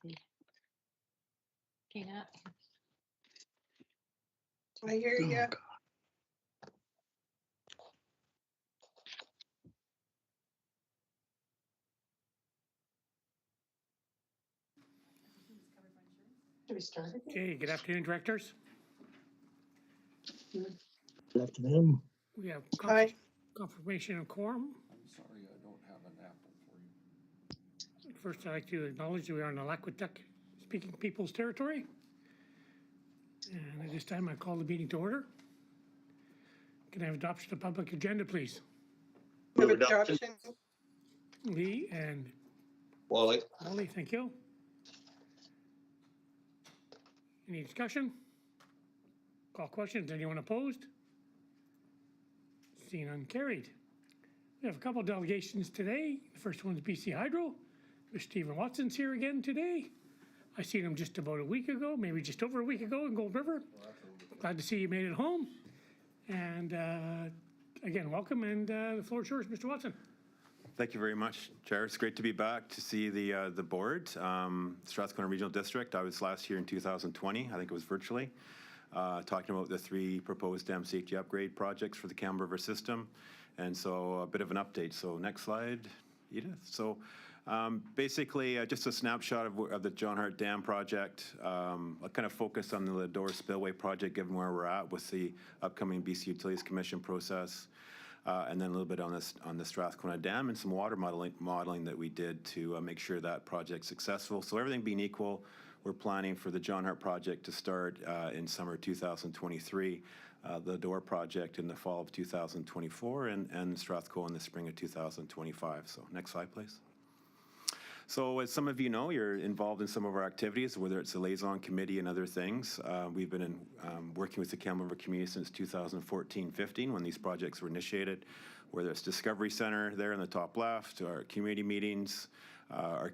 see. Tina? I hear Oh, you. God. Have we started? Okay, good afternoon, directors. Good afternoon. We have Hi. confirmation of quorum. I'm sorry, I don't have an apple for you. First, I'd like to acknowledge that we are in the Lakwatuck speaking people's territory. And at this time, I call the meeting to order. Can I have adoption of public agenda, please? Move adoption. Lee and Wally. Molly, thank you. Any discussion? Call questions. Anyone opposed? Seen none, carried. We have a couple delegations today. The first one's BC Hydro. Mr. Stephen Watson's here again today. I seen him just about a week ago, maybe just over a week ago in Gold River. Glad to see you made it home. And again, welcome, and the floor is yours, Mr. Watson. Thank you very much, Chair. It's great to be back to see the board. Strathcona Regional District, I was last here in 2020, I think it was virtually, talking about the 3 proposed dam safety upgrade projects for the Campbell River system. And so a bit of an update. So next slide, Edith. So basically just a snapshot of the John Hart Dam project. I'll kind of focus on the Lador Spillway project given where we're at with the upcoming BC Utilities Commission process. And then a little bit on the Strathcona Dam and some water modeling that we did to make sure that project's successful. So everything being equal, we're planning for the John Hart project to start in summer 2023, the Lador project in the fall of 2024, and Strathcona in the spring of 2025. So next slide, please. So as some of you know, you're involved in some of our activities, whether it's the liaison committee and other things. We've been working with the Campbell River community since 2014-15 when these projects were initiated, whether it's Discovery Center there in the top left, our community meetings, our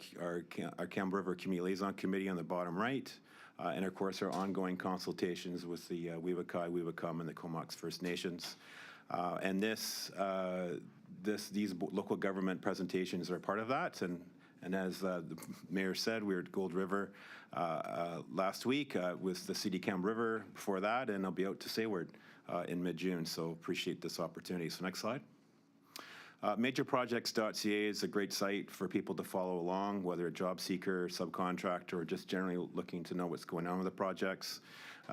Campbell River Community Liaison Committee on the bottom right, and of course our ongoing consultations with the Weewakai, Weewakam, and the Comox First Nations. And these local government presentations are part of that. And as the mayor said, we were at Gold River last week with the CD Campbell River before that, and I'll be out to Sayward in mid-June, so appreciate this opportunity. So next slide. Majorprojects.ca is a great site for people to follow along, whether a job seeker, subcontractor, or just generally looking to know what's going on with the projects.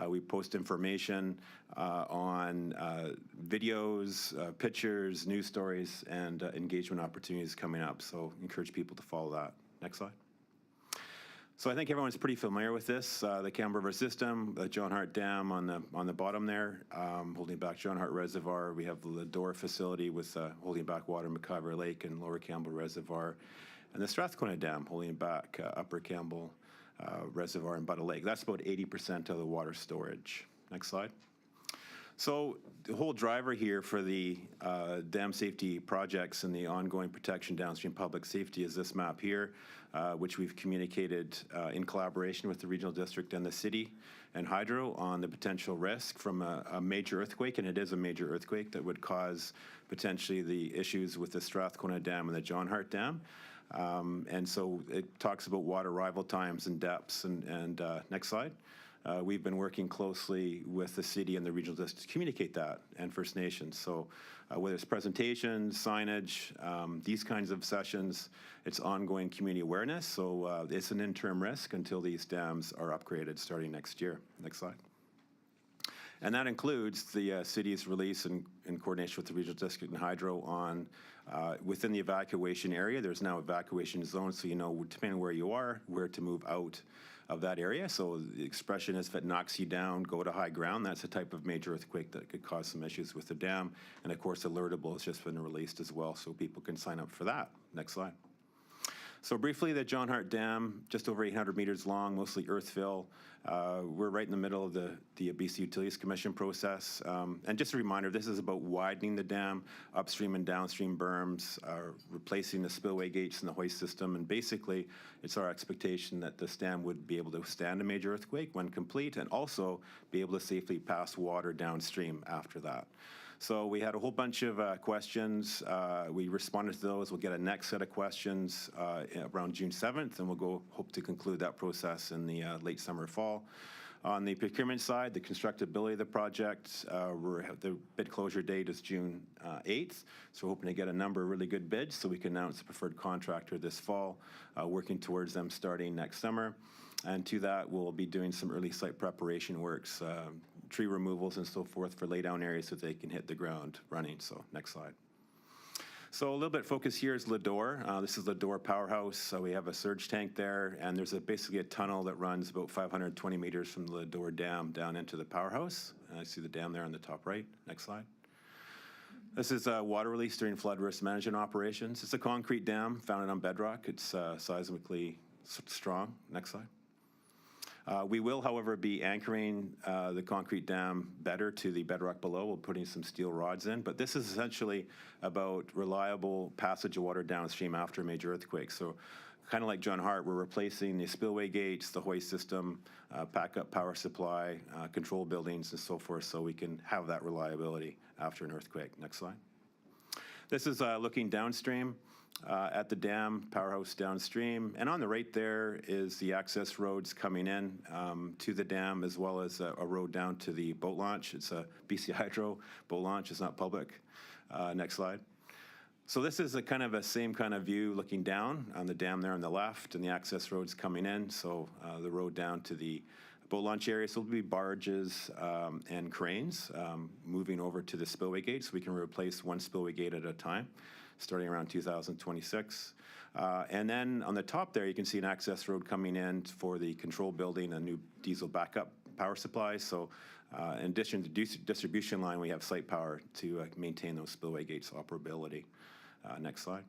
We post information on videos, pictures, news stories, and engagement opportunities coming up. So encourage people to follow that. Next slide. So I think everyone's pretty familiar with this. The Campbell River system, the John Hart Dam on the bottom there, holding back John Hart Reservoir. We have the Lador facility with holding back water in McIver Lake and Lower Campbell Reservoir, and the Strathcona Dam holding back Upper Campbell Reservoir and Butter Lake. That's about 80% of the water storage. Next slide. So the whole driver here for the dam safety projects and the ongoing protection downstream public safety is this map here, which we've communicated in collaboration with the regional district and the city and Hydro on the potential risk from a major earthquake, and it is a major earthquake that would cause potentially the issues with the Strathcona Dam and the John Hart Dam. And so it talks about water arrival times and depths. And next slide. We've been working closely with the city and the regional district to communicate that, and First Nations. So whether it's presentations, signage, these kinds of sessions, it's ongoing community awareness. So it's an interim risk until these dams are upgraded starting next year. Next slide. And that includes the city's release in coordination with the regional district and Hydro on within the evacuation area. There's now evacuation zones, so you know, depending on where you are, where to move out of that area. So the expression is if it knocks you down, go to high ground. That's a type of major earthquake that could cause some issues with the dam. And of course, Alertable has just been released as well, so people can sign up for that. Next slide. So briefly, the John Hart Dam, just over 800 meters long, mostly earthfill. We're right in the middle of the BC Utilities Commission process. And just a reminder, this is about widening the dam, upstream and downstream berms, replacing the spillway gates in the hoist system. And basically, it's our expectation that this dam would be able to withstand a major earthquake when complete and also be able to safely pass water downstream after that. So we had a whole bunch of questions. We responded to those. We'll get a next set of questions around June 7th, and we'll hope to conclude that process in the late summer, fall. On the procurement side, the constructability of the project, the bid closure date is June 8th, so we're hoping to get a number of really good bids so we can announce the preferred contractor this fall, working towards them starting next summer. And to that, we'll be doing some early site preparation works, tree removals and so forth for laydown areas so they can hit the ground running. So next slide. So a little bit focus here is Ladore. This is Ladore Powerhouse. So we have a surge tank there, and there's basically a tunnel that runs about 520 meters from the Ladore Dam down into the powerhouse. And I see the dam there on the top right. Next slide. This is water release during flood risk management operations. It's a concrete dam founded on bedrock. It's seismically strong. Next slide. We will, however, be anchoring the concrete dam better to the bedrock below. We're putting some steel rods in, but this is essentially about reliable passage of water downstream after a major earthquake. So kind of like John Hart, we're replacing the spillway gates, the hoist system, backup power supply, control buildings and so forth so we can have that reliability after an earthquake. Next slide. This is looking downstream. At the dam, powerhouse downstream. And on the right there is the access roads coming in to the dam, as well as a road down to the boat launch. It's a BC Hydro boat launch. It's not public. Next slide. So this is a kind of a same kind of view looking down on the dam there on the left and the access roads coming in. So the road down to the boat launch area. So there'll be barges and cranes moving over to the spillway gate so we can replace one spillway gate at a time, starting around 2026. And then on the top there, you can see an access road coming in for the control building, a new diesel backup power supply. So in addition to distribution line, we have site power to maintain those spillway gates operability. Next slide.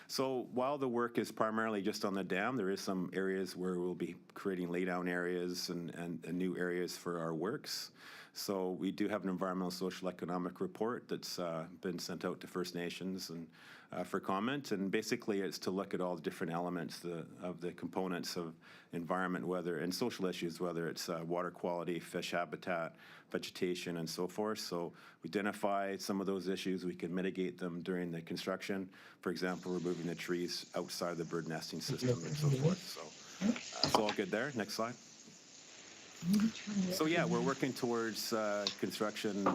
So while the work is primarily just on the dam, there is some areas where we'll be creating laydown areas and new areas for our works. So we do have an environmental, social, economic report that's been sent out to First Nations and for comment. And basically it's to look at all the different elements of the components of environment, weather, and social issues, whether it's water quality, fish habitat, vegetation, and so forth. So we identify some of those issues. We can mitigate them during the construction. For example, removing the trees outside the bird nesting system and so forth. So it's all good there. Next slide. So yeah, we're working towards construction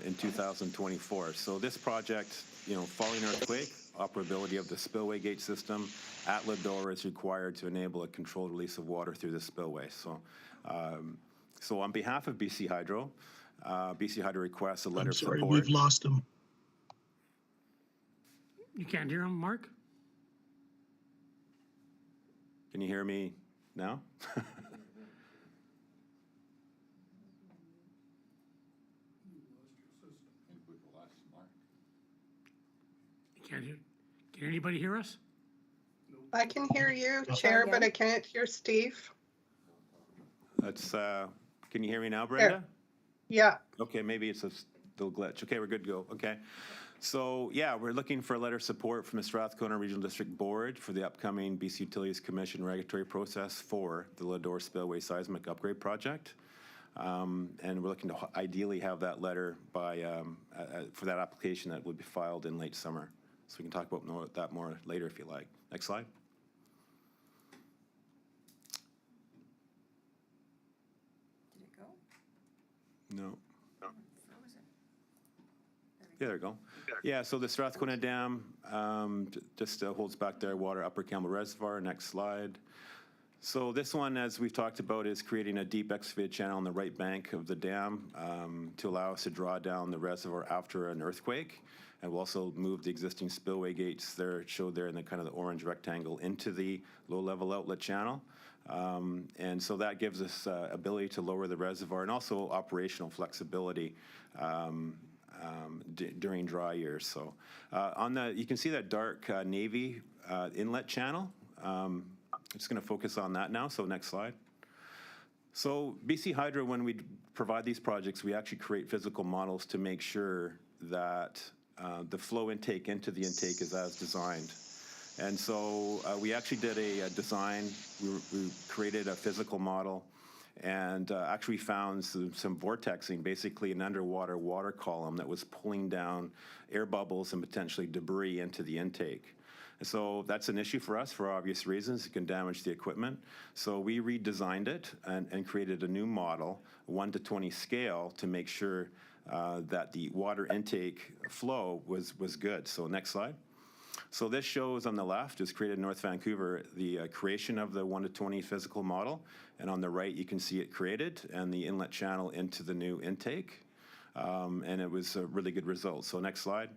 in 2024. So this project, following earthquake, operability of the spillway gate system at Ladore is required to enable a controlled release of water through the spillway. So, so on behalf of BC Hydro requests a letter of support. We've lost him. You can't hear him, Mark? Can you hear me now? I think we've lost Mark. You can't hear. Can anybody hear us? I can hear you, Chair, but I can't hear Steve. That's, can you hear me now, Brenda? Yeah. Okay, maybe it's a little glitch. Okay, we're good to go. Okay. So yeah, we're looking for a letter of support from the Strathcona Regional District Board for the upcoming BC Utilities Commission regulatory process for the Ladore Spillway Seismic Upgrade Project. And we're looking to ideally have that letter by, for that application that will be filed in late summer. So we can talk about that more later if you like. Next slide. Did it go? No. Frozen. Yeah, there we go. Yeah, so the Strathcona Dam just holds back their water, Upper Campbell Reservoir. Next slide. So this one, as we've talked about, is creating a deep excavated channel on the right bank of the dam to allow us to draw down the reservoir after an earthquake. And we'll also move the existing spillway gates there, showed there in the kind of the orange rectangle, into the low-level outlet channel. And so that gives us ability to lower the reservoir and also operational flexibility during dry years. So you can see that dark navy inlet channel. I'm just going to focus on that now. So next slide. So BC Hydro, when we provide these projects, we actually create physical models to make sure that the flow intake into the intake is as designed. And so we actually did a design. We created a physical model, and actually found some vortexing, basically an underwater water column that was pulling down air bubbles and potentially debris into the intake. So that's an issue for us for obvious reasons. It can damage the equipment. So we redesigned it and created a new model, 1:20 scale, to make sure that the water intake flow was good. So next slide. So this shows on the left is created in North Vancouver, the creation of the 1:20 physical model. And on the right, you can see it created and the inlet channel into the new intake. And it was a really good result. So next slide.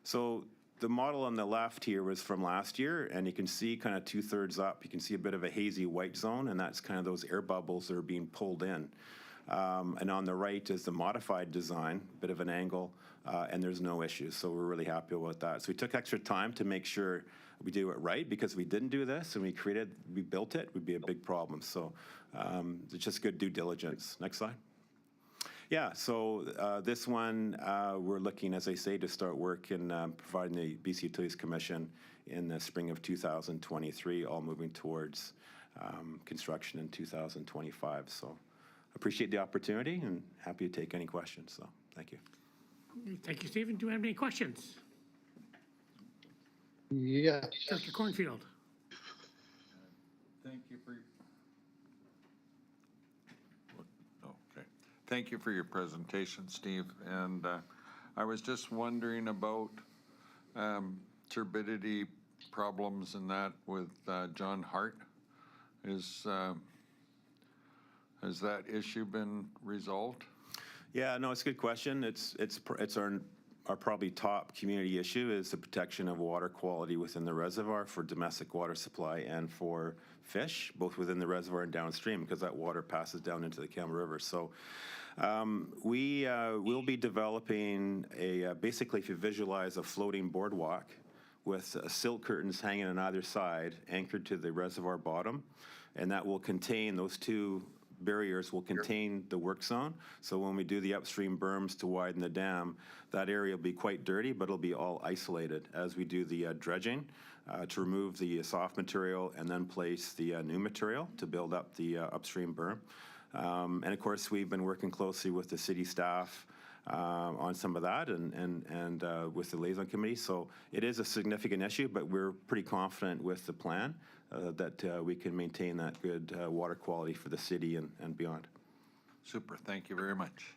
So the model on the left here was from last year, and you can see kind of 2/3 up, you can see a bit of a hazy white zone, and that's kind of those air bubbles that are being pulled in. And on the right is the modified design, bit of an angle, and there's no issues, so we're really happy about that. So we took extra time to make sure we do it right, because if we didn't do this and we built it, would be a big problem. So it's just good due diligence. Next slide. Yeah, so this one, we're looking, as I say, to start work in providing the BC Utilities Commission in the spring of 2023, all moving towards construction in 2025. So appreciate the opportunity and happy to take any questions. So thank you. Thank you, Stephen. Do you have any questions? Yes. Dr. Cornfield. Thank you for. Okay. Thank you for your presentation, Steve. And I was just wondering about turbidity problems and that with John Hart. Has that issue been resolved? Yeah, no, it's a good question. It's our probably top community issue is the protection of water quality within the reservoir for domestic water supply and for fish, both within the reservoir and downstream, because that water passes down into the Campbell River. So we will be developing basically, if you visualize a floating boardwalk with silt curtains hanging on either side, anchored to the reservoir bottom, and that will contain, those two barriers will contain the work zone. So when we do the upstream berms to widen the dam, that area will be quite dirty, but it'll be all isolated as we do the dredging to remove the soft material and then place the new material to build up the upstream berm. And of course, we've been working closely with the city staff on some of that and with the liaison committee. So it is a significant issue, but we're pretty confident with the plan that we can maintain that good water quality for the city and beyond. Super. Thank you very much.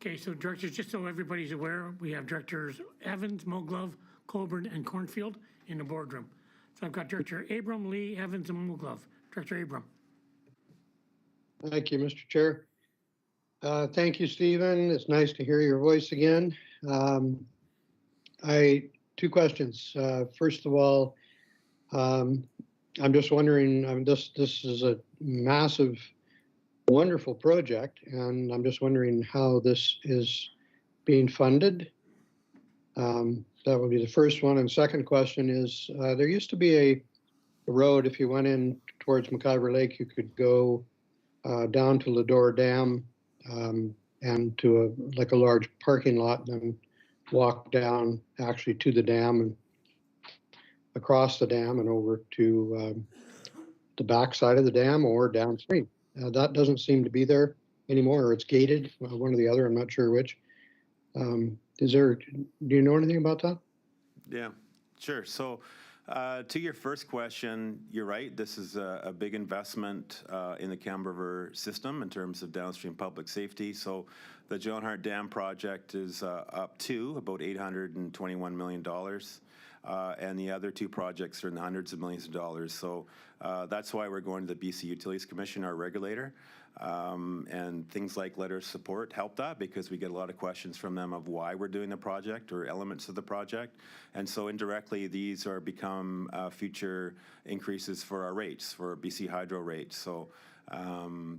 Okay, so directors, just so everybody's aware, we have directors Evans, Moglove, Colburn, and Cornfield in the boardroom. So I've got Director Abram, Lee, Evans, and Moglove. Director Abram. Thank you, Mr. Chair. Thank you, Stephen. It's nice to hear your voice again. Two questions. First of all, I'm just wondering, this is a massive, wonderful project, and I'm just wondering how this is being funded. That would be the first one. And second question is, there used to be a road, if you went in towards McIver Lake, you could go down to Ladore Dam and to a large parking lot, and then walk down actually to the dam and across the dam and over to the backside of the dam or downstream. That doesn't seem to be there anymore, or it's gated, one or the other, I'm not sure which. Do you know anything about that? Yeah, sure. So to your first question, you're right. This is a big investment in the Campbell River system in terms of downstream public safety. So the John Hart Dam project is up to about $821 million. And the other two projects are in the hundreds of millions of dollars. So that's why we're going to the BC Utilities Commission, our regulator. And things like letter of support help that, because we get a lot of questions from them of why we're doing the project or elements of the project. And so indirectly, these are become future increases for our rates, for BC Hydro rates. So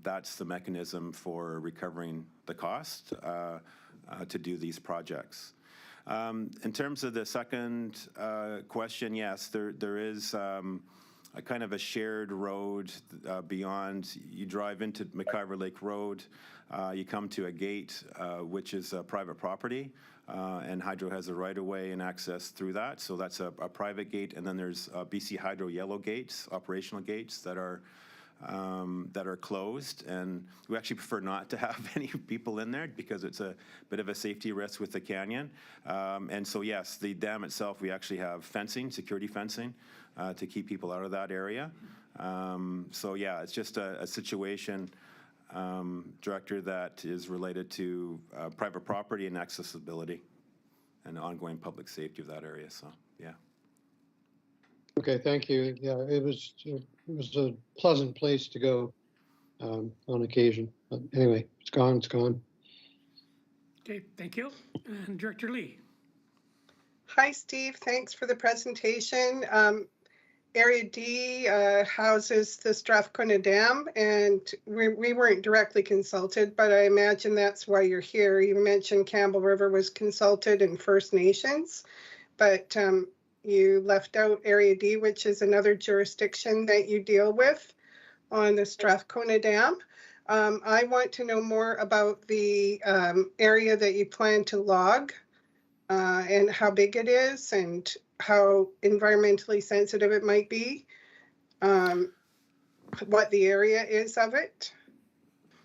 that's the mechanism for recovering the cost to do these projects. In terms of the second question, yes, there is a kind of a shared road beyond. You drive into McIver Lake Road, you come to a gate which is private property, and Hydro has a right-of-way and access through that. So that's a private gate, and then there's BC Hydro yellow gates, operational gates that are that are closed, and we actually prefer not to have any people in there because it's a bit of a safety risk with the canyon. And so yes, the dam itself, we actually have fencing, security fencing, to keep people out of that area. So yeah, it's just a situation, Director, that is related to private property and accessibility and ongoing public safety of that area, so yeah. Okay, thank you. Yeah, it was a pleasant place to go on occasion. But anyway, it's gone, it's gone. Okay, thank you. And Director Lee. Hi, Steve. Thanks for the presentation. Area D houses the Strathcona Dam, and we weren't directly consulted, but I imagine that's why you're here. You mentioned Campbell River was consulted and First Nations, but you left out Area D, which is another jurisdiction that you deal with on the Strathcona Dam. I want to know more about the area that you plan to log and how big it is and how environmentally sensitive it might be, what the area is of it.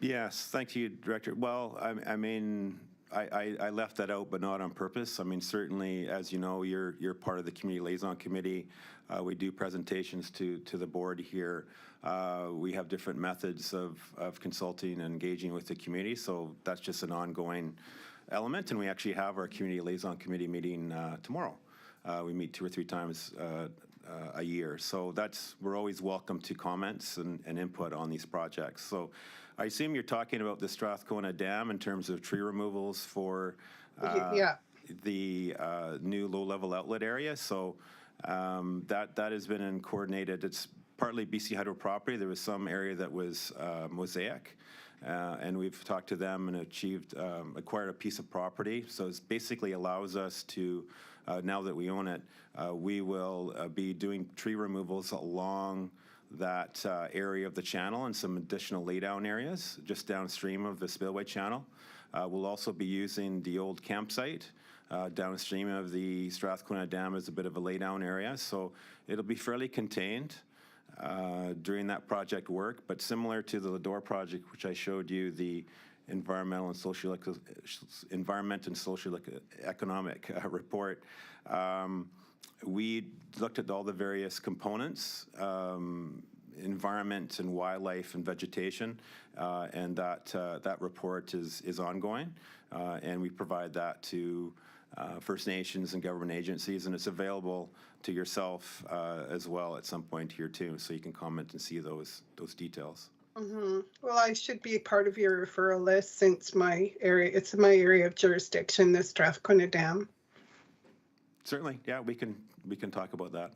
Yes, thank you, Director. Well, I mean, I left that out, but not on purpose. I mean, certainly, as you know, you're part of the Community Liaison Committee. We do presentations to the board here. We have different methods of consulting and engaging with the community, so that's just an ongoing element, and we actually have our Community Liaison Committee meeting tomorrow. We meet 2 or 3 times a year, so we're always welcome to comments and input on these projects. So I assume you're talking about the Strathcona Dam in terms of tree removals for Yeah. the new low-level outlet area. So that has been coordinated. It's partly BC Hydro property. There was some area that was Mosaic. And we've talked to them and acquired a piece of property. So it basically allows us to, now that we own it, we will be doing tree removals along that area of the channel and some additional laydown areas just downstream of the spillway channel. We'll also be using the old campsite downstream of the Strathcona Dam as a bit of a laydown area. So it'll be fairly contained during that project work, but similar to the Lador project, which I showed you, the environment and social economic report, we looked at all the various components, environment and wildlife and vegetation, and that report is ongoing, and we provide that to First Nations and government agencies, and it's available to yourself as well at some point here too, so you can comment and see those details. Mm-hmm. Well, I should be part of your referral list since it's my area of jurisdiction, the Strathcona Dam. Certainly, yeah, we can talk about that.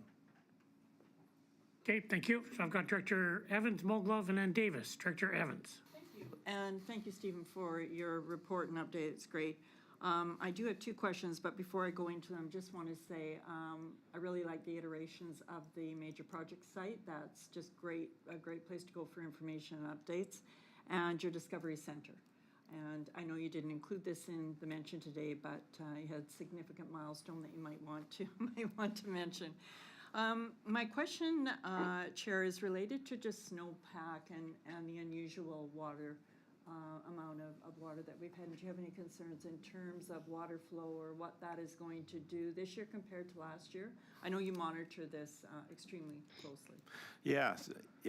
Okay, thank you. So I've got Director Evans, Moglove, and then Davis. Director Evans. Thank you. And thank you, Stephen, for your report and update. It's great. I do have 2 questions, but before I go into them, just want to say I really like the iterations of the major project site. That's just great, a great place to go for information and updates, and your Discovery Center. And I know you didn't include this in the mention today, but you had a significant milestone that you might want to mention. My question, Chair, is related to just snowpack and the unusual water amount of water that we've had. And do you have any concerns in terms of water flow or what that is going to do this year compared to last year? I know you monitor this extremely closely. Yeah,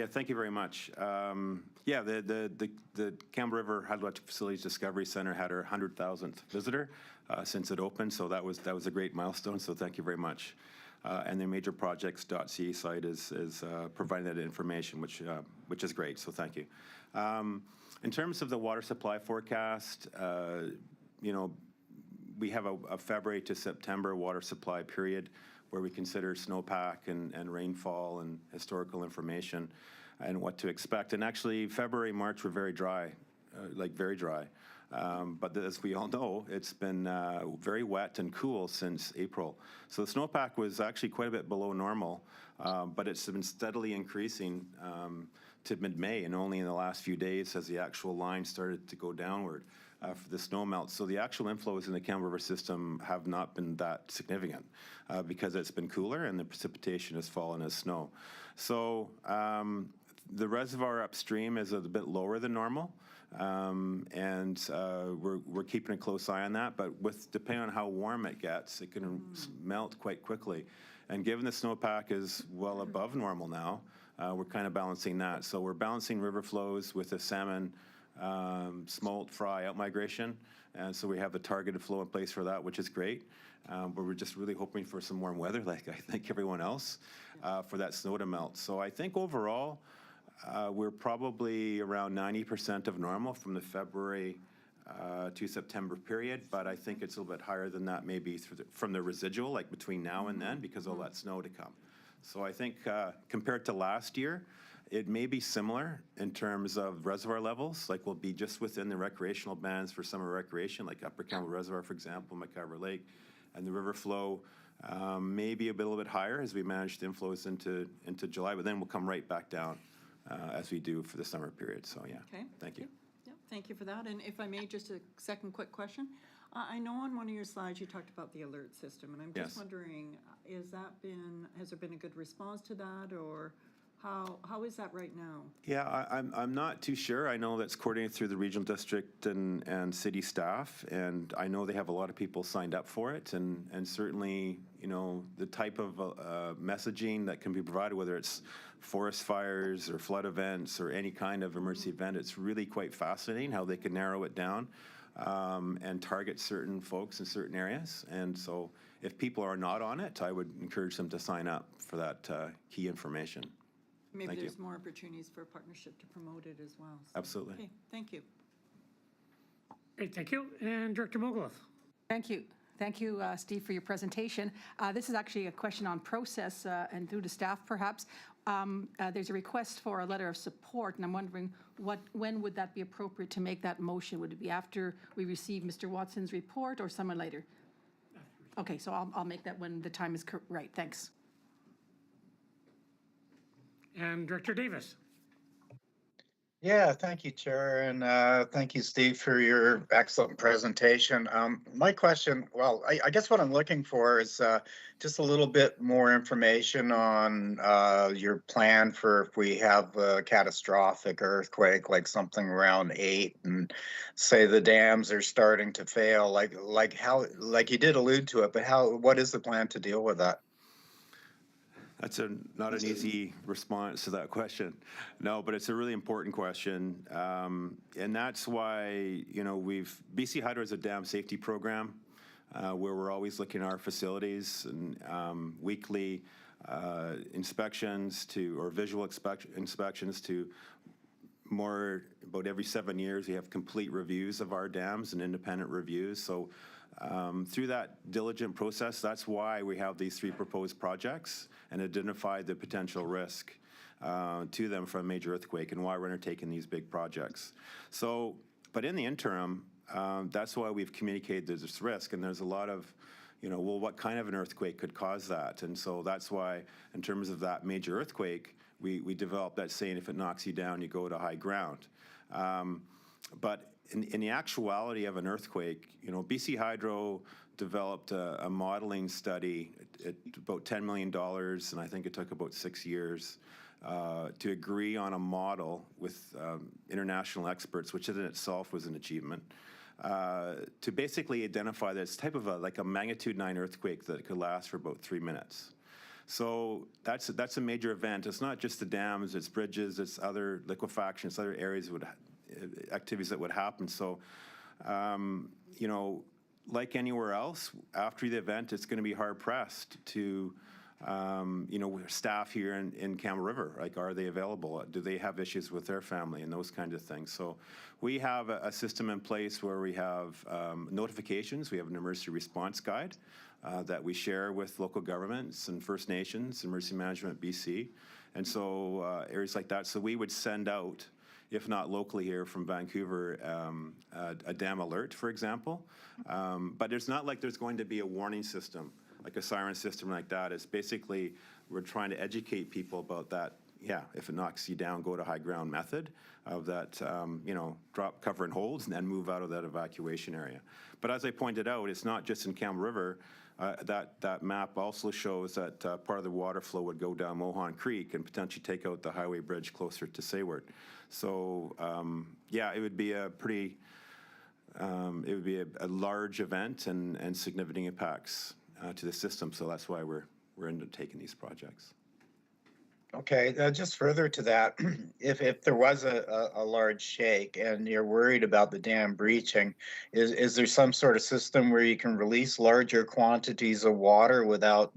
thank you very much. Yeah, the Campbell River Hydroelectric Facilities Discovery Center had our 100,000th visitor since it opened, so that was a great milestone, so thank you very much. And the majorprojects.ca site is providing that information, which is great, so thank you. In terms of the water supply forecast, you know, we have a February to September water supply period where we consider snowpack and rainfall and historical information and what to expect. And actually, February, March were very dry, like very dry. But as we all know, it's been very wet and cool since April. So the snowpack was actually quite a bit below normal, but it's been steadily increasing to mid-May, and only in the last few days has the actual line started to go downward for the snow melt. So the actual inflows in the Campbell River system have not been that significant because it's been cooler and the precipitation has fallen as snow. So the reservoir upstream is a bit lower than normal. And we're keeping a close eye on that, but depending on how warm it gets, it can melt quite quickly. And given the snowpack is well above normal now, we're kind of balancing that. So we're balancing river flows with the salmon, smolt, fry outmigration. And so we have the targeted flow in place for that, which is great. But we're just really hoping for some warm weather, like I think everyone else, for that snow to melt. So I think overall, we're probably around 90% of normal from the February to September period, but I think it's a little bit higher than that maybe from the residual, like between now and then, because of all that snow to come. So I think compared to last year, it may be similar in terms of reservoir levels, like we'll be just within the recreational bands for summer recreation, like Upper Campbell Reservoir, for example, McIver Lake, and the river flow may be a little bit higher as we manage the inflows into July, but then we'll come right back down as we do for the summer period. So yeah, Okay. thank you. Yeah, thank you for that. And if I may, just a second quick question. I know on one of your slides you talked about the alert system, and I'm just Yes. wondering, has there been a good response to that, or how is that right now? Yeah, I'm not too sure. I know that's coordinated through the regional district and city staff, and I know they have a lot of people signed up for it, and certainly, you know, the type of messaging that can be provided, whether it's forest fires or flood events or any kind of emergency event, it's really quite fascinating how they can narrow it down and target certain folks in certain areas. And so if people are not on it, I would encourage them to sign up for that key information. Maybe Thank you. there's more opportunities for a partnership to promote it as well. So, Absolutely. Okay, thank you. Great, thank you. And Director Mogilov. Thank you. Thank you, Steve, for your presentation. This is actually a question on process and through to staff, perhaps. There's a request for a letter of support, and I'm wondering when would that be appropriate to make that motion? Would it be after we receive Mr. Watson's report or somewhere later? Okay, so I'll make that when the time is right. Thanks. And Director Davis. Yeah, thank you, Chair, and thank you, Steve, for your excellent presentation. My question, well, I guess what I'm looking for is just a little bit more information on your plan for if we have a catastrophic earthquake, like something around 8, and say the dams are starting to fail, like how you did allude to it, but what is the plan to deal with that? That's not an easy response to that question. No, but it's a really important question. And that's why, you know, BC Hydro is a dam safety program where we're always looking at our facilities and weekly inspections or visual inspections to about every 7 years, we have complete reviews of our dams and independent reviews. So through that diligent process, that's why we have these 3 proposed projects and identify the potential risk to them from a major earthquake and why we're undertaking these big projects. So, but in the interim, that's why we've communicated this risk, and there's a lot of, you know, well, what kind of an earthquake could cause that? And so that's why, in terms of that major earthquake, we developed that saying, if it knocks you down, you go to high ground. But in the actuality of an earthquake, you know, BC Hydro developed a modeling study at about $10 million, and I think it took about 6 years to agree on a model with international experts, which in itself was an achievement, to basically identify this type of like a magnitude 9 earthquake that could last for about 3 minutes. So that's a major event. It's not just the dams, it's bridges, it's other liquefaction, it's other areas activities that would happen. So, you know, like anywhere else, after the event, it's going to be hard pressed to, you know, staff here in Campbell River. Like, are they available? Do they have issues with their family and those kinds of things? So we have a system in place where we have notifications. We have an emergency response guide that we share with local governments and First Nations, Emergency Management BC, and so areas like that. So we would send out, if not locally here from Vancouver, a dam alert, for example. But it's not like there's going to be a warning system, like a siren system like that. It's basically, we're trying to educate people about that, yeah, if it knocks you down, go to high ground method of that, you know, drop, cover, and holds, and then move out of that evacuation area. But as I pointed out, it's not just in Campbell River. That map also shows that part of the water flow would go down Mohan Creek and potentially take out the highway bridge closer to Sayward. So, yeah, it would be a pretty, it would be a large event and significant impacts to the system. So that's why we're undertaking these projects. Okay, just further to that, if there was a large shake and you're worried about the dam breaching, is there some sort of system where you can release larger quantities of water without,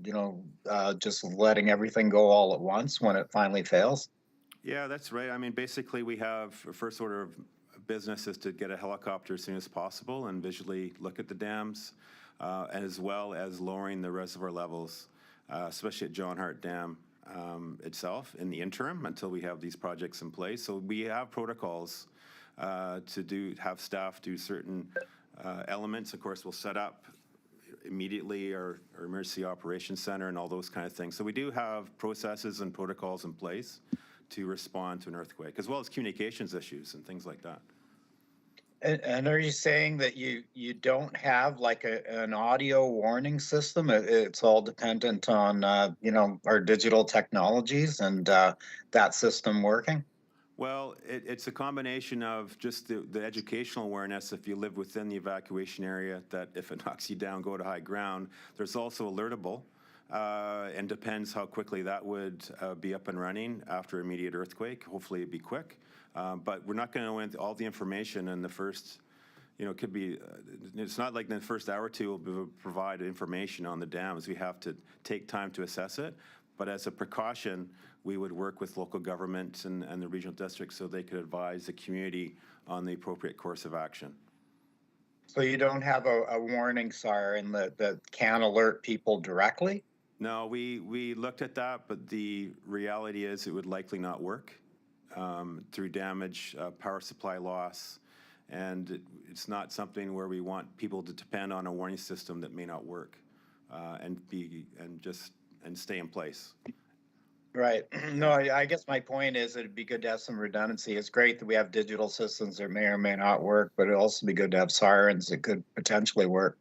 just letting everything go all at once when it finally fails? Yeah, that's right. I mean, basically, we have first order of business is to get a helicopter as soon as possible and visually look at the dams, as well as lowering the reservoir levels, especially at John Hart Dam itself in the interim until we have these projects in place. So we have protocols to have staff do certain elements. Of course, we'll set up immediately our emergency operations center and all those kind of things. So we do have processes and protocols in place to respond to an earthquake, as well as communications issues and things like that. And are you saying that you don't have like an audio warning system? It's all dependent on, our digital technologies and that system working? Well, it's a combination of just the educational awareness if you live within the evacuation area that if it knocks you down, go to high ground. There's also alertable, and depends how quickly that would be up and running after immediate earthquake. Hopefully it'd be quick. But we're not going to know all the information in the first, it could be, it's not like in the first hour or two we'll provide information on the dams. We have to take time to assess it. But as a precaution, we would work with local governments and the regional districts so they could advise the community on the appropriate course of action. So you don't have a warning siren that can alert people directly? No, we looked at that, but the reality is it would likely not work through damage, power supply loss, and it's not something where we want people to depend on a warning system that may not work and stay in place. Right. No, I guess my point is it'd be good to have some redundancy. It's great that we have digital systems that may or may not work, but it'd also be good to have sirens that could potentially work.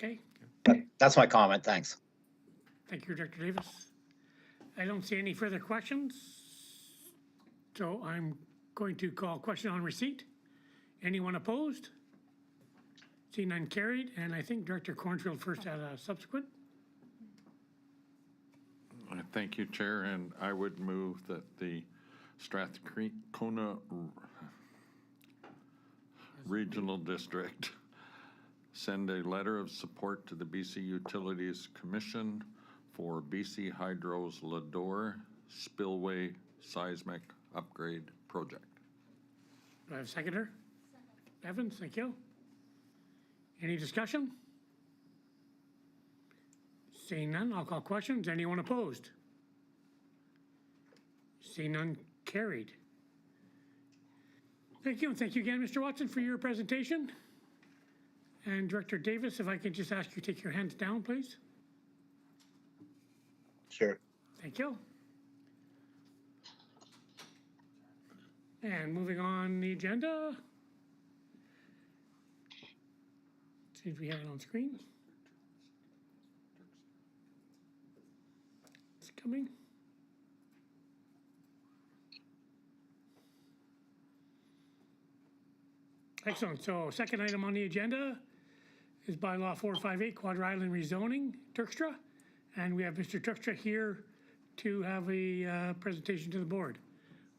Okay, That's my comment. Thanks. thank you, Director Davis. I don't see any further questions, so I'm going to call question on receipt. Anyone opposed? See none carried, and I think Director Cornfield first had a subsequent. Thank you, Chair, and I would move that the Strathcona Regional District send a letter of support to the BC Utilities Commission for BC Hydro's Lador Spillway Seismic Upgrade Project. Do I have a seconder? Evans, thank you. Any discussion? Seeing none, I'll call questions. Anyone opposed? Seeing none, carried. Thank you, and thank you again, Mr. Watson, for your presentation. And Director Davis, if I could just ask you to take your hands down, please. Sure. Thank you. And moving on the agenda. See if we have it on screen. It's coming. Excellent. So second item on the agenda is bylaw 458, Quadra Island rezoning, Turkstra. And we have Mr. Turkstra here to have a presentation to the board.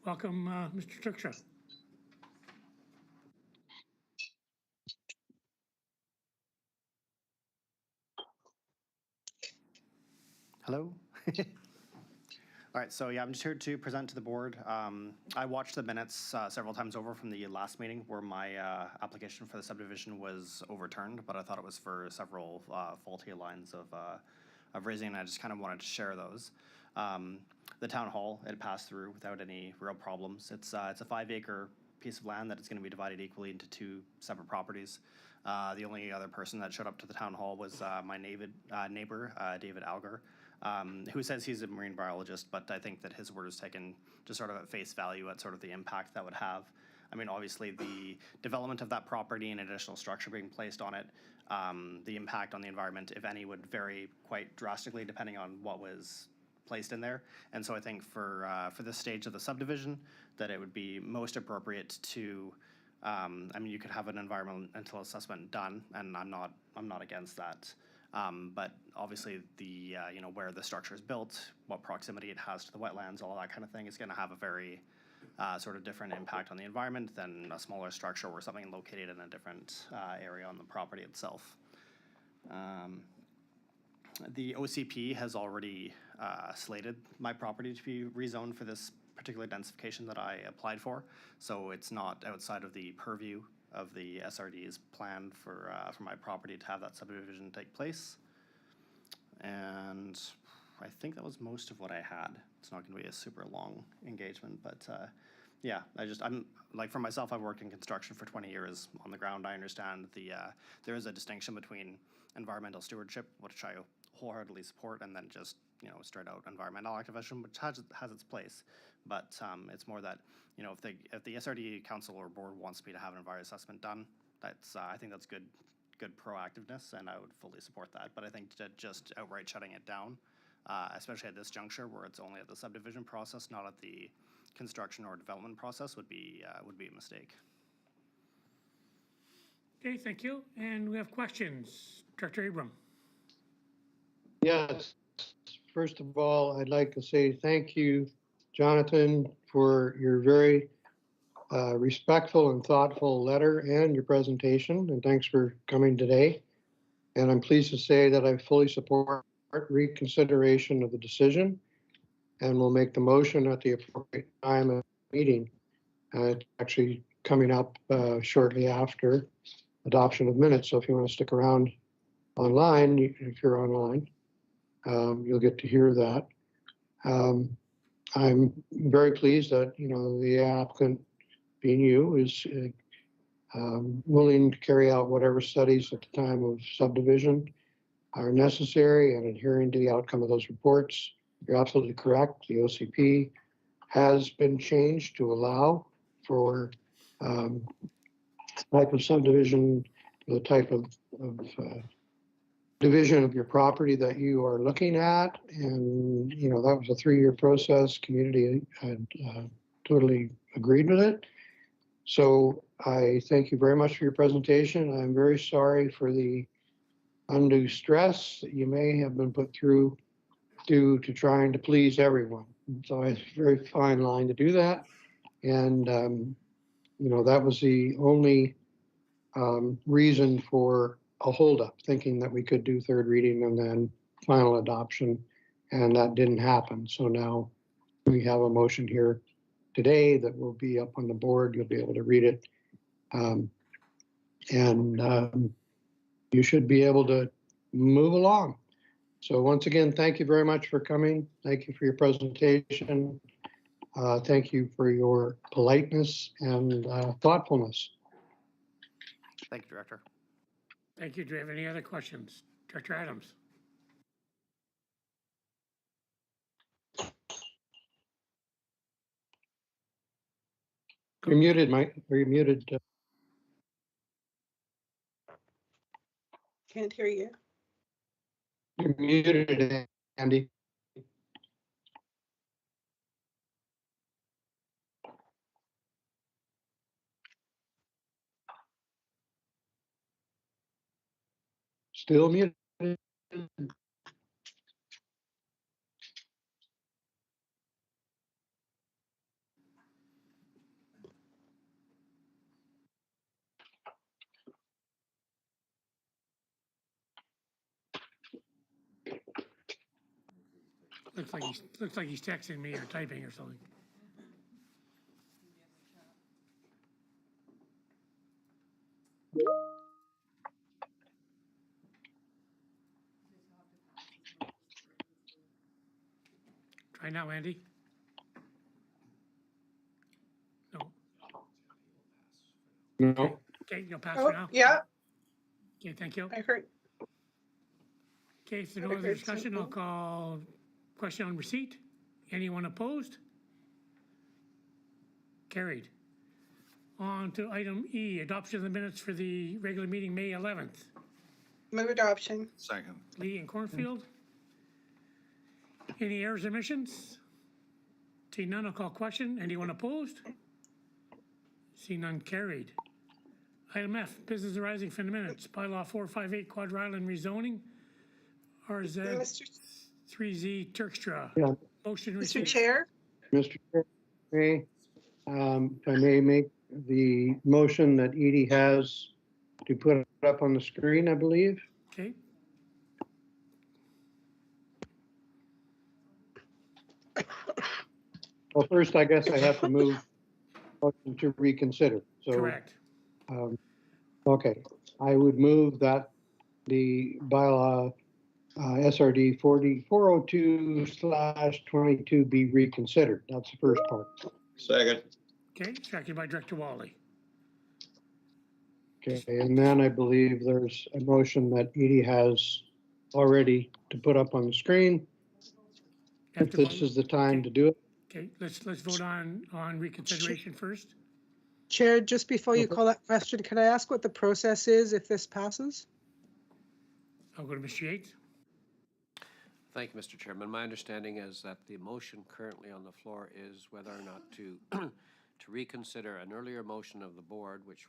Welcome, Mr. Turkstra. Hello. All right, so yeah, I'm just here to present to the board. I watched the minutes several times over from the last meeting where my application for the subdivision was overturned, but I thought it was for several faulty lines of raising, and I just kind of wanted to share those. The town hall, it passed through without any real problems. It's a 5-acre piece of land that is going to be divided equally into 2 separate properties. The only other person that showed up to the town hall was my neighbor, David Alger. Who says he's a marine biologist, but I think that his word is taken just sort of at face value at sort of the impact that would have. I mean, obviously, the development of that property and additional structure being placed on it, the impact on the environment, if any, would vary quite drastically depending on what was placed in there. And so I think for this stage of the subdivision, that it would be most appropriate to, I mean, you could have an environmental assessment done, and I'm not against that. But obviously, the you know, where the structure is built, what proximity it has to the wetlands, all that kind of thing is going to have a very sort of different impact on the environment than a smaller structure or something located in a different area on the property itself. The OCP has already slated my property to be rezoned for this particular densification that I applied for, so it's not outside of the purview of the SRD's plan for my property to have that subdivision take place. And I think that was most of what I had. It's not going to be a super long engagement, but yeah, I'm like, for myself, I've worked in construction for 20 years on the ground. I understand there is a distinction between environmental stewardship, which I wholeheartedly support, and then just, you know, straight out environmental activism, which has its place. But it's more that, you know, if the SRD council or board wants me to have an environmental assessment done, that's I think that's good proactiveness, and I would fully support that. But I think that just outright shutting it down, especially at this juncture where it's only at the subdivision process, not at the construction or development process, would be a mistake. Okay, thank you. And we have questions. Director Abram. Yes. First of all, I'd like to say thank you, Jonathan, for your very respectful and thoughtful letter and your presentation, and thanks for coming today. And I'm pleased to say that I fully support reconsideration of the decision and will make the motion at the appropriate time of the meeting. It's actually coming up shortly after adoption of minutes, so if you want to stick around online, if you're online, you'll get to hear that. I'm very pleased that, you know, the applicant, being you, is willing to carry out whatever studies at the time of subdivision are necessary and adhering to the outcome of those reports. You're absolutely correct. The OCP has been changed to allow for type of subdivision, the type of division of your property that you are looking at. And, you know, that was a 3-year process. Community had totally agreed with it. So I thank you very much for your presentation. I'm very sorry for the undue stress that you may have been put through due to trying to please everyone. So it's a very fine line to do that. And, you know, that was the only reason for a holdup, thinking that we could do third reading and then final adoption, and that didn't happen. So now we have a motion here today that will be up on the board. You'll be able to read it. You should be able to move along. So once again, thank you very much for coming. Thank you for your presentation. Thank you for your politeness and thoughtfulness. Thank you, Director. Thank you. Do you have any other questions? Director Adams. You're muted, Mike. Are you muted? Can't hear you. You're muted, Andy. Still muted. Looks like he's texting me or typing or something. Try now, Andy. No. No. Okay, you'll pass Oh, for now. yeah, Okay, thank you. I heard. Okay, if there's no other discussion, I'll call question on receipt. Anyone opposed? Carried. On to item E, adoption of the minutes for the regular meeting, May 11th. Move adoption. Second. Lee and Cornfield. Any errors or omissions? See none, I'll call question. Anyone opposed? See none, carried. Item F, business arising from the minutes, bylaw 458 Quadra Island rezoning, RZ Mr. 3Z Turkstra. Yeah. Motion Mr. received. Chair, Mr. Chair, if I may make the motion that Edie has to put it up on the screen, I believe. Okay, Well, first, I guess I have to move motion to reconsider. So, correct. okay, I would move that the bylaw SRD 402/22 be reconsidered. That's the first part. Second. Okay, seconded by Director Wally. Okay, and then I believe there's a motion that Edie has already to put up on the screen. Have If to this vote. is the time to do it. Okay, let's vote on reconsideration first. Chair, just before you Okay. call that question, can I ask what the process is if this passes? I'll go to Mr. Yates. Thank you, Mr. Chairman. My understanding is that the motion currently on the floor is whether or not to to reconsider an earlier motion of the board, which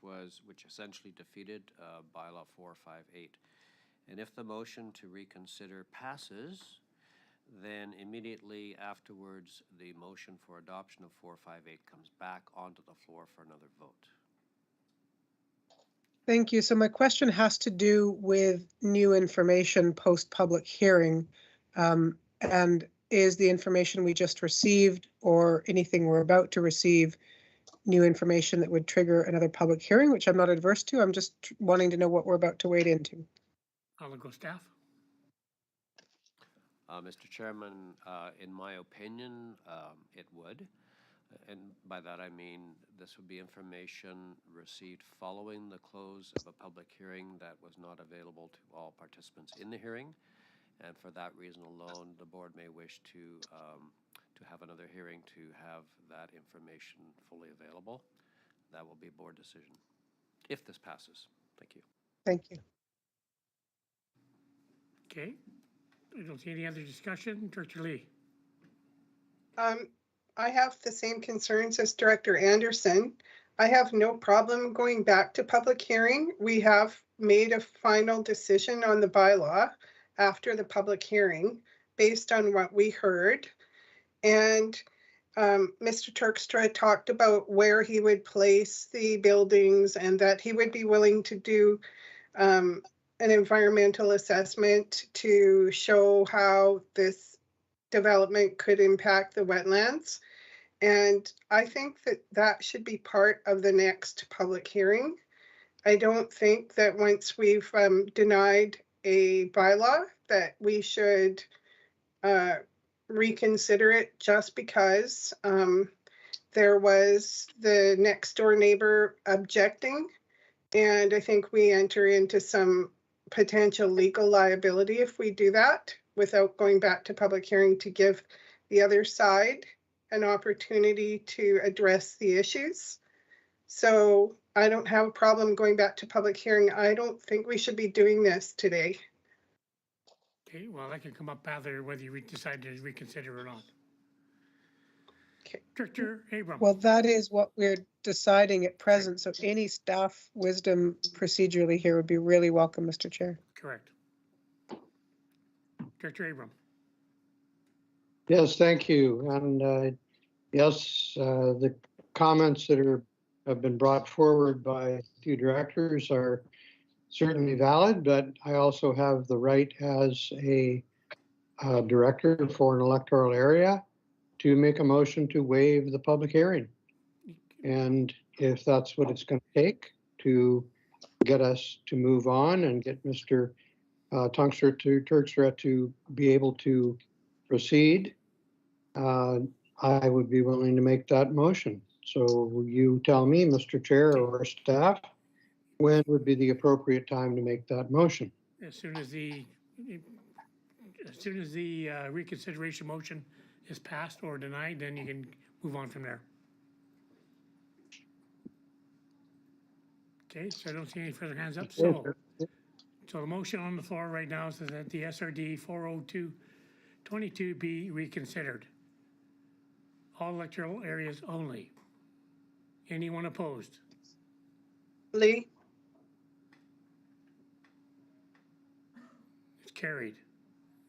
essentially defeated bylaw 458. And if the motion to reconsider passes, then immediately afterwards, the motion for adoption of 458 comes back onto the floor for another vote. Thank you. So my question has to do with new information post-public hearing. And is the information we just received or anything we're about to receive new information that would trigger another public hearing, which I'm not adverse to? I'm just wanting to know what we're about to wade into. I'll go staff. Mr. Chairman, in my opinion, it would. And by that I mean this would be information received following the close of a public hearing that was not available to all participants in the hearing. And for that reason alone, the board may wish to have another hearing to have that information fully available. That will be a board decision, if this passes. Thank you. Thank you. Okay, I don't see any other discussion. Director Lee. I have the same concerns as Director Anderson. I have no problem going back to public hearing. We have made a final decision on the bylaw after the public hearing based on what we heard. And Mr. Turkstra talked about where he would place the buildings and that he would be willing to do an environmental assessment to show how this development could impact the wetlands. And I think that that should be part of the next public hearing. I don't think that once we've denied a bylaw that we should reconsider it just because there was the next door neighbor objecting. And I think we enter into some potential legal liability if we do that without going back to public hearing to give the other side an opportunity to address the issues. So I don't have a problem going back to public hearing. I don't think we should be doing this today. Okay, well, that can come up either whether you decide to reconsider or not. Okay. Director Abram. Well, that is what we're deciding at present. So any staff wisdom procedurally here would be really welcome, Mr. Chair. Correct. Director Abram. Yes, thank you. And yes, the comments that have been brought forward by a few directors are certainly valid, but I also have the right as a director for an electoral area to make a motion to waive the public hearing. And if that's what it's going to take to get us to move on and get Mr. Turkstra to be able to proceed, I would be willing to make that motion. So you tell me, Mr. Chair or staff, when would be the appropriate time to make that motion? As soon as the reconsideration motion is passed or denied, then you can move on from there. Okay, so I don't see any further hands up, so the motion on the floor right now is that the SRD 40222 be reconsidered. All electoral areas only. Anyone opposed? Lee, It's carried.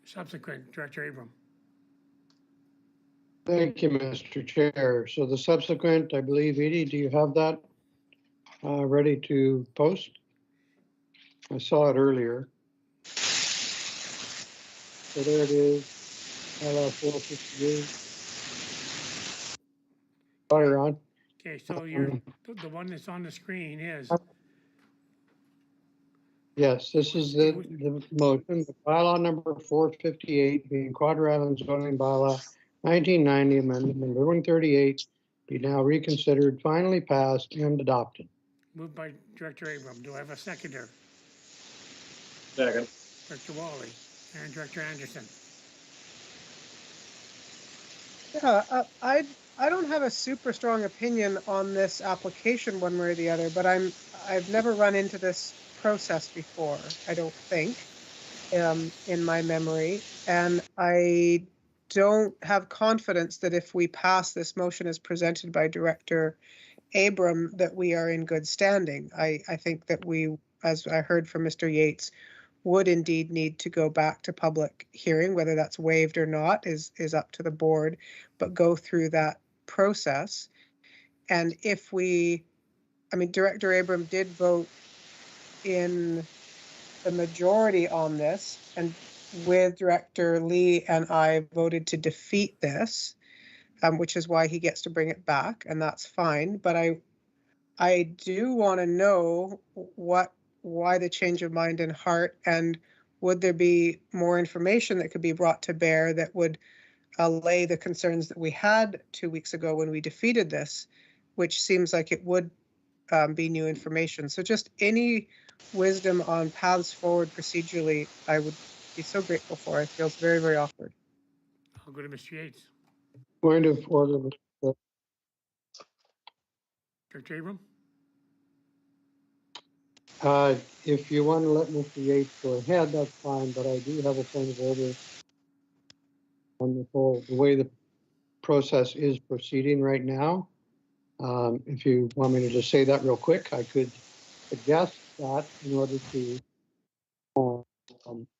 Subsequent, Director Abram. Thank you, Mr. Chair. So the subsequent, I believe, Edie, do you have that ready to post? I saw it earlier. So there it is. LR 458. Fire on. Okay, so the one that's on the screen is, Yes, this is the motion, the bylaw number 458 being Quadro Island zoning bylaw 1990 amendment number 138 be now reconsidered, finally passed and adopted. moved by Director Abram. Do I have a seconder? Second. Director Wally and Director Anderson. Yeah, I don't have a super strong opinion on this application one way or the other, but I've never run into this process before, I don't think, in my memory. And I don't have confidence that if we pass this motion as presented by Director Abram, that we are in good standing. I think that we, as I heard from Mr. Yates, would indeed need to go back to public hearing. Whether that's waived or not is up to the board, but go through that process. And if Director Abram did vote in the majority on this, and with Director Lee and I voted to defeat this, which is why he gets to bring it back, and that's fine. But I do want to know why the change of mind and heart, and would there be more information that could be brought to bear that would allay the concerns that we had 2 weeks ago when we defeated this, which seems like it would be new information. So just any wisdom on paths forward procedurally, I would be so grateful for. It feels very, very awkward. I'll go to Mr. Yates. Point of order. Director Abram? If you want to let Mr. Yates go ahead, that's fine, but I do have a point of order on the way the process is proceeding right now. If you want me to just say that real quick, I could suggest that in order to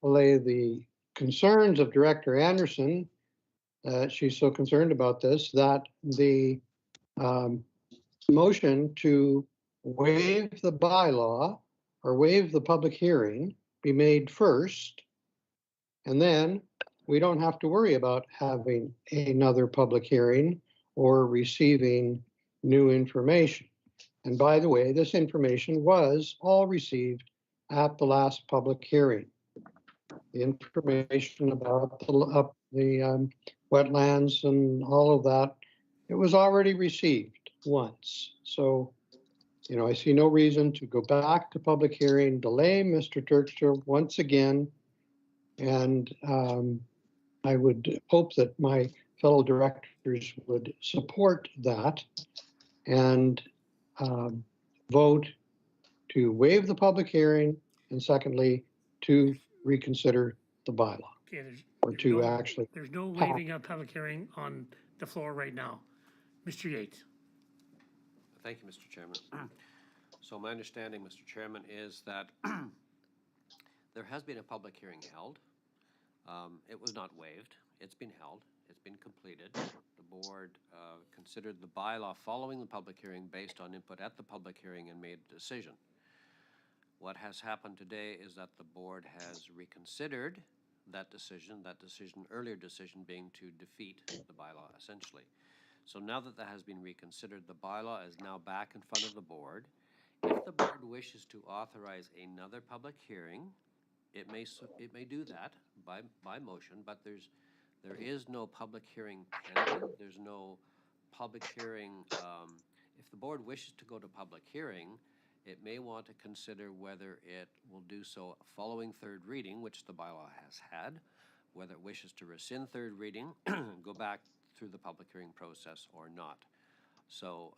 allay the concerns of Director Anderson, she's so concerned about this, that the motion to waive the bylaw or waive the public hearing be made first, and then we don't have to worry about having another public hearing or receiving new information. And by the way, this information was all received at the last public hearing. The information about the wetlands and all of that, it was already received once. So, I see no reason to go back to public hearing, delay Mr. Turkster once again. And I would hope that my fellow directors would support that and vote to waive the public hearing, and secondly, to reconsider the bylaw. Okay, there's no waiving of public hearing on the floor right now. Mr. Yates. Thank you, Mr. Chairman. So my understanding, Mr. Chairman, is that there has been a public hearing held. It was not waived. It's been held. It's been completed. The board considered the bylaw following the public hearing based on input at the public hearing and made a decision. What has happened today is that the board has reconsidered that decision, earlier decision being to defeat the bylaw, essentially. So now that has been reconsidered, the bylaw is now back in front of the board. If the board wishes to authorize another public hearing, it may do that by motion, but there is no public hearing pending. There's no public hearing. If the board wishes to go to public hearing, it may want to consider whether it will do so following third reading, which the bylaw has had, whether it wishes to rescind third reading, go back through the public hearing process or not. So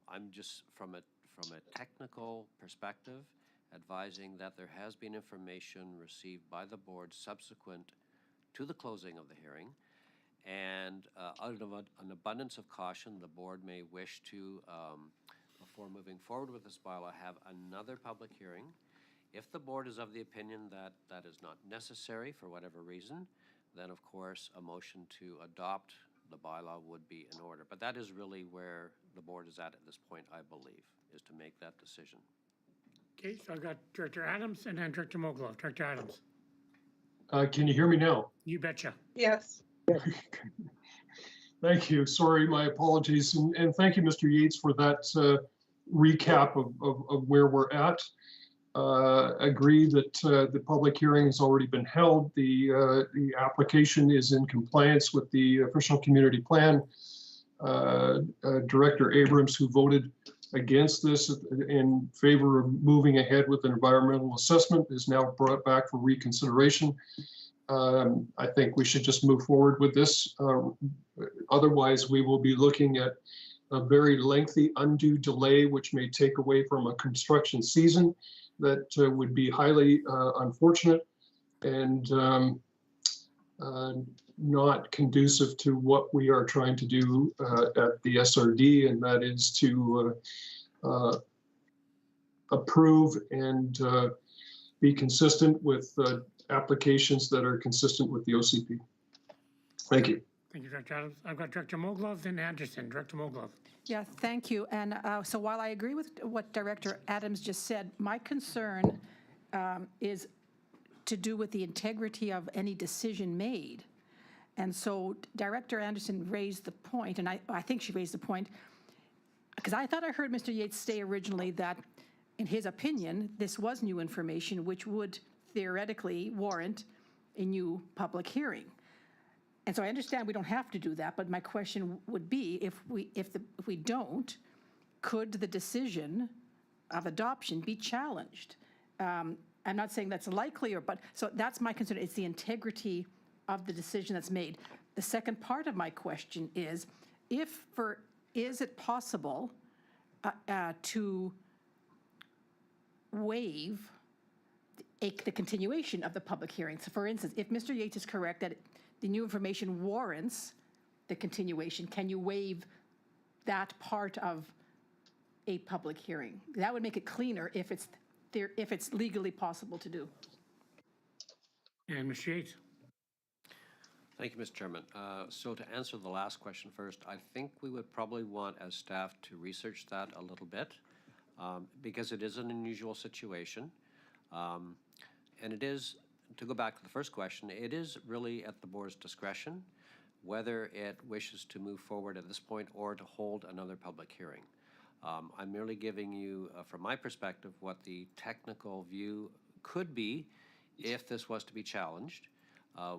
I'm just from from a technical perspective, advising that there has been information received by the board subsequent to the closing of the hearing. And out of an abundance of caution, the board may wish to, before moving forward with this bylaw, have another public hearing. If the board is of the opinion that that is not necessary for whatever reason, then of course a motion to adopt the bylaw would be in order. But that is really where the board is at this point, I believe, is to make that decision. Okay, so I've got Director Adams and then Director Moglov. Director Adams. Can you hear me now? You betcha. Yes. Thank you. Sorry, my apologies. And thank you, Mr. Yates, for that recap of where we're at. Agree that the public hearing has already been held. The application is in compliance with the official community plan. Director Abrams, who voted against this in favor of moving ahead with an environmental assessment, is now brought back for reconsideration. I think we should just move forward with this. Otherwise, we will be looking at a very lengthy undue delay, which may take away from a construction season that would be highly unfortunate and not conducive to what we are trying to do at the SRD, and that is to approve and be consistent with applications that are consistent with the OCP. Thank you. Thank you, Director Adams. I've got Director Moglov, then Anderson. Director Moglov. Yeah, thank you. And so while I agree with what Director Adams just said, my concern is to do with the integrity of any decision made. And so Director Anderson raised the point, and I think she raised the point, because I thought I heard Mr. Yates say originally that, in his opinion, this was new information which would theoretically warrant a new public hearing. And so I understand we don't have to do that, but my question would be, if we don't, could the decision of adoption be challenged? I'm not saying that's likely, but so that's my concern. It's the integrity of the decision that's made. The second part of my question is, is it possible to waive the continuation of the public hearing? So for instance, if Mr. Yates is correct that the new information warrants the continuation, can you waive that part of a public hearing? That would make it cleaner if it's legally possible to do. And Mr. Yates. Thank you, Mr. Chairman. So to answer the last question first, I think we would probably want as staff to research that a little bit because it is an unusual situation. And it is, to go back to the first question, it is really at the board's discretion whether it wishes to move forward at this point or to hold another public hearing. I'm merely giving you, from my perspective, what the technical view could be if this was to be challenged.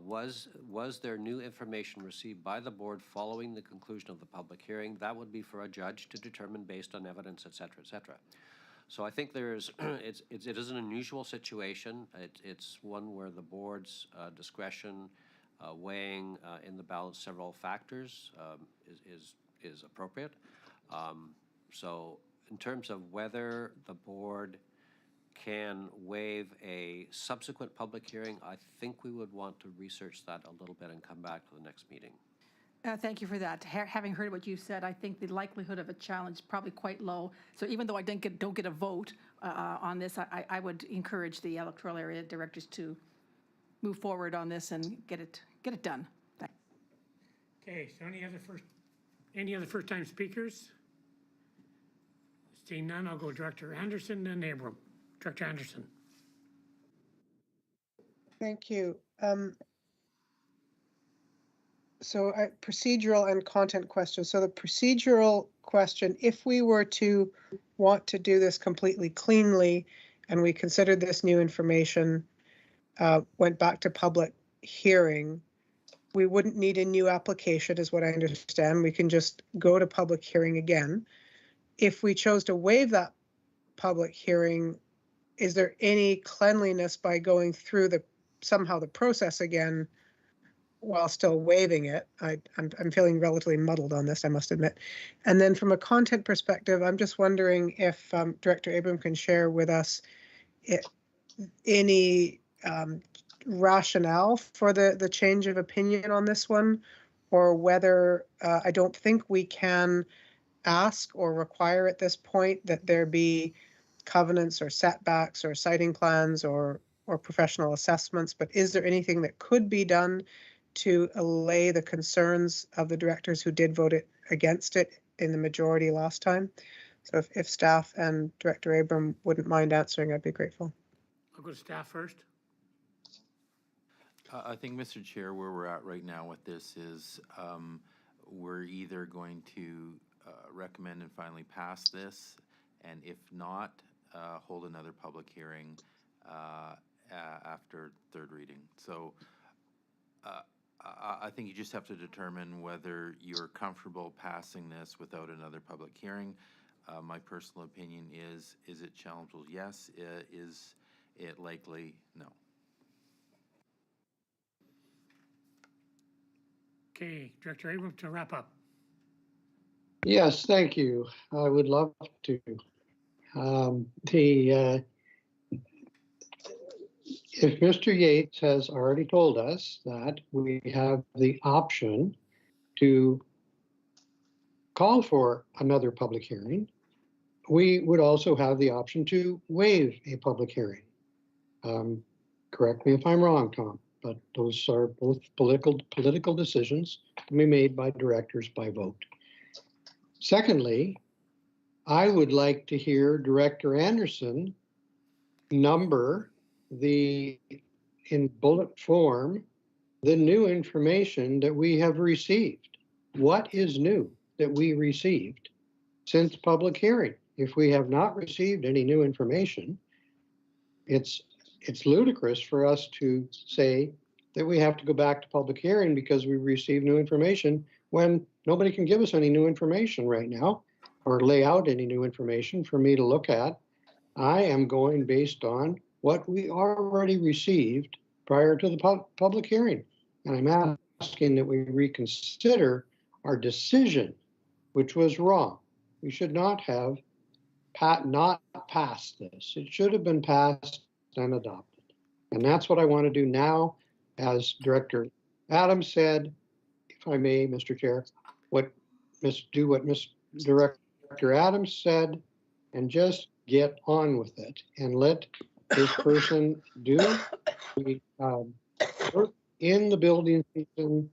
Was there new information received by the board following the conclusion of the public hearing? That would be for a judge to determine based on evidence, et cetera, et cetera. So I think there's, it is an unusual situation. It's one where the board's discretion, weighing in the balance several factors is appropriate. So in terms of whether the board can waive a subsequent public hearing, I think we would want to research that a little bit and come back to the next meeting. Thank you for that. Having heard what you said, I think the likelihood of a challenge is probably quite low. So even though I don't get a vote on this, I would encourage the electoral area directors to move forward on this and get it done. Thanks. Okay, so any other first-time speakers? Seeing none, I'll go Director Anderson, then Abram. Director Anderson. Thank you. So procedural and content questions. So the procedural question, if we were to want to do this completely cleanly and we considered this new information, went back to public hearing, we wouldn't need a new application is what I understand. We can just go to public hearing again. If we chose to waive that public hearing, is there any cleanliness by going through somehow the process again while still waiving it. I'm feeling relatively muddled on this, I must admit. And then from a content perspective, I'm just wondering if Director Abram can share with us any rationale for the change of opinion on this one, or whether I don't think we can ask or require at this point that there be covenants or setbacks or siting plans or professional assessments, but is there anything that could be done to allay the concerns of the directors who did vote against it in the majority last time? So if staff and Director Abram wouldn't mind answering, I'd be grateful. I'll go to staff first. I think, Mr. Chair, where we're at right now with this is we're either going to recommend and finally pass this, and if not, hold another public hearing after third reading. So I think you just have to determine whether you're comfortable passing this without another public hearing. My personal opinion is it challengeable? Yes. Is it likely? No. Okay, Director Abram, to wrap up. Yes, thank you. I would love to. If Mr. Yates has already told us that we have the option to call for another public hearing, we would also have the option to waive a public hearing. Correct me if I'm wrong, Tom, but those are both political decisions to be made by directors by vote. Secondly, I would like to hear Director Anderson number in bullet form, the new information that we have received. What is new that we received since public hearing? If we have not received any new information, it's ludicrous for us to say that we have to go back to public hearing because we received new information when nobody can give us any new information right now or lay out any new information for me to look at. I am going based on what we already received prior to the public hearing. And I'm asking that we reconsider our decision, which was wrong. We should not have not passed this. It should have been passed and adopted. And that's what I want to do now. As Director Adams said, if I may, Mr. Chair, do what Director Adams said and just get on with it and let this person do work in the building season.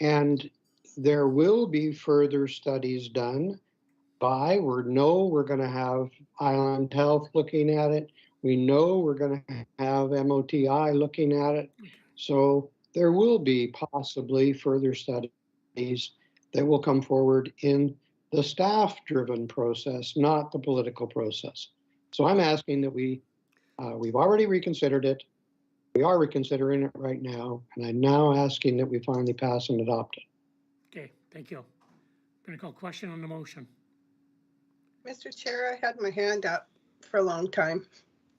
And there will be further studies done we're going to have Island Health looking at it. We know we're going to have MOTI looking at it. So there will be possibly further studies that will come forward in the staff-driven process, not the political process. So I'm asking that we've already reconsidered it. We are reconsidering it right now, and I'm now asking that we finally pass and adopt it. Okay, thank you. Going to call question on the motion. Mr. Chair, I had my hand up for a long time.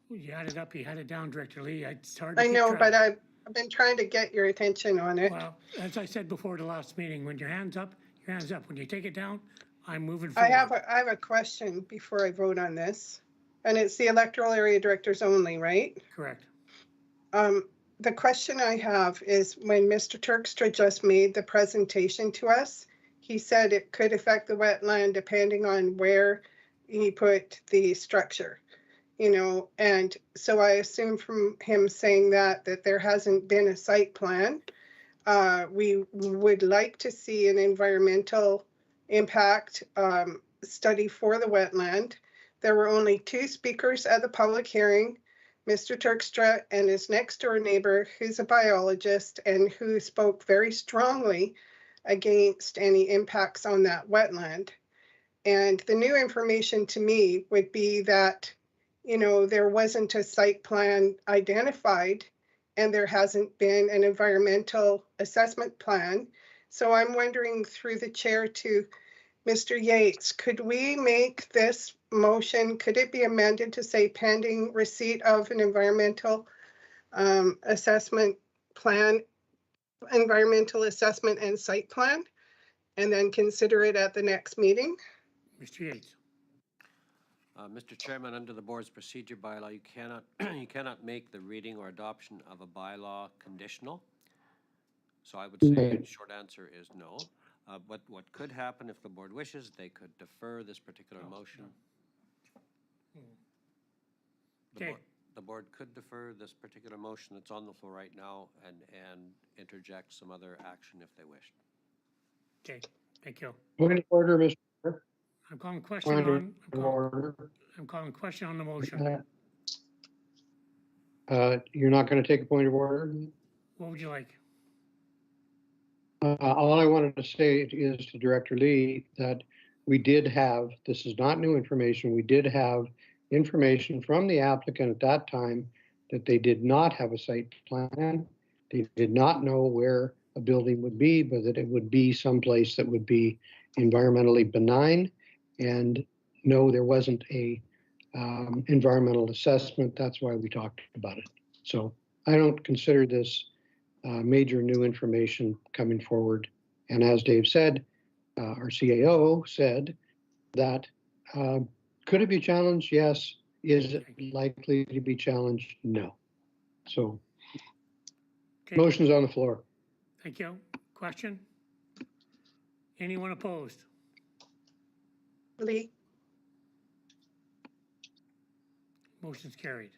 You had it up, you had it down, Director Lee. It's hard to I keep know, track. but I've been trying to get your attention on it. Well, as I said before the last meeting, when your hand's up, your hand's up. When you take it down, I'm moving I forward. have a question before I vote on this. And it's the electoral area directors only, right? Correct. The question I have is when Mr. Turkstra just made the presentation to us, he said it could affect the wetland depending on where he put the structure, and so I assume from him saying that there hasn't been a site plan. We would like to see an environmental impact study for the wetland. There were only 2 speakers at the public hearing, Mr. Turkstra and his next door neighbor, who's a biologist and who spoke very strongly against any impacts on that wetland. And the new information to me would be that, there wasn't a site plan identified and there hasn't been an environmental assessment plan. So I'm wondering through the chair to Mr. Yates, could we make this motion, could it be amended to say pending receipt of an environmental assessment plan environmental assessment and site plan, and then consider it at the next meeting. Mr. Yates. Mr. Chairman, under the board's procedure bylaw, you cannot, you cannot make the reading or adoption of a bylaw conditional. So I would say, Right. short answer is no. What could happen if the board wishes, they could defer this particular motion. The Okay. board- The board could defer this particular motion that's on the floor right now and interject some other action if they wished. Okay, thank you. Point of order, Mr. Chair. I'm calling question Point on, of order. I'm calling question on the motion. You're not going to take a point of order? What would you like? All I wanted to say is to Director Lee that we did have, this is not new information, we did have information from the applicant at that time that they did not have a site plan. They did not know where a building would be, but that it would be someplace that would be environmentally benign. And no, there wasn't a environmental assessment. That's why we talked about it. So I don't consider this major new information coming forward. And as Dave said, our CAO said that could it be challenged? Yes. Is it likely to be challenged? No. So Okay, motion's on the floor. thank you. Question? Anyone opposed? Lee? Motion's carried.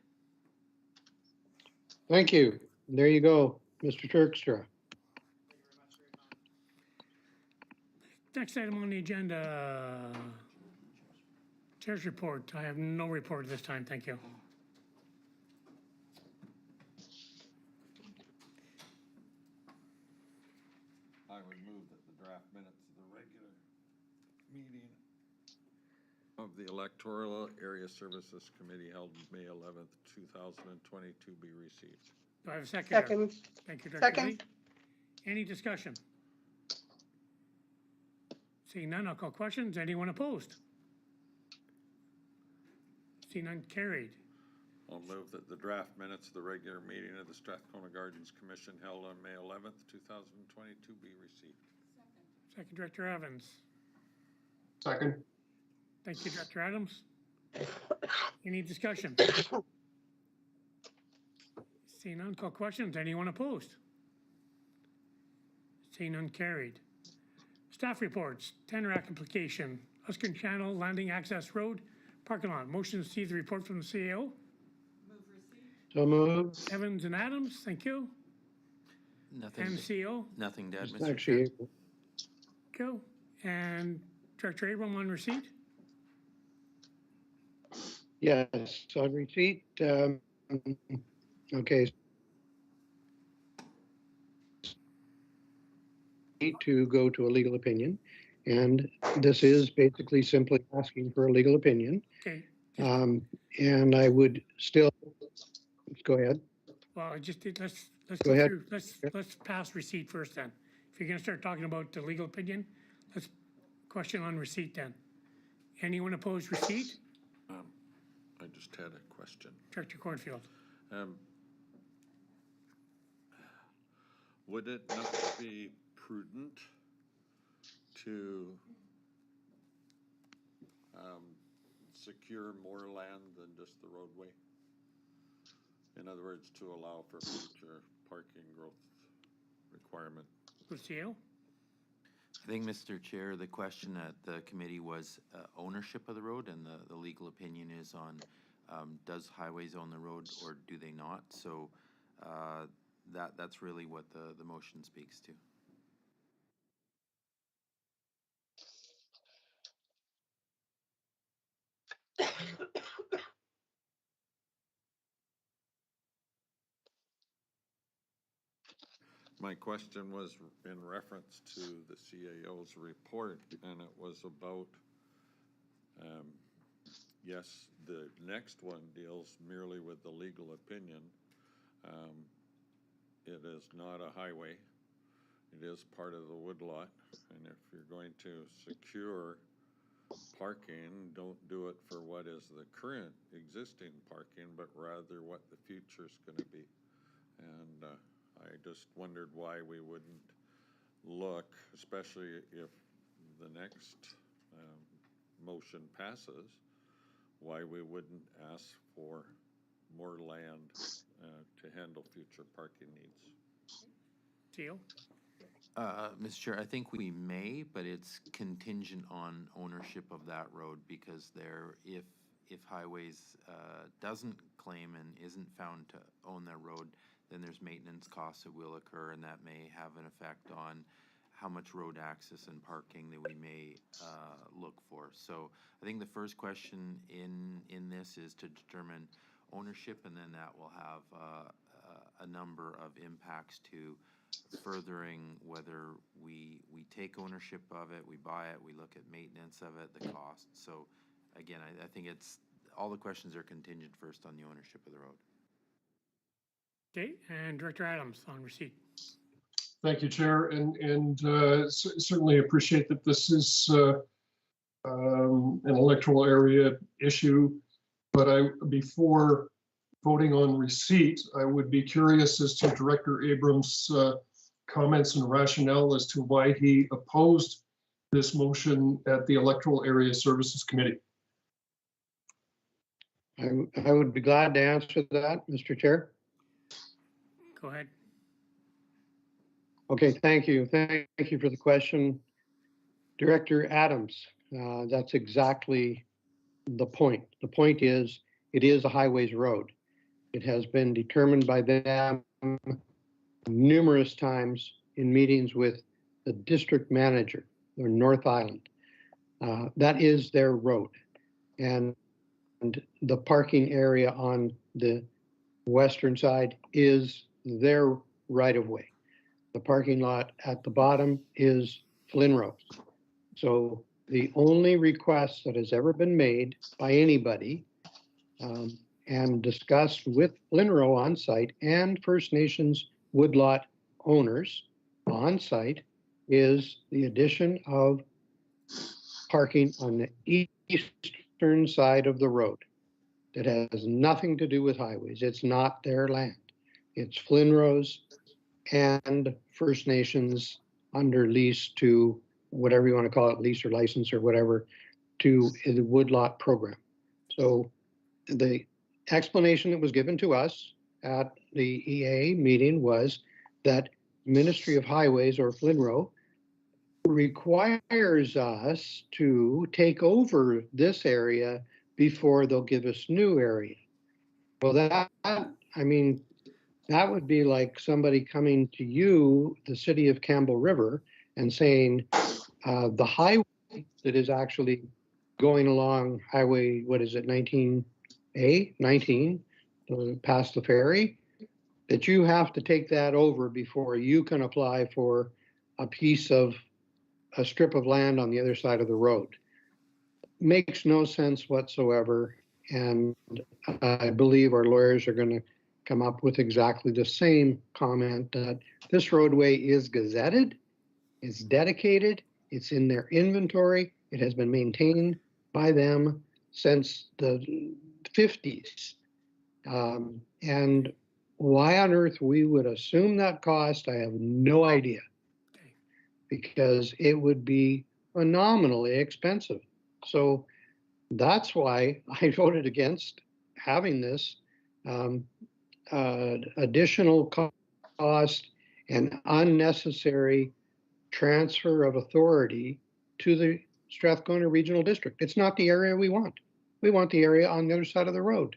Thank you. There you go, Mr. Turkstra. Next item on the agenda, Chair's report. I have no report at this time, thank you. I would move that the draft minutes of the regular meeting of the Electoral Area Services Committee held May 11th, 2022 be received. Do I have a second? there? Second. Thank you, Director Lee. Second. Any discussion? Seeing none, I'll call questions. Anyone opposed? Seeing none, carried. I'll move that the draft minutes of the regular meeting of the Strathcona Gardens Commission held on May 11th, 2022 be received. Second, Director Evans. Second. Thank you, Director Adams. Any discussion? Seeing none, call questions. Anyone opposed? Seeing none, carried. Staff reports, tender application, Huskern Channel Landing Access Road, parking lot. Motion to receive the report from the CAO. So moved. Evans and Adams, thank you. Nothing, And CO, nothing to add, It's Mr. Chair. actually, go. And Director Abram on receipt. yes, on receipt. Okay. Need to go to a legal opinion, and this is basically simply asking for a legal opinion. Okay, And I would still, go ahead. well, I just did, let's Go ahead. through, let's pass receipt first then. If you're gonna start talking about the legal opinion, let's question on receipt then. Anyone opposed receipt? I just had a question. Director Cornfield. Would it not be prudent to secure more land than just the roadway? In other words, to allow for future parking growth requirement. With CO? I think, Mr. Chair, the question at the committee was ownership of the road, and the legal opinion is on does highways own the road or do they not? So that's really what the motion speaks to. My question was in reference to the CAO's report, and it was about, yes, the next one deals merely with the legal opinion. It is not a highway. It is part of the woodlot, and if you're going to secure parking, don't do it for what is the current existing parking, but rather what the future's gonna be. And I just wondered why we wouldn't look, especially if the next motion passes, why we wouldn't ask for more land to handle future parking needs. Teal? Mr. Chair, I think we may, but it's contingent on ownership of that road, because if Highways doesn't claim and isn't found to own that road, then there's maintenance costs that will occur, and that may have an effect on how much road access and parking that we may look for. So I think the first question in this is to determine ownership, and then that will have a number of impacts to furthering whether we take ownership of it, we buy it, we look at maintenance of it, the cost. So again, I think it's, all the questions are contingent first on the ownership of the road. Okay, and Director Adams on receipt. Thank you, Chair, and certainly appreciate that this is an electoral area issue. But before voting on receipt, I would be curious as to Director Abrams' comments and rationale as to why he opposed this motion at the Electoral Area Services Committee. I would be glad to answer that, Mr. Chair. Go ahead. Okay, thank you. Thank you for the question. Director Adams, that's exactly the point. The point is, it is a highways road. It has been determined by them numerous times in meetings with the district manager or North Island. That is their road. And the parking area on the western side is their right of way. The parking lot at the bottom is Flynn Road. So the only request that has ever been made by anybody and discussed with Flynn Row on site and First Nations woodlot owners on site is the addition of parking on the eastern side of the road. That has nothing to do with highways. It's not their land. It's Flynn Row's and First Nations under lease to whatever you want to call it, lease or license or whatever, to the woodlot program. So the explanation that was given to us at the EA meeting was that Ministry of Highways or Flynn Row requires us to take over this area before they'll give us new area. Well, I mean, that would be like somebody coming to you, the city of Campbell River, and saying the highway that is actually going along highway, what is it, 19A, 19, past the ferry, that you have to take that over before you can apply for a piece of a strip of land on the other side of the road. Makes no sense whatsoever. And I believe our lawyers are going to come up with exactly the same comment that this roadway is gazetted, it's dedicated, it's in their inventory, it has been maintained by them since the 50s. And why on earth we would assume that cost, I have no idea, because it would be phenomenally expensive. So that's why I voted against having this additional cost and unnecessary transfer of authority to the Strathcona Regional District. It's not the area we want. We want the area on the other side of the road.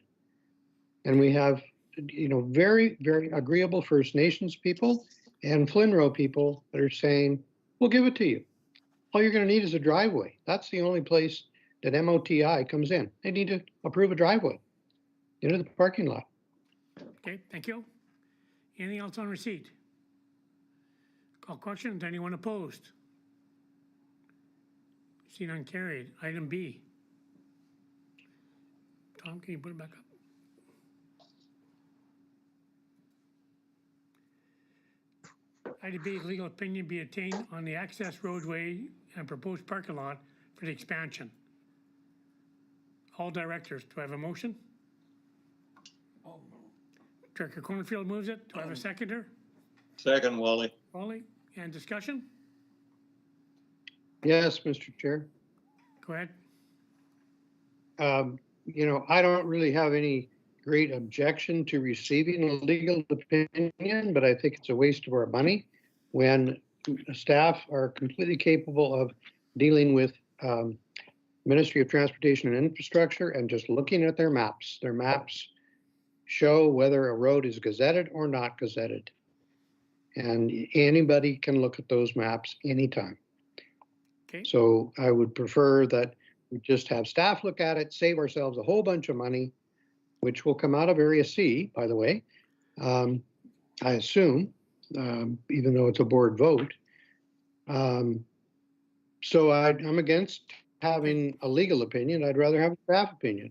And we have, very, very agreeable First Nations people and Flynn Row people that are saying, we'll give it to you. All you're going to need is a driveway. That's the only place that MOTI comes in. They need to approve a driveway into the parking lot. Okay, thank you. Anything else on receipt? Call questions. Anyone opposed? Seen none carried. Item B. Tom, can you put it back up? Item B, legal opinion be obtained on the access roadway and proposed parking lot for the expansion. All directors, do I have a motion? Director Cornfield moves it. Do I have a seconder? Second, Wally. Wally, and discussion? Yes, Mr. Chair. Go ahead. You know, I don't really have any great objection to receiving a legal opinion, but I think it's a waste of our money when staff are completely capable of dealing with Ministry of Transportation and Infrastructure and just looking at their maps. Their maps show whether a road is gazetted or not gazetted. And anybody can look at those maps anytime. Okay. So I would prefer that we just have staff look at it, save ourselves a whole bunch of money, which will come out of Area C, by the way, I assume, even though it's a board vote. So I'm against having a legal opinion. I'd rather have a staff opinion.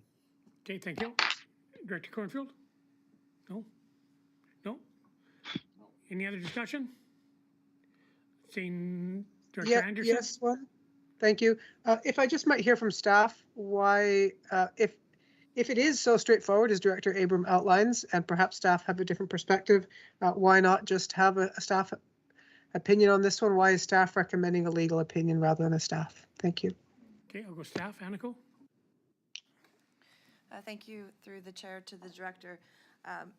Okay, thank you. Director Cornfield? No? No? Any other discussion? Seeing Director Yeah, Anderson? yes, one. Thank you. If I just might hear from staff, why, if it is so straightforward as Director Abram outlines, and perhaps staff have a different perspective, why not just have a staff opinion on this one? Why is staff recommending a legal opinion rather than a staff? Thank you. Okay, I'll go staff. Aniko? Thank you, through the chair to the director.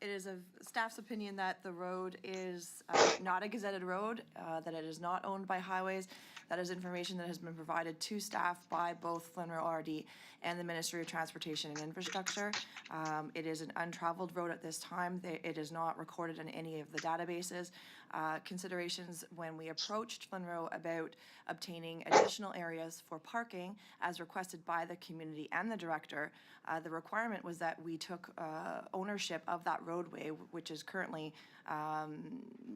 It is a staff's opinion that the road is not a gazetted road, that it is not owned by Highways. That is information that has been provided to staff by both Flynn RD and the Ministry of Transportation and Infrastructure. It is an untraveled road at this time. It is not recorded in any of the databases. Considerations when we approached Flinro about obtaining additional areas for parking as requested by the community and the director, the requirement was that we took ownership of that roadway, which is currently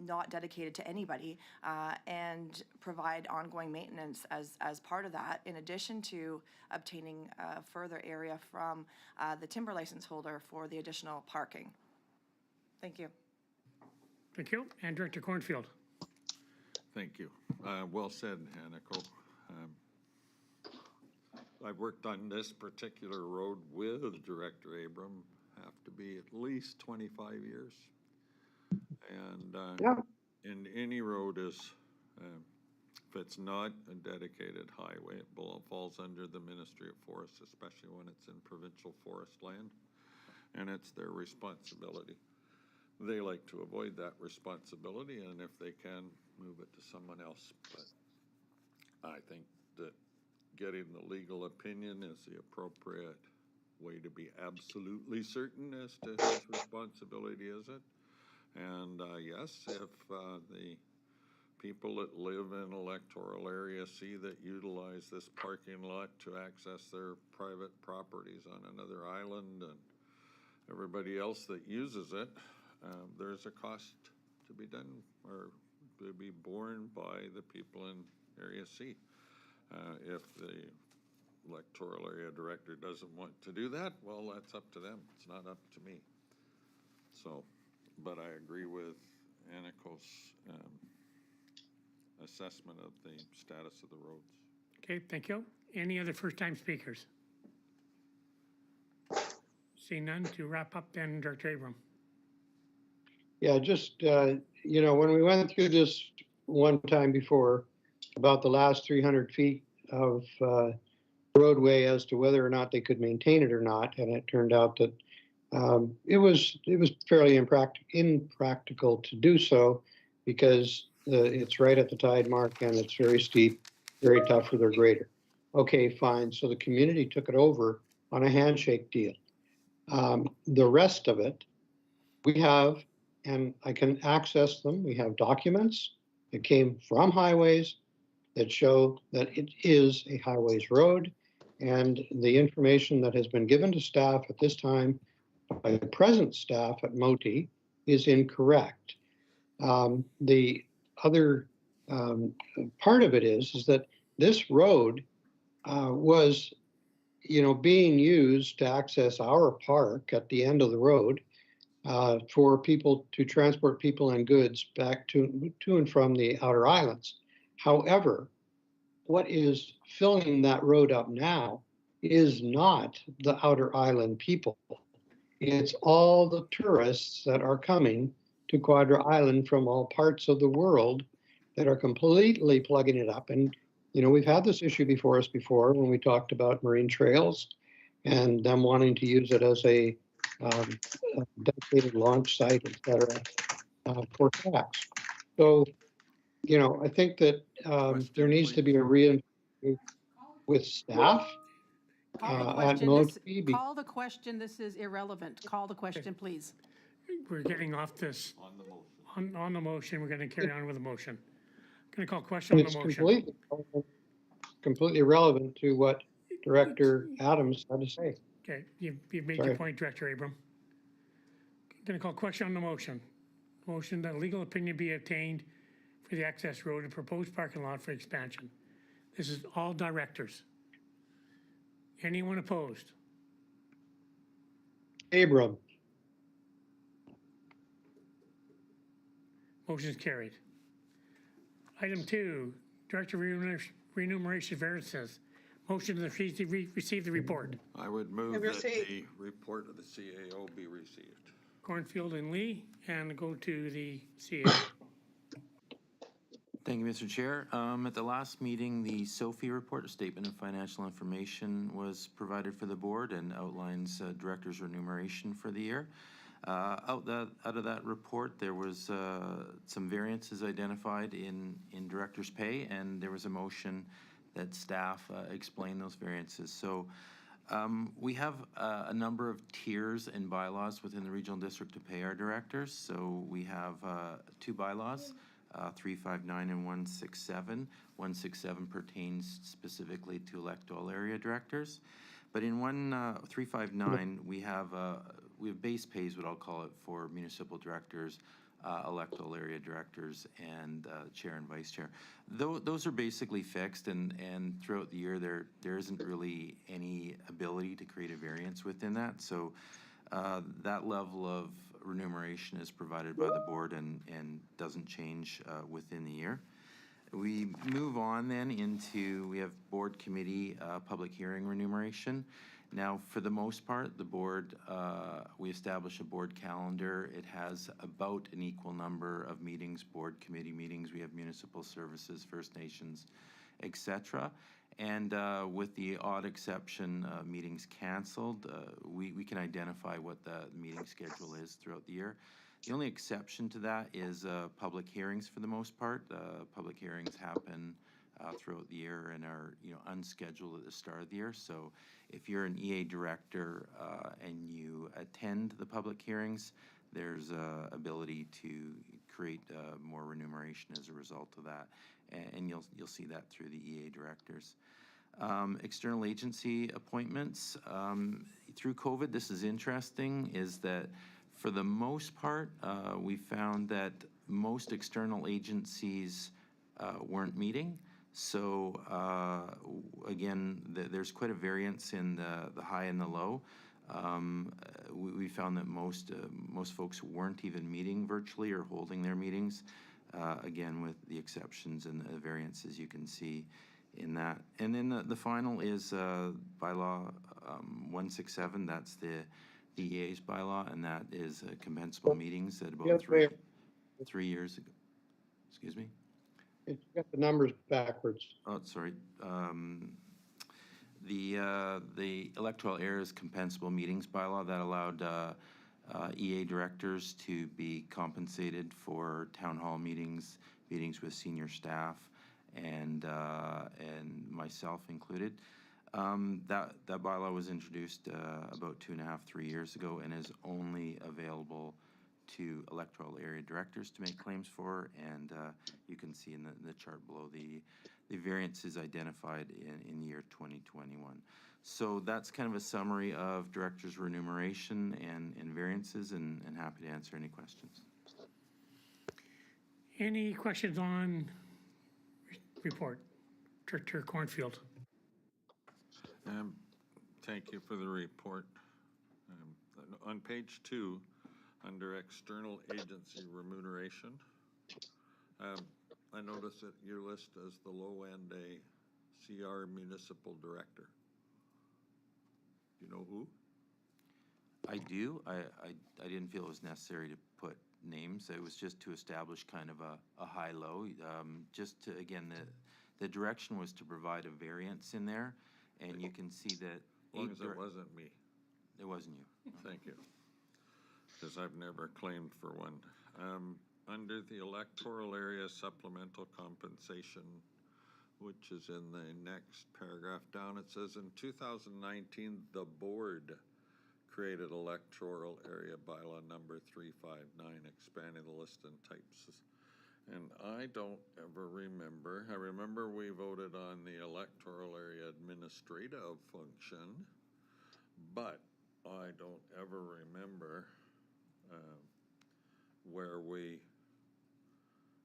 not dedicated to anybody, and provide ongoing maintenance as part of that, in addition to obtaining further area from the timber license holder for the additional parking. Thank you. Thank you. And Director Cornfield? Thank you. Well said, Aniko. I've worked on this particular road with Director Abram, have to be at least 25 years. And in any road is, if it's not a dedicated highway, it falls under the Ministry of Forests, especially when it's in provincial forest land, and it's their responsibility. They like to avoid that responsibility, and if they can, move it to someone else. But I think that getting the legal opinion is the appropriate way to be absolutely certain as to whose responsibility is it. And yes, if the people that live in electoral area see that utilize this parking lot to access their private properties on another island, and everybody else that uses it, there's a cost to be done or to be borne by the people in Area C. If the electoral area director doesn't want to do that, well, that's up to them. It's not up to me. So, but I agree with Aniko's assessment of the status of the roads. Okay, thank you. Any other first-time speakers? Seeing none, to wrap up then, Director Abram. Yeah, just, you know, when we went through this one time before about the last 300 feet of roadway as to whether or not they could maintain it or not, and it turned out that it was fairly impractical to do so because it's right at the tide mark and it's very steep, very tough for their grader. Okay, fine. So the community took it over on a handshake deal. The rest of it, we have, and I can access them. We have documents that came from Highways that show that it is a Highways road, and the information that has been given to staff at this time by the present staff at MOTI is incorrect. The other part of it is that this road was, you know, being used to access our park at the end of the road for people to transport people and goods back to and from the outer islands. However, what is filling that road up now is not the outer island people. It's all the tourists that are coming to Quadra Island from all parts of the world that are completely plugging it up. And, you know, we've had this issue before us before when we talked about marine trails and them wanting to use it as a dedicated launch site, et cetera, for tax. So, you know, I think that there needs to be a with staff at Mochi. Call the question. This is irrelevant. Call the question, please. We're getting off this. On the motion, we're going to carry on with the motion. Going to call question on the motion. Completely irrelevant to what Director Adams had to say. Okay, you've made your point, Director Abram. Going to call question on the motion. Motion that legal opinion be obtained for the access road and proposed parking lot for expansion. This is all directors. Anyone opposed? Abram. Motion is carried. Item 2, Director Remuneration Variances. Motion to receive the report. I would move that the report of the CAO be received. Cornfield and Lee, and go to the CAO. Thank you, Mr. Chair. At the last meeting, the SOFI report, a statement of financial information, was provided for the board and outlines director's remuneration for the year. Out of that report, there was some variances identified in director's pay, and there was a motion that staff explain those variances. So we have a number of tiers and bylaws within the regional district to pay our directors. So we have 2 bylaws, 359 and 167. 167 pertains specifically to electoral area directors. But in 359, we have base pays, what I'll call it, for municipal directors, electoral area directors, and chair and vice chair. Those are basically fixed, and throughout the year there isn't really any ability to create a variance within that. So that level of remuneration is provided by the board and doesn't change within the year. We move on then into, we have board committee public hearing remuneration. Now, for the most part, the board, we establish a board calendar. It has about an equal number of meetings, board committee meetings. We have municipal services, First Nations, etc. And with the odd exception, meetings canceled, we can identify what the meeting schedule is throughout the year. The only exception to that is public hearings for the most part. Public hearings happen throughout the year and are unscheduled at the start of the year. So if you're an EA director and you attend the public hearings, there's ability to create more remuneration as a result of that, and you'll see that through the EA directors. External agency appointments. Through COVID, this is interesting, is that for the most part, we found that most external agencies weren't meeting. So again, there's quite a variance in the high and the low. We found that most folks weren't even meeting virtually or holding their meetings, again, with the exceptions and the variances you can see in that. And then the final is bylaw 167. That's the EA's bylaw, and that is compensable meetings at about 3 years ago. Excuse me? It's got the numbers backwards. Oh, sorry. The electoral errors compensable meetings bylaw that allowed EA directors to be compensated for town hall meetings, meetings with senior staff, and myself included. That bylaw was introduced about 2.5, 3 years ago, and is only available to electoral area directors to make claims for, and you can see in the chart below the variances identified in the year 2021. So that's kind of a summary of directors' remuneration and variances, and happy to answer any questions. Any questions on report? Director Cornfield. Thank you for the report. On page 2, under external agency remuneration, I notice that you're listed as the low end a CR municipal director. Do you know who? I do. I didn't feel it was necessary to put names. It was just to establish kind of a high-low, just to, again, the direction was to provide a variance in there, and you can see that. As long as it wasn't me. It wasn't you. Thank you. Because I've never claimed for one. Under the electoral area supplemental compensation, which is in the next paragraph down, it says in 2019, the board created electoral area bylaw number 359, expanding the list and types. And I don't ever remember. I remember we voted on the electoral area administrative function, but I don't ever remember where we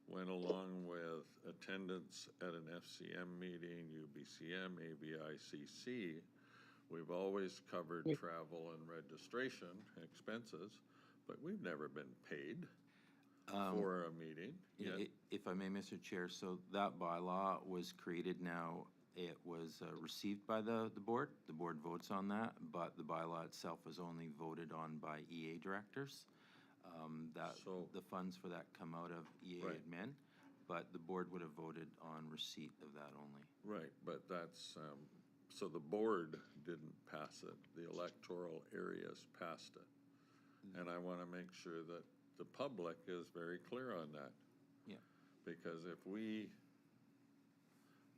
went along with attendance at an FCM meeting, UBCM, ABICC. We've always covered travel and registration expenses, but we've never been paid for a meeting yet. If I may, Mr. Chair, so that bylaw was created now. It was received by the board. The board votes on that, but the bylaw itself was only voted on by EA directors. The funds for that come out of EA admin, but the board would have voted on receipt of that only. Right, but that's, so the board didn't pass it. The electoral areas passed it. And I want to make sure that the public is very clear on that. Yeah. Because if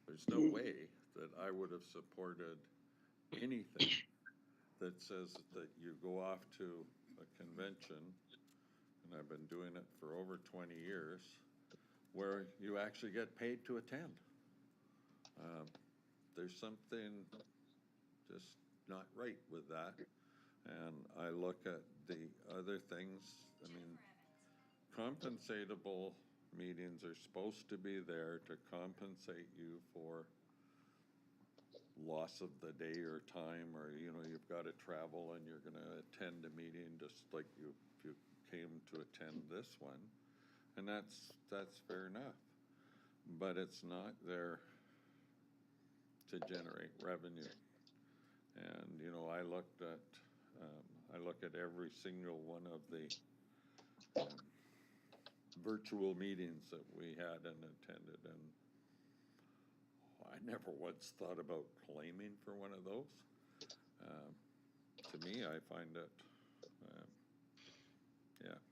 there's no way that I would have supported anything that says that you go off to a convention, and I've been doing it for over 20 years, where you actually get paid to attend. There's something just not right with that. And I look at the other things, I mean, compensatable meetings are supposed to be there to compensate you for loss of the day or time, or, you know, you've got to travel and you're going to attend a meeting just like you came to attend this one. And that's fair enough. But it's not there to generate revenue. And, you know, I look at every single one of the virtual meetings that we had and attended, and I never once thought about claiming for one of those. To me, I find it,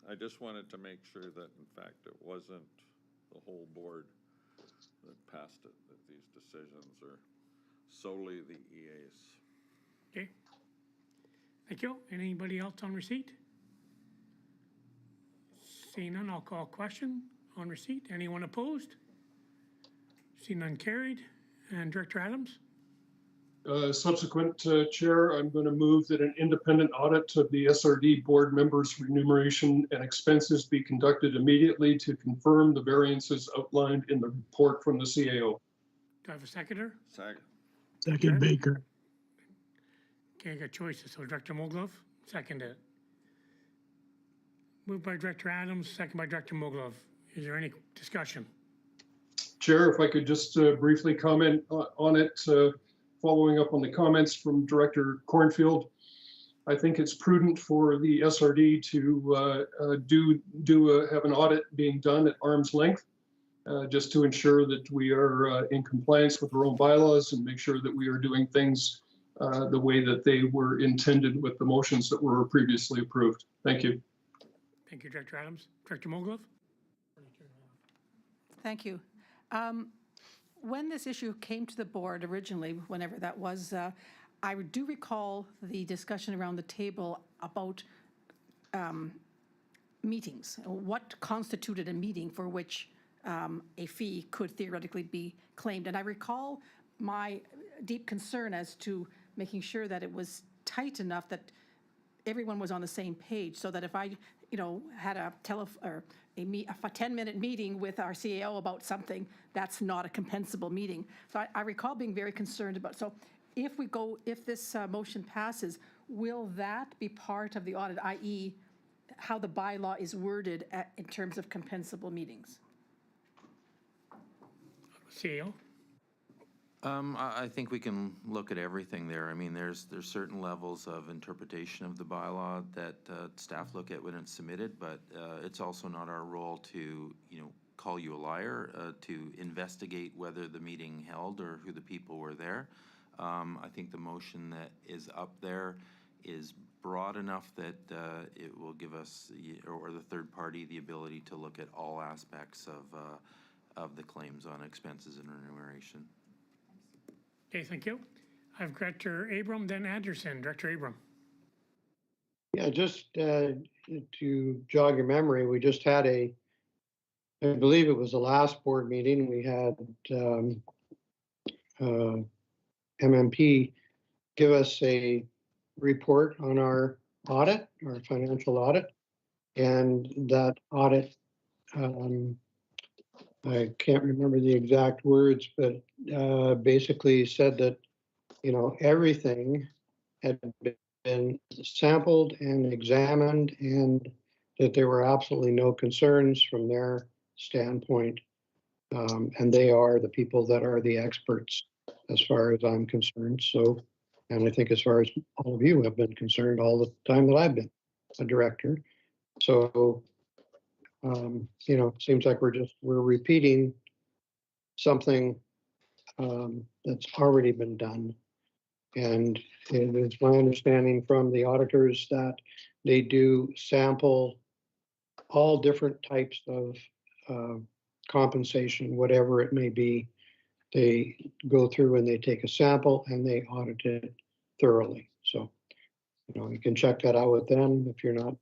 I just wanted to make sure that, in fact, it wasn't the whole board that passed it, that these decisions are solely the EA's. Okay. Thank you. Anybody else on receipt? Seeing none, I'll call question on receipt. Anyone opposed? Seeing none carried. And Director Adams? Subsequent, Chair, I'm going to move that an independent audit of the SRD board members' remuneration and expenses be conducted immediately to confirm the variances outlined in the report from the CAO. Do I have a seconder? Second. Second, Baker. Okay, I got choices. So Director Moglove, second it. Moved by Director Adams, second by Director Moglove. Is there any discussion? Chair, if I could just briefly comment on it, following up on the comments from Director Cornfield. I think it's prudent for the SRD to have an audit being done at arm's length, just to ensure that we are in compliance with our own bylaws and make sure that we are doing things the way that they were intended with the motions that were previously approved. Thank you. Thank you, Director Adams. Director Moglove? Thank you. When this issue came to the board originally, whenever that was, I do recall the discussion around the table about meetings. What constituted a meeting for which a fee could theoretically be claimed? And I recall my deep concern as to making sure that it was tight enough that everyone was on the same page, so that if I, had a 10-minute meeting with our CAO about something, that's not a compensable meeting. So I recall being very concerned about, so if this motion passes, will that be part of the audit, i.e. how the bylaw is worded in terms of compensable meetings? CAO? I think we can look at everything there. I mean, there's certain levels of interpretation of the bylaw that staff look at when it's submitted, but it's also not our role to, call you a liar, to investigate whether the meeting held or who the people were there. I think the motion that is up there is broad enough that it will give us, or the third party, the ability to look at all aspects of the claims on expenses and remuneration. Okay, thank you. I've Director Abram, then Anderson. Director Abram. Yeah, just to jog your memory, we just had I believe it was the last board meeting, we had MMP give us a report on our audit, our financial audit. And that audit, I can't remember the exact words, but basically said that, everything had been sampled and examined and that there were absolutely no concerns from their standpoint. And they are the people that are the experts as far as I'm concerned. So, and I think as far as all of you have been concerned all the time that I've been a director. So, seems like we're repeating something that's already been done. And it is my understanding from the auditors that they do sample all different types of compensation, whatever it may be. They go through and they take a sample and they audit it thoroughly. So, you can check that out with them if you're not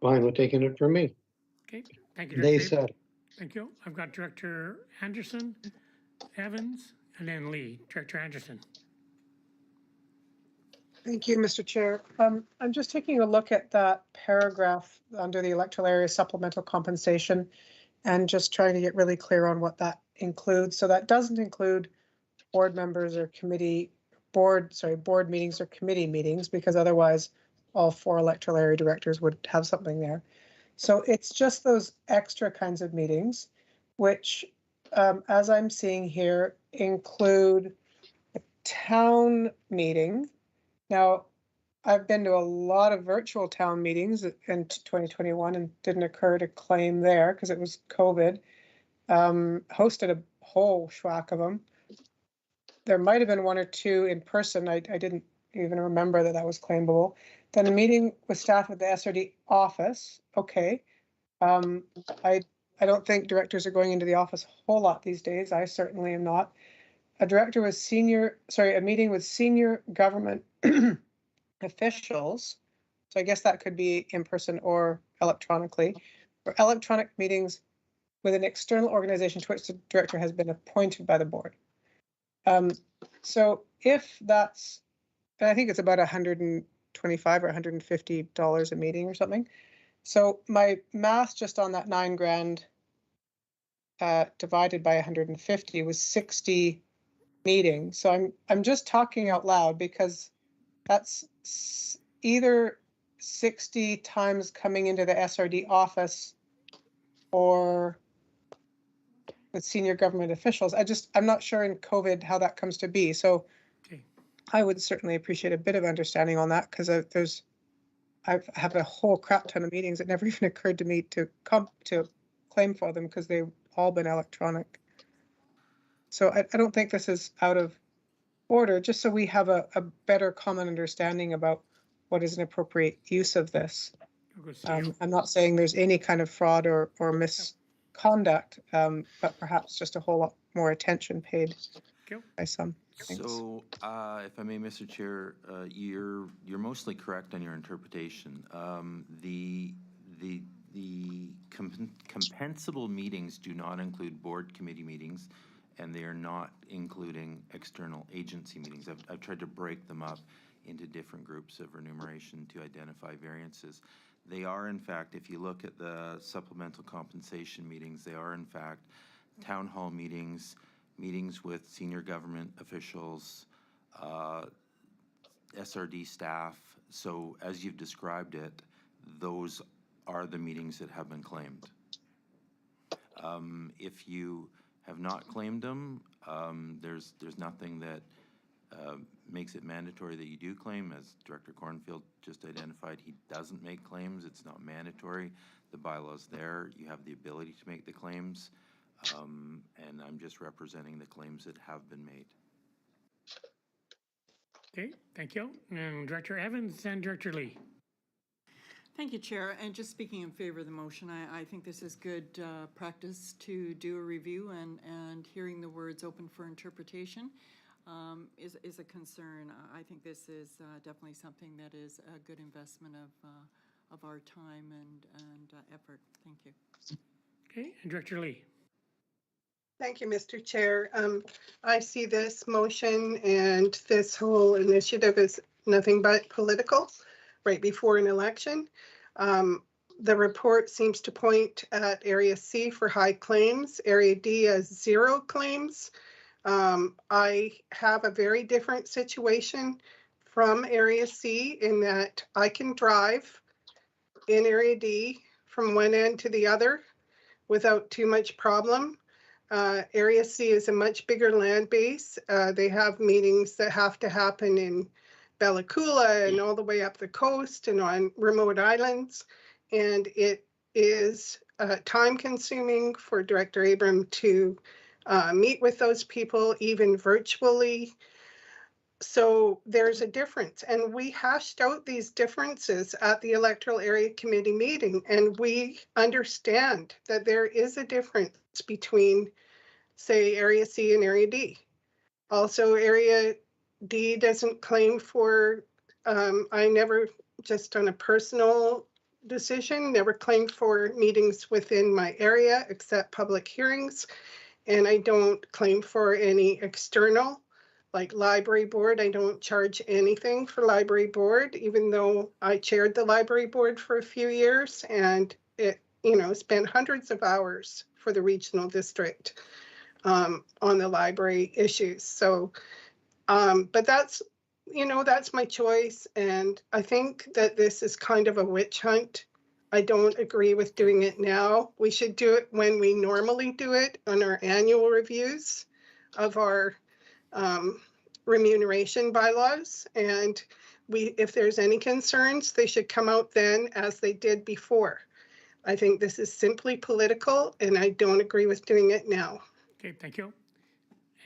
fine with taking it from me. Okay, thank you, They Director Abram. said. Thank you. I've got Director Anderson, Evans, and then Lee. Director Anderson. Thank you, Mr. Chair. I'm just taking a look at that paragraph under the electoral area supplemental compensation and just trying to get really clear on what that includes. So that doesn't include board members or board meetings or committee meetings, because otherwise all 4 electoral area directors would have something there. So it's just those extra kinds of meetings, which, as I'm seeing here, include a town meeting. Now, I've been to a lot of virtual town meetings in 2021 and didn't occur to claim there because it was COVID. Hosted a whole schwack of them. There might have been 1 or 2 in person. I didn't even remember that was claimable. Then a meeting with staff at the SRD office. Okay. I don't think directors are going into the office a whole lot these days. I certainly am not. A meeting with senior government officials. So I guess that could be in person or electronically, or electronic meetings with an external organization to which the director has been appointed by the board. So if that's, I think it's about $125 or $150 a meeting or something. So my math just on that $9,000 divided by 150 was 60 meetings. So I'm just talking out loud because that's either 60 times coming into the SRD office or with senior government officials. I'm not sure in COVID how that comes to be. So okay. I would certainly appreciate a bit of understanding on that, because I've had a whole crap ton of meetings. It never even occurred to me to claim for them because they've all been electronic. So I don't think this is out of order, just so we have a better common understanding about what is an appropriate use of this. I'm not saying there's any kind of fraud or misconduct, but perhaps just a whole lot more attention paid by some. Thanks. So, if I may, Mr. Chair, you're mostly correct on your interpretation. The compensable meetings do not include board committee meetings, and they are not including external agency meetings. I've tried to break them up into different groups of remuneration to identify variances. They are, in fact, if you look at the supplemental compensation meetings, they are, in fact, town hall meetings, meetings with senior government officials, SRD staff. So as you've described it, those are the meetings that have been claimed. If you have not claimed them. There's nothing that makes it mandatory that you do claim. As Director Cornfield just identified, he doesn't make claims. It's not mandatory. The bylaw's there. You have the ability to make the claims. And I'm just representing the claims that have been made. Okay, thank you. And Director Evans and Director Lee. Thank you, Chair. And just speaking in favor of the motion, I think this is good practice to do a review, and hearing the words open for interpretation is a concern. I think this is definitely something that is a good investment of our time and effort. Thank you. Okay, and Director Lee. Thank you, Mr. Chair. I see this motion and this whole initiative as nothing but political right before an election. The report seems to point at Area C for high claims, Area D as 0 claims. I have a very different situation from Area C in that I can drive in Area D from one end to the other without too much problem. Area C is a much bigger land base. They have meetings that have to happen in Bella Coola and all the way up the coast and on remote islands. And it is time consuming for Director Abram to meet with those people, even virtually. So there's a difference. And we hashed out these differences at the Electoral Area Committee meeting. And we understand that there is a difference between, say, Area C and Area D. Also, Area D doesn't claim for, I never, just on a personal decision, never claimed for meetings within my area except public hearings. And I don't claim for any external, like library board. I don't charge anything for library board, even though I chaired the library board for a few years and it, spent hundreds of hours for the regional district on the library issues. So, but that's my choice. And I think that this is kind of a witch hunt. I don't agree with doing it now. We should do it when we normally do it on our annual reviews of our remuneration bylaws. And if there's any concerns, they should come out then as they did before. I think this is simply political and I don't agree with doing it now. Okay, thank you.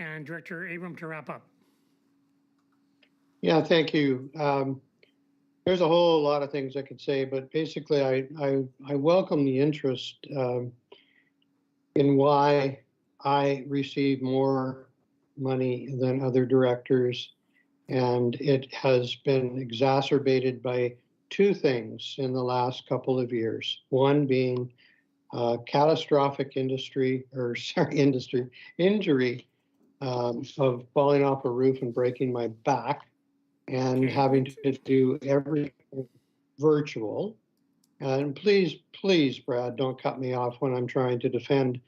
And Director Abram to wrap up. Yeah, thank you. There's a whole lot of things I could say, but basically I welcome the interest in why I receive more money than other directors. And it has been exacerbated by two things in the last couple of years. One being catastrophic injury of falling off a roof and breaking my back and having to do everything virtual. And please, Brad, don't cut me off when I'm trying to defend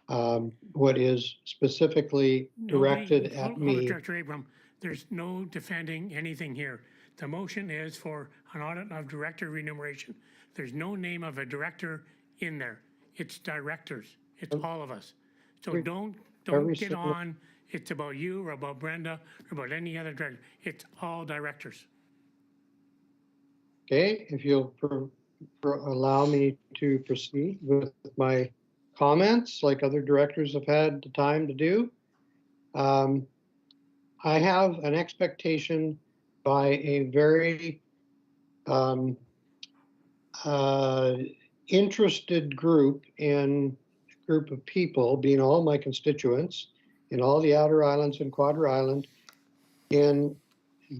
what is specifically directed at me. Hold it, Director Abram. There's no defending anything here. The motion is for an audit of director remuneration. There's no name of a director in there. It's directors. It's all of us. So don't get on. It's about you or about Brenda or about any other director. It's all directors. Okay, if you'll allow me to proceed with my comments like other directors have had the time to do. I have an expectation by a very interested group of people, being all my constituents in all the outer islands and Quadra Island, in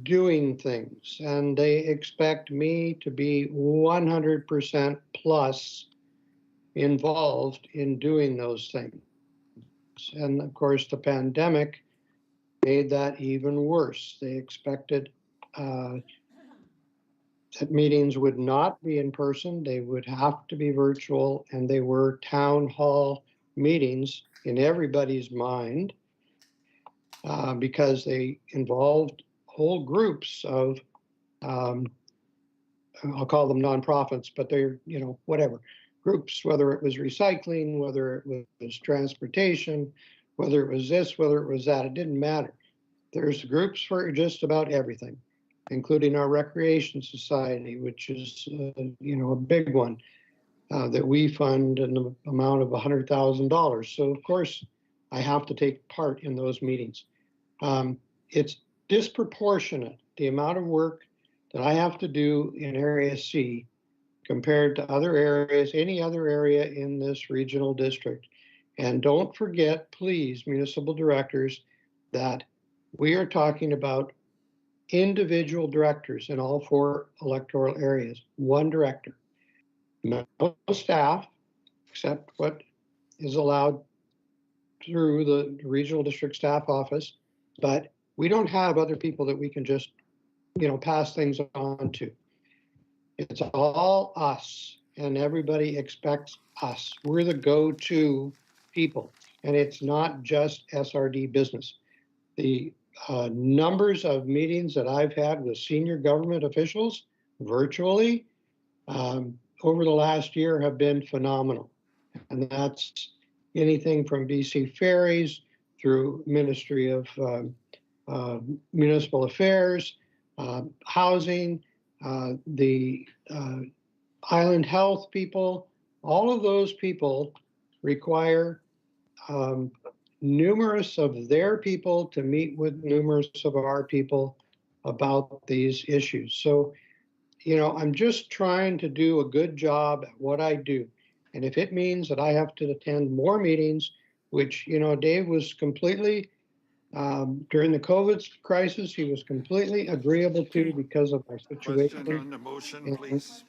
doing things. And they expect me to be 100% plus involved in doing those things. And of course, the pandemic made that even worse. They expected that meetings would not be in person, they would have to be virtual, and they were town hall meetings in everybody's mind because they involved whole groups of, I'll call them nonprofits, but they're, whatever, groups, whether it was recycling, whether it was transportation, whether it was this, whether it was that, it didn't matter. There's groups for just about everything, including our Recreation Society, which is, a big one that we fund in the amount of $100,000. So of course, I have to take part in those meetings. It's disproportionate, the amount of work that I have to do in Area C compared to other areas, any other area in this regional district. And don't forget, please, municipal directors, that we are talking about individual directors in all 4 electoral areas, 1 director. No staff, except what is allowed through the regional district staff office, but we don't have other people that we can just, pass things on to. It's all us, and everybody expects us. We're the go-to people, and it's not just SRD business. The numbers of meetings that I've had with senior government officials virtually over the last year have been phenomenal. And that's anything from BC Ferries through Ministry of Municipal Affairs, Housing, the Island Health people. All of those people require numerous of their people to meet with numerous of our people about these issues. So, I'm just trying to do a good job at what I do. And if it means that I have to attend more meetings, which, Dave was completely, during the COVID crisis, he was completely agreeable to because of our situation. Question on the motion, please.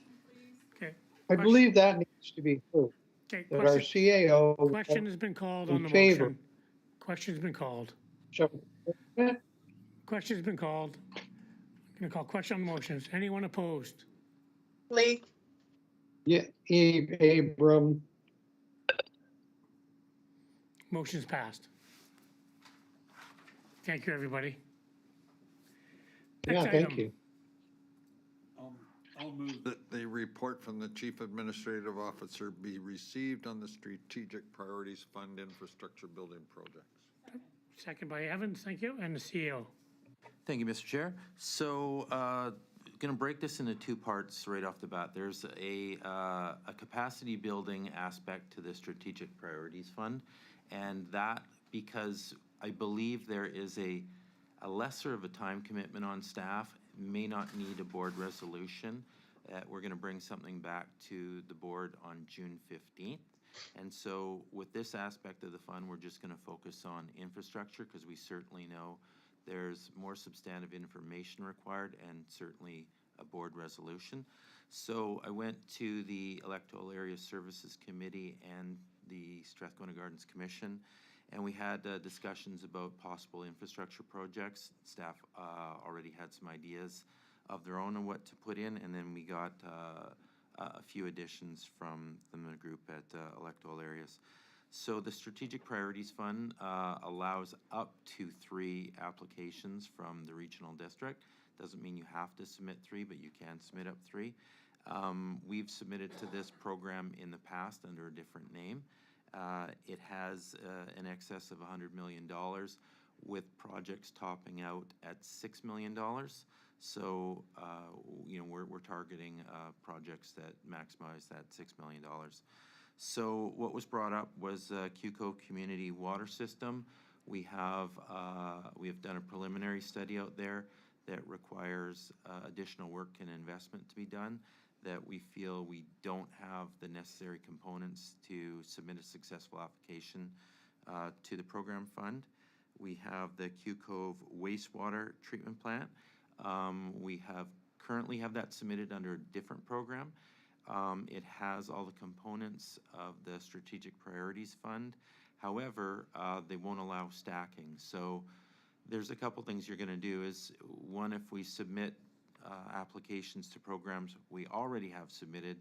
Okay. I believe that needs to be heard, Okay, that our CAO. question has been called on the favor. motion. Question's been called. So, Question's been called. I'm going to call question on the motions. Anyone opposed? Lee, yeah, Abram, Motion's passed. Thank you, everybody. yeah, Next thank item. you. I'll move that the report from the Chief Administrative Officer be received on the Strategic Priorities Fund infrastructure building projects. Second by Evans, thank you, and the CEO. Thank you, Mr. Chair. So, going to break this into 2 parts right off the bat. There's a capacity building aspect to the Strategic Priorities Fund, and that because I believe there is a lesser of a time commitment on staff, may not need a board resolution. We're going to bring something back to the board on June 15th. And so with this aspect of the fund, we're just going to focus on infrastructure because we certainly know there's more substantive information required and certainly a board resolution. So I went to the Electoral Area Services Committee and the Strathcona Gardens Commission, and we had discussions about possible infrastructure projects. Staff already had some ideas of their own on what to put in, and then we got a few additions from the group at Electoral Areas. So the Strategic Priorities Fund allows up to 3 applications from the regional district. Doesn't mean you have to submit 3, but you can submit up 3. We've submitted to this program in the past under a different name. It has an excess of $100 million with projects topping out at $6 million. So, we're targeting projects that maximize that $6 million. So what was brought up was QCO Community Water System. We have done a preliminary study out there that requires additional work and investment to be done, that we feel we don't have the necessary components to submit a successful application to the program fund. We have the Q Cove wastewater treatment plant. We currently have that submitted under a different program. It has all the components of the Strategic Priorities Fund. However, they won't allow stacking. So there's a couple things you're going to do is, one, if we submit applications to programs we already have submitted,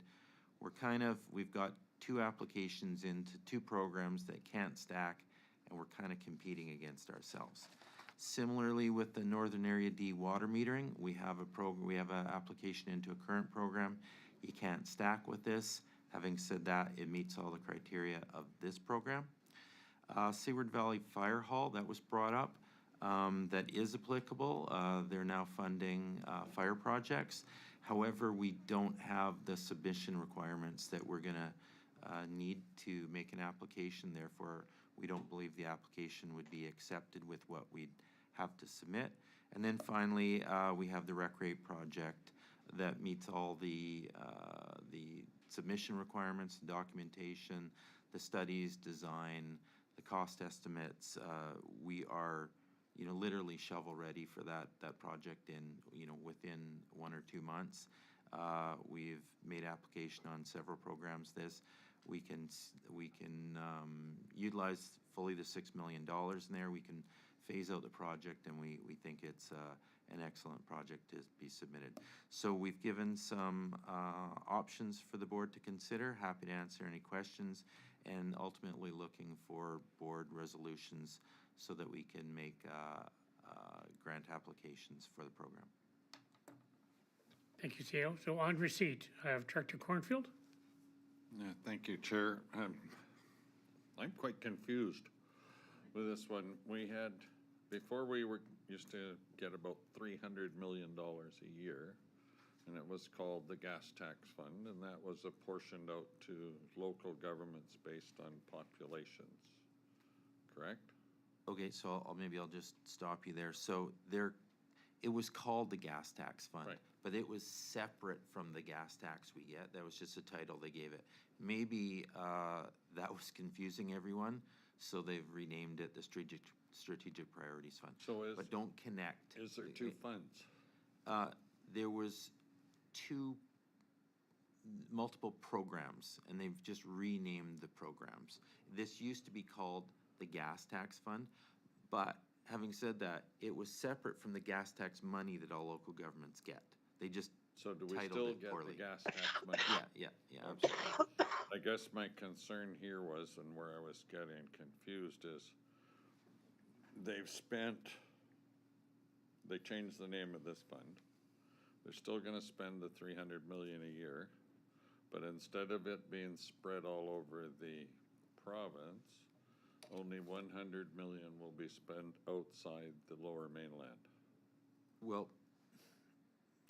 we've got 2 applications into 2 programs that can't stack, and we're kind of competing against ourselves. Similarly, with the Northern Area D water metering, we have an application into a current program. You can't stack with this. Having said that, it meets all the criteria of this program. Seward Valley Fire Hall, that was brought up, that is applicable. They're now funding fire projects. However, we don't have the submission requirements that we're going to need to make an application. Therefore, we don't believe the application would be accepted with what we'd have to submit. And then finally, we have the Rec Rate project that meets all the submission requirements, the documentation, the studies, design, the cost estimates. We are, literally shovel ready for that project in, within 1 or 2 months. We've made application on several programs. We can utilize fully the $6 million in there. We can phase out the project, and we think it's an excellent project to be submitted. So we've given some options for the board to consider. Happy to answer any questions, and ultimately looking for board resolutions so that we can make grant applications for the program. Thank you, CEO. So on receipt, I have Director Cornfield. Yeah, thank you, Chair. I'm quite confused with this one. Before we used to get about $300 million a year, and it was called the Gas Tax Fund, and that was apportioned out to local governments based on populations, correct? Okay, so maybe I'll just stop you there. So it was called the Gas Tax Fund, Right. but it was separate from the gas tax we get. That was just a title they gave it. Maybe that was confusing everyone, so they've renamed it the Strategic Priorities Fund. But don't connect. Is there two funds? There was multiple programs, and they've just renamed the programs. This used to be called the Gas Tax Fund, but having said that, it was separate from the gas tax money that all local governments get. They just So do we titled still it get poorly. the gas tax money? Yeah, Okay. absolutely. I guess my concern here was, and where I was getting confused is, they changed the name of this fund. They're still gonna spend the $300 million a year, but instead of it being spread all over the province, only $100 million will be spent outside the Lower Mainland. Well,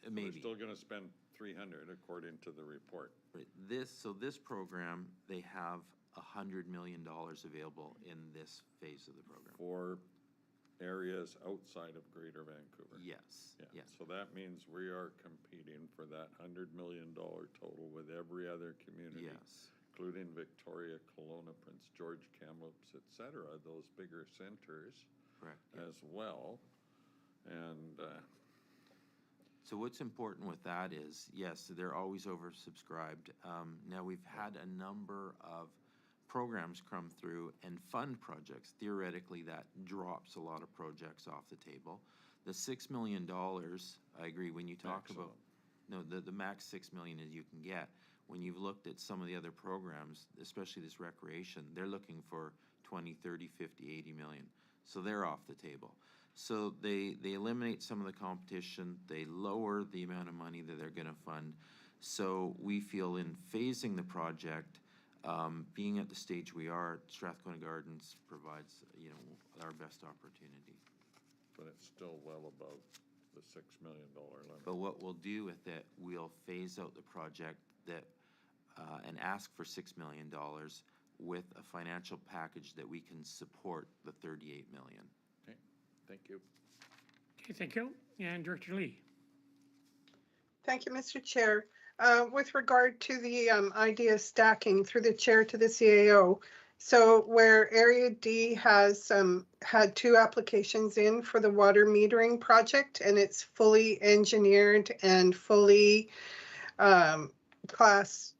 So maybe. We're still gonna spend 300 according to the report. Right. This program, they have $100 million available in this phase of the program. For areas outside of Greater Vancouver. Yes, Yeah, yes. so that means we are competing for that $100 million total with every other community. Yes. Including Victoria, Kelowna, Prince George, Kamloops, et cetera, those bigger centers. Correct, yeah. As well. And, So what's important with that is, yes, they're always oversubscribed. Now, we've had a number of programs come through and fund projects. Theoretically, that drops a lot of projects off the table. The $6 million, I agree, when you talk Maximum. about, no, the max $6 million is you can get. When you've looked at some of the other programs, especially this recreation, they're looking for 20, 30, 50, 80 million. So they're off the table. So they eliminate some of the competition, they lower the amount of money that they're gonna fund. So we feel in phasing the project, being at the stage we are, Strathcona Gardens provides, our best opportunity. but it's still well above the $6 million limit. But what we'll do with it, we'll phase out the project and ask for $6 million with a financial package that we can support the $38 million. Okay, thank you. Okay, thank you. And Director Lee. Thank you, Mr. Chair. With regard to the idea of stacking through the chair to the CAO, so where Area D has had 2 applications in for the water metering project, and it's fully engineered and fully Class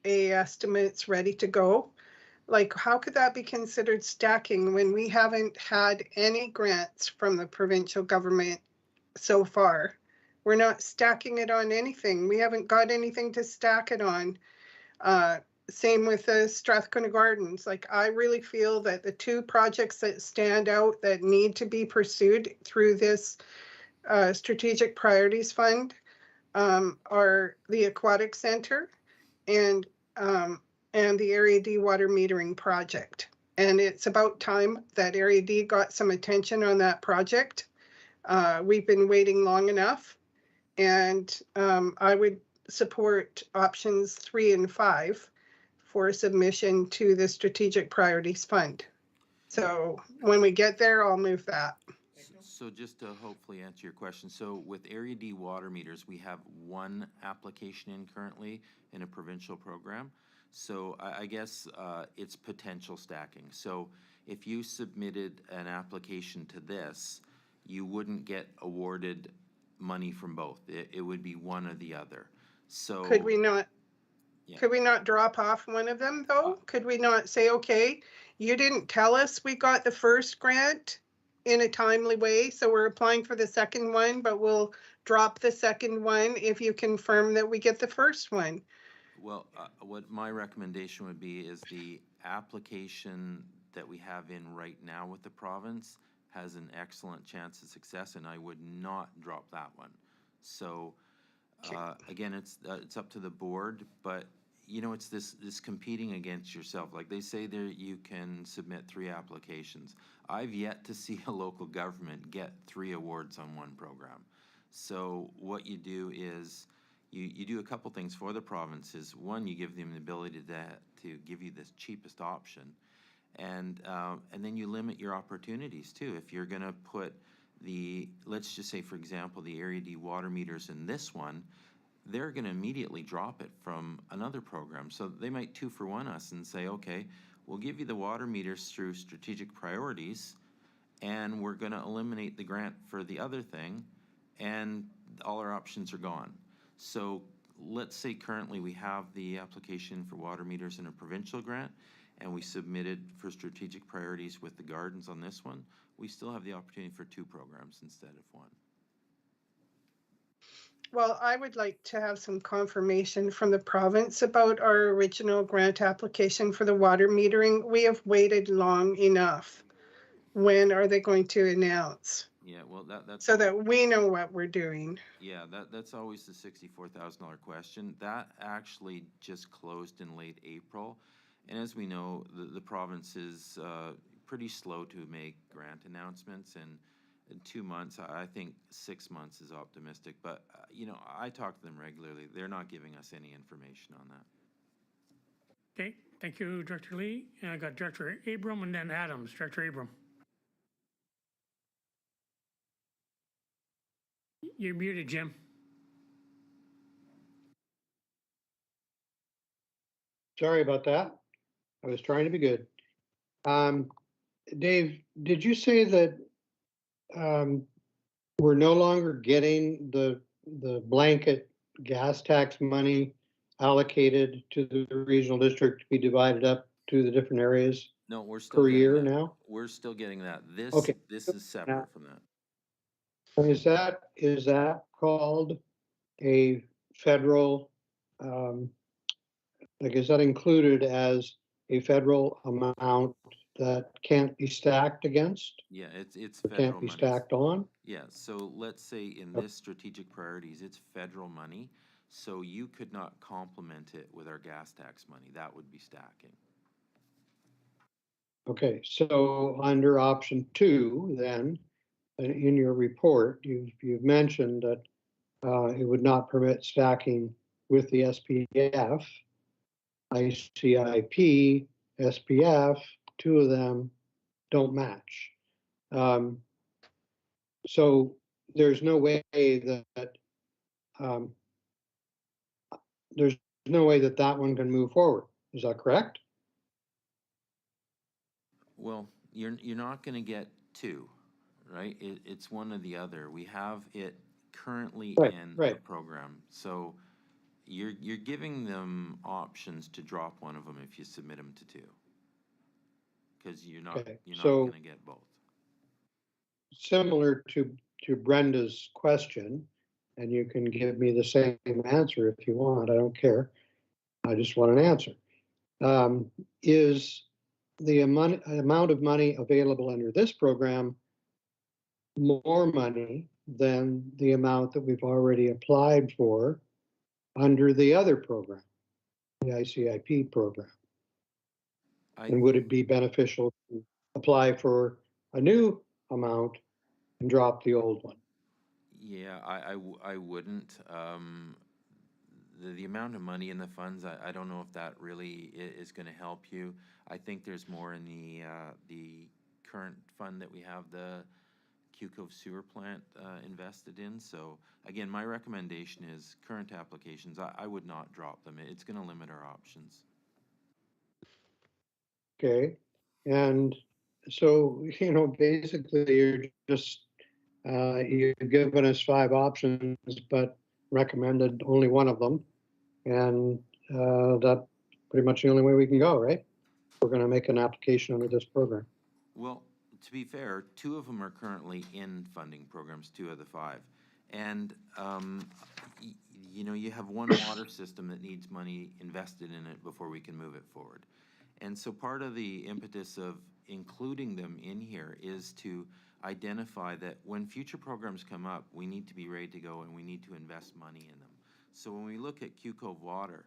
A estimates ready to go, like how could that be considered stacking when we haven't had any grants from the provincial government so far? We're not stacking it on anything. We haven't got anything to stack it on. Same with the Strathcona Gardens. Like, I really feel that the 2 projects that stand out that need to be pursued through this Strategic Priorities Fund are the Aquatic Center and the Area D water metering project. And it's about time that Area D got some attention on that project. We've been waiting long enough. And I would support options 3 and 5 for submission to the Strategic Priorities Fund. So when we get there, I'll move that. So just to hopefully answer your question, so with Area D water meters, we have one application in currently in a provincial program. So I guess it's potential stacking. So if you submitted an application to this, you wouldn't get awarded money from both. It would be one or the other. So Could we not? Yeah. Could we not drop off one of them though? Could we not say, okay, you didn't tell us we got the first grant in a timely way, so we're applying for the second one, but we'll drop the second one if you confirm that we get the first one? Well, what my recommendation would be is the application that we have in right now with the province has an excellent chance of success, and I would not drop that one. So, again, it's up to the board, but you know, it's this competing against yourself. Like they say there, you can submit 3 applications. I've yet to see a local government get 3 awards on one program. So what you do is you do a couple things for the provinces. One, you give them the ability to give you the cheapest option, and then you limit your opportunities too. If you're going to put let's just say, for example, the Area D water meters in this one, they're going to immediately drop it from another program. So they might 2-for-1 us and say, okay, we'll give you the water meters through strategic priorities, and we're going to eliminate the grant for the other thing, and all our options are gone. So let's say currently we have the application for water meters in a provincial grant, and we submitted for strategic priorities with the gardens on this one. We still have the opportunity for 2 programs instead of 1. Well, I would like to have some confirmation from the province about our original grant application for the water metering. We have waited long enough. When are they going to announce? Yeah, well, that's so that we know what we're doing. Yeah, that's always the $64,000 question. That actually just closed in late April. And as we know, the province is pretty slow to make grant announcements. And in 2 months, I think 6 months is optimistic. But, you know, I talk to them regularly. They're not giving us any information on that. Okay, thank you, Director Lee. And I got Director Abram and then Adams. Director Abram. You're muted, Jim. Sorry about that. I was trying to be good. Dave, did you say that we're no longer getting the blanket gas tax money allocated to the regional district to be divided up to the different areas No, we're still per getting year that. now? We're still getting that. This Okay. this is separate from that. Is that called a federal, like, is that included as a federal amount that can't be stacked against? Yeah, it's Or federal can't be money. stacked on? Yeah, so let's say in this strategic priorities, it's federal money, so you could not complement it with our gas tax money. That would be stacking. Okay, so under option 2, then, in your report, you've mentioned that it would not permit stacking with the SPF, ICIP, SPF, 2 of them don't match. So there's no way that there's no way that one can move forward. Is that correct? Well, you're not going to get 2, right? It's one or the other. We have it currently Right, in right. a program, so you're giving them options to drop one of them if you submit them to 2, because you're not Okay, you're not so- going to get both. Similar to Brenda's question, and you can give me the same answer if you want. I don't care. I just want an answer. Is the amount of money available under this program more money than the amount that we've already applied for under the other program, the ICIP program? And would it be beneficial to apply for a new amount and drop the old one? Yeah, I wouldn't. The amount of money in the funds, I don't know if that really is going to help you. I think there's more in the current fund that we have the Q Cove sewer plant invested in. So again, my recommendation is current applications. I would not drop them. It's going to limit our options. Okay, and so, basically you're just, you've given us 5 options, but recommended only one of them. And that's pretty much the only way we can go, right? We're going to make an application under this program. Well, to be fair, 2 of them are currently in funding programs, 2 of the 5. And, you have one water system that needs money invested in it before we can move it forward. And so part of the impetus of including them in here is to identify that when future programs come up, we need to be ready to go and we need to invest money in them. So when we look at Q Cove Water,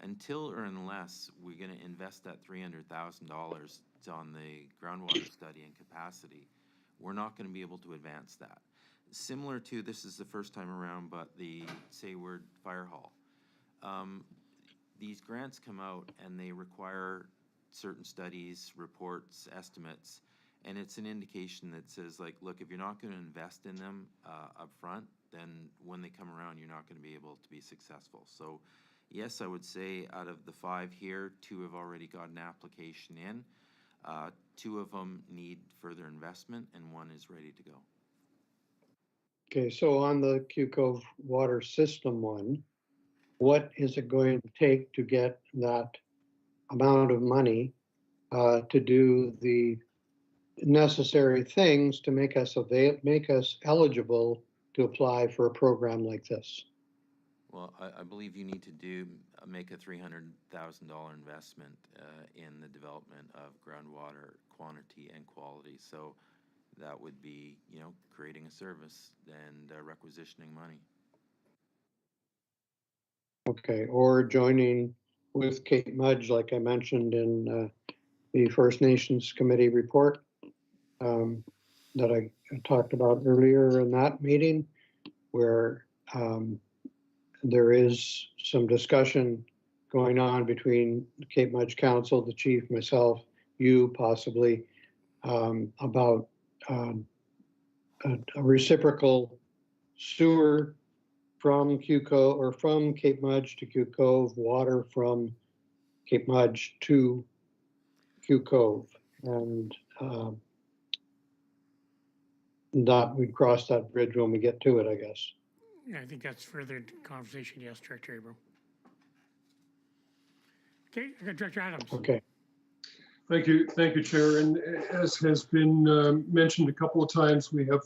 until or unless we're going to invest that $300,000 on the groundwater study and capacity, we're not going to be able to advance that. Similar to, this is the first time around, but the Sayward Fire Hall. These grants come out and they require certain studies, reports, estimates, and it's an indication that says, like, look, if you're not going to invest in them up front, then when they come around, you're not going to be able to be successful. So yes, I would say out of the 5 here, 2 have already got an application in. 2 of them need further investment and 1 is ready to go. Okay, so on the Q Cove water system one, what is it going to take to get that amount of money to do the necessary things to make us eligible to apply for a program like this? Well, I believe you need to make a $300,000 investment in the development of groundwater quantity and quality. So that would be, creating a service and requisitioning money. Okay, or joining with Cape Mudge, like I mentioned in the First Nations Committee report that I talked about earlier in that meeting, where there is some discussion going on between the Cape Mudge Council, the chief, myself, you possibly, about a reciprocal sewer from Q Cove or from Cape Mudge to Q Cove, water from Cape Mudge to Q Cove, and that we'd cross that bridge when we get to it, I guess. Yeah, I think that's further conversation. Yes, Director Abram. Okay, I got Director Adams. Okay. Thank you, Chair. And as has been mentioned a couple of times, we have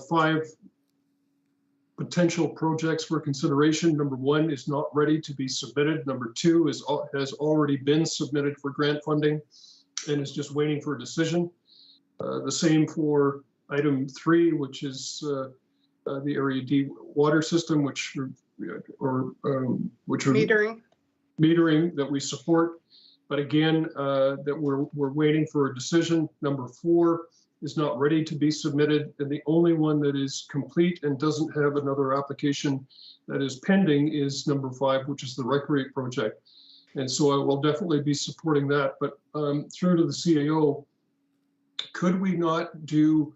5 potential projects for consideration. Number 1 is not ready to be submitted. Number 2 has already been submitted for grant funding and is just waiting for a decision. The same for item 3, which is the Area D water system, which are metering that we support. But again, that we're waiting for a decision. Number 4 is not ready to be submitted, and the only one that is complete and doesn't have another application that is pending is number 5, which is the Recreate project. And so I will definitely be supporting that. But through to the CAO, could we not do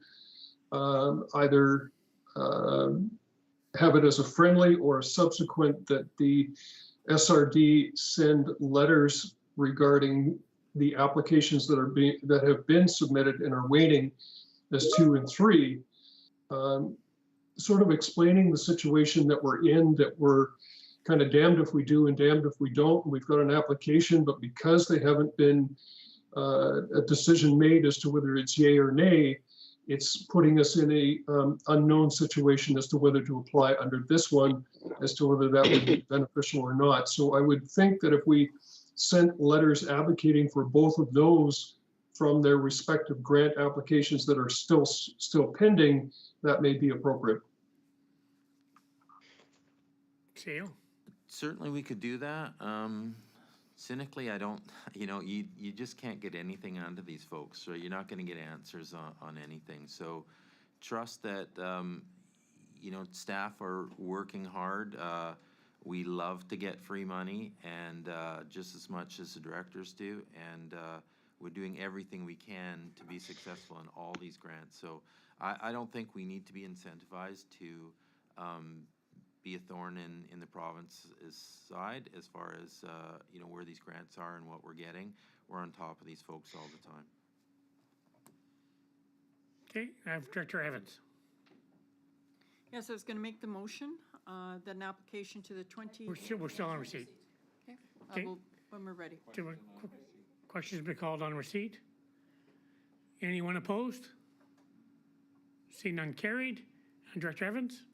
either have it as a friendly or a subsequent that the SRD send letters regarding the applications that have been submitted and are waiting as 2 and 3, sort of explaining the situation that we're in, that we're kind of damned if we do and damned if we don't. We've got an application, but because they haven't been a decision made as to whether it's yay or nay, it's putting us in a unknown situation as to whether to apply under this one, as to whether that would be beneficial or not. So I would think that if we sent letters advocating for both of those from their respective grant applications that are still pending, that may be appropriate. CEO? Certainly we could do that. cynically, I don't, you just can't get anything onto these folks, so you're not gonna get answers on anything. So trust that, staff are working hard. We love to get free money, and just as much as the directors do, and we're doing everything we can to be successful in all these grants. So I don't think we need to be incentivized to be a thorn in the province's side as far as, where these grants are and what we're getting. We're on top of these folks all the time. Okay, I have Director Evans. Yes, I was going to make the motion that an application to the 20. We're still on receipt. Okay, Okay. when we're ready. Questions be called on receipt. Anyone opposed? See none carried. And Director Evans?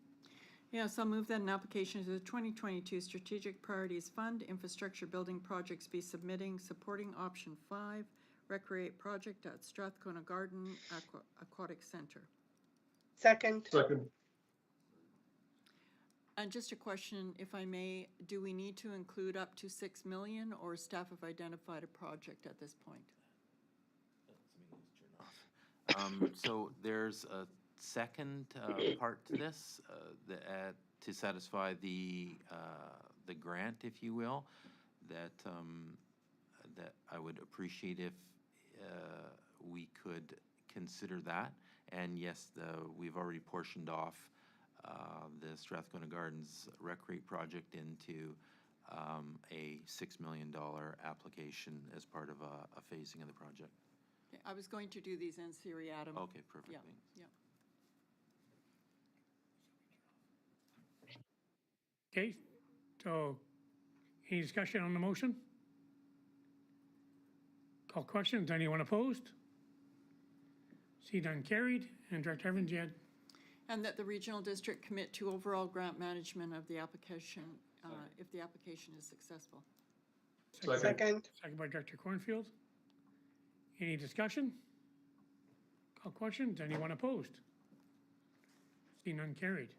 Yes, I'll move that an application to the 2022 Strategic Priorities Fund Infrastructure Building Projects be supporting option 5, Recreate Project at Strathcona Garden Aquatic Center. Second. Second. And just a question, if I may, do we need to include up to 6 million, or staff have identified a project at this point? So there's a second part to this to satisfy the grant, if you will, that I would appreciate if we could consider that. And yes, we've already portioned off the Strathcona Gardens Recreate project into a $6 million application as part of a phasing of the project. Okay, I was going to do these in seriatim. Okay, perfect. Yeah, Thanks. yeah. Okay, so any discussion on the motion? Call questions. Anyone opposed? See none carried. And Director Evans, you had? And that the regional district commit to overall grant management of the application if the application is successful. Second. Second by Director Cornfield. Any discussion? Call questions. Anyone opposed? See none carried.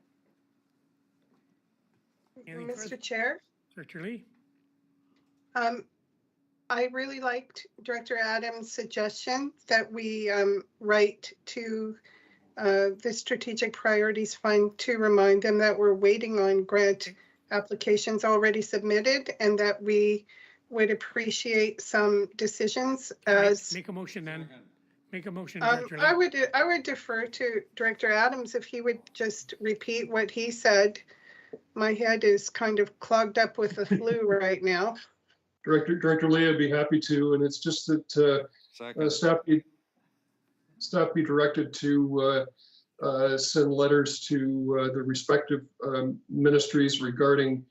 Anything Mr. further? Chair, Director Lee? I really liked Director Adams' suggestion that we write to the Strategic Priorities Fund to remind them that we're waiting on grant applications already submitted, and that we would appreciate some decisions as. Make a motion then. Make a motion, Director Lee. I would defer to Director Adams if he would just repeat what he said. My head is kind of clogged up with the flu right now. Director Lee, I'd be happy to, and it's just that staff be directed to send letters to the respective ministries regarding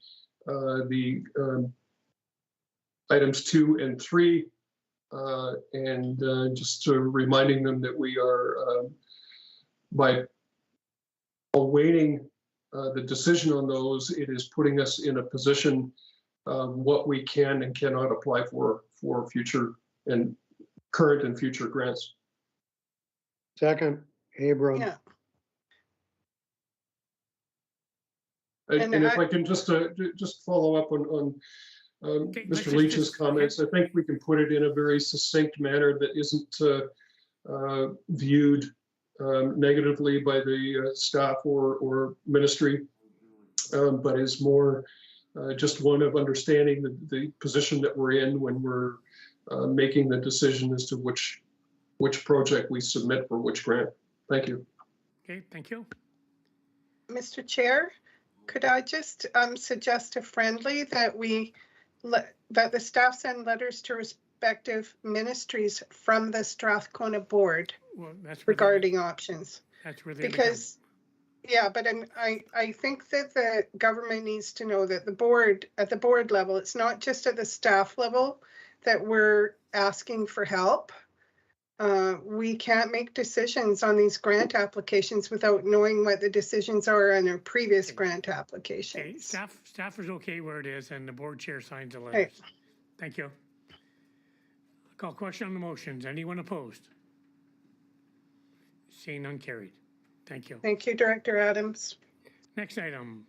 the items 2 and 3, and just reminding them that we are, by awaiting the decision on those, it is putting us in a position what we can and cannot apply for future and current and future grants. Second, Abram. Yeah. And if I can just follow up on Mr. Leach's comments, I think we can put it in a very succinct manner that isn't viewed negatively by the staff or ministry, but is more just one of understanding the position that we're in when we're making the decision as to which project we submit for which grant. Thank you. Okay, thank you. Mr. Chair, could I just suggest a friendly that that the staff send letters to respective ministries from the Strathcona board regarding options? That's where because. Yeah, but I think that the government needs to know that at the board level, it's not just at the staff level that we're asking for help. We can't make decisions on these grant applications without knowing what the decisions are on our previous grant applications. Okay, staff is okay where it is, and the board chair signs the letters. Okay. Thank you. Call question on the motions. Anyone opposed? Seeing none carried. Thank you. Thank you, Director Adams. Next item.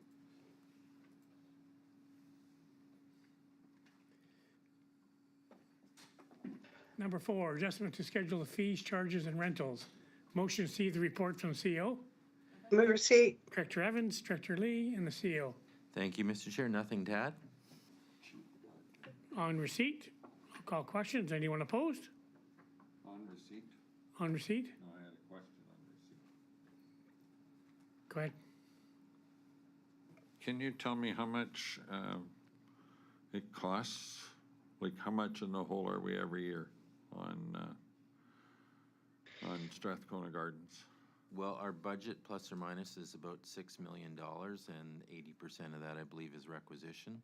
Number 4, adjustment to schedule of fees, charges, and rentals. Motion to receive the report from CO. Move receipt. Director Evans, Director Lee, and the CO. Thank you, Mr. Chair. Nothing to add? On receipt, I'll call questions. Anyone opposed? On receipt? On receipt? No, I had a question on receipt. Go ahead. Can you tell me how much it costs? Like, how much in the hole are we every year on Strathcona Gardens? Well, our budget plus or minus is about $6 million, and 80% of that, I believe, is requisition.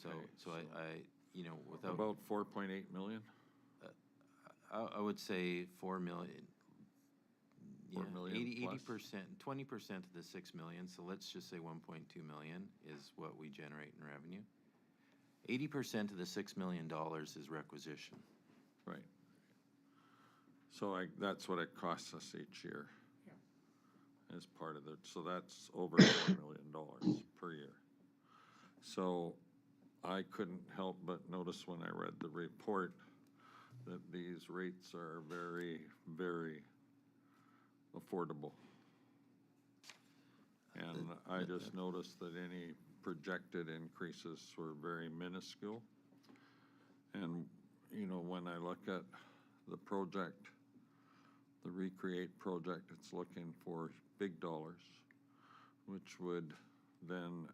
So, Okay, so I, you know, without, About 4.8 million? I would say 4 million. 4 Yeah, million 80%, 20% of the 6 million, so let's just say 1.2 million is what we generate in revenue. 80% of the $6 million is requisition. Right. So that's what it costs us each year. As part of it, so that's over $4 million per year. So I couldn't help but notice when I read the report that these rates are very, very affordable. And I just noticed that any projected increases were very minuscule. And, you know, when I look at the project, the Recreate project, it's looking for big dollars, which would then,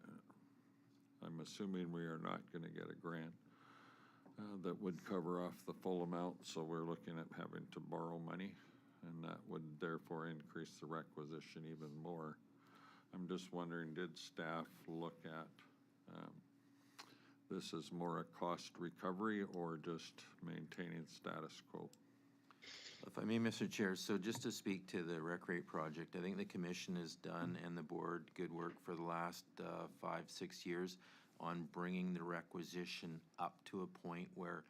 I'm assuming we are not going to get a grant that would cover off the full amount, so we're looking at having to borrow money, and that would therefore increase the requisition even more. I'm just wondering, did staff look at this as more a cost recovery or just maintaining status quo? If I may, Mr. Chair, so just to speak to the Recreate project, I think the commission has done, and the board, good work for the last 5-6 years on bringing the requisition up to a point where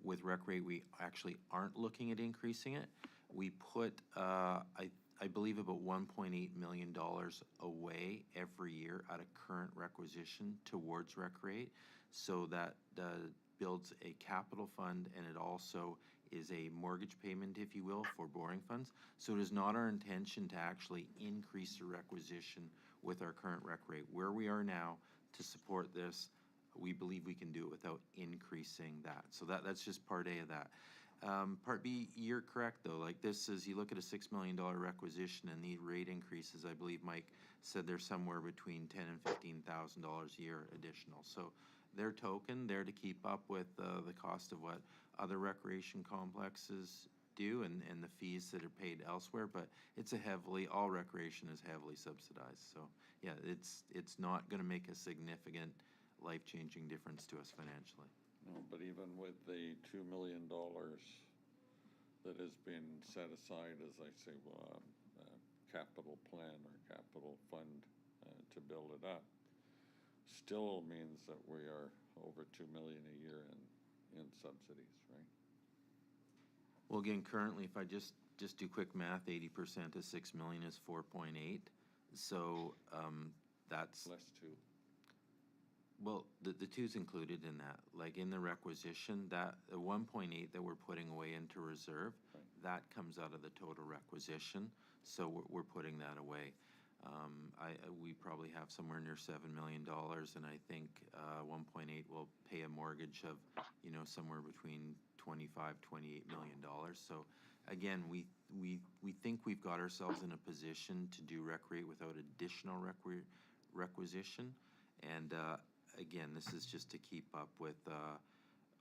with Recreate, we actually aren't looking at increasing it. We put, I believe, about $1.8 million away every year out of current requisition towards Recreate. So that builds a capital fund, and it also is a mortgage payment, if you will, for borrowing funds. So it is not our intention to actually increase the requisition with our current rec rate. Where we are now to support this, we believe we can do it without increasing that. So that's just part A of that. Part B, you're correct though. Like this is, you look at a $6 million requisition and the rate increases, I believe Mike said they're somewhere between $10,000 and $15,000 a year additional. So they're token, they're to keep up with the cost of what other recreation complexes do and the fees that are paid elsewhere, but it's a heavily, all recreation is heavily subsidized. So yeah, it's not gonna make a significant life-changing difference to us financially. No, but even with the $2 million that has been set aside, as I say, capital plan or capital fund to build it up, still means that we are over $2 million a year in subsidies, right? Well, again, currently, if I just do quick math, 80% of 6 million is 4.8. So that's less two. Well, the two's included in that. Like in the requisition, that the 1.8 that we're putting away into reserve, right, that comes out of the total requisition. So we're putting that away. We probably have somewhere near $7 million, and I think 1.8 will pay a mortgage of, somewhere between $25, $28 million. So again, we think we've got ourselves in a position to do Recreate without additional requisition. And again, this is just to keep up with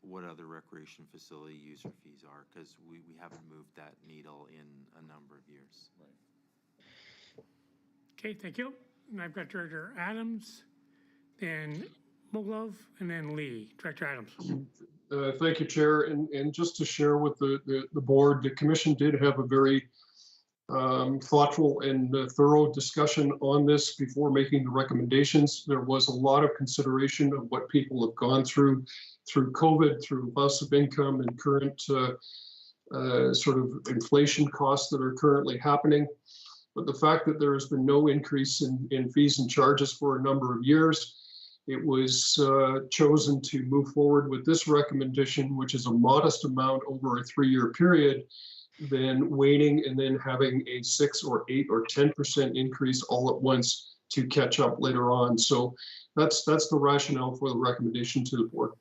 what other recreation facility user fees are, because we haven't moved that needle in a number of years. right. Okay, thank you. And I've got Director Adams, then Moglove, and then Lee. Director Adams. Thank you, Chair. And just to share with the board, the commission did have a very thoughtful and thorough discussion on this before making the recommendations. There was a lot of consideration of what people have gone through COVID, through loss of income and current sort of inflation costs that are currently happening. But the fact that there has been no increase in fees and charges for a number of years, it was chosen to move forward with this recommendation, which is a modest amount over a 3-year period, than waiting and then having a 6 or 8 or 10% increase all at once to catch up later on. So that's the rationale for the recommendation to the board.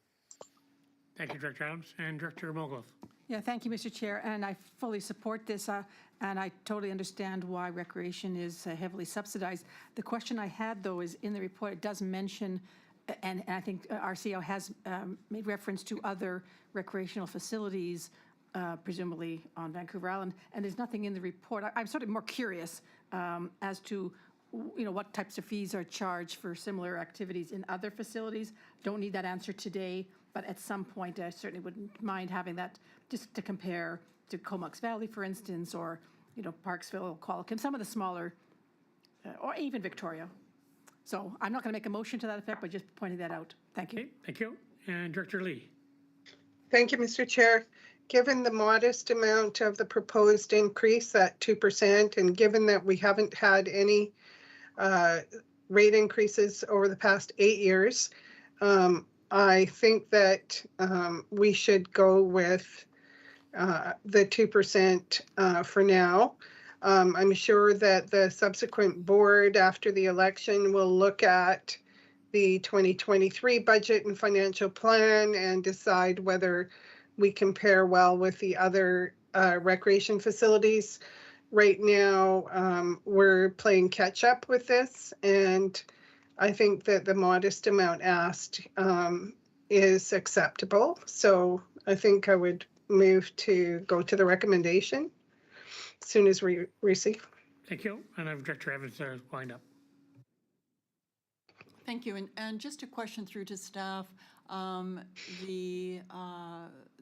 Thank you, Director Adams. And Director Mogul. Yeah, thank you, Mr. Chair, and I fully support this, and I totally understand why recreation is heavily subsidized. The question I had, though, is in the report, it does mention, and I think RCO has made reference to other recreational facilities, presumably on Vancouver Island, and there's nothing in the report. I'm sort of more curious as to, you know, what types of fees are charged for similar activities in other facilities. Don't need that answer today, but at some point, I certainly wouldn't mind having that just to compare to Comox Valley, for instance, or, you know, Parksville, Qualicum, some of the smaller, or even Victoria. So I'm not going to make a motion to that effect, but just pointing that out. Thank you. Okay, thank you. And Director Lee. Thank you, Mr. Chair. Given the modest amount of the proposed increase at 2%, and given that we haven't had any rate increases over the past 8 years, I think that we should go with the 2% for now. I'm sure that the subsequent board after the election will look at the 2023 budget and financial plan and decide whether we compare well with the other recreation facilities. Right now, we're playing catch up with this, and I think that the modest amount asked is acceptable. So I think I would move to go to the recommendation as soon as we receive. Thank you. And I have Director Evans wind up. Thank you. And just a question through to staff.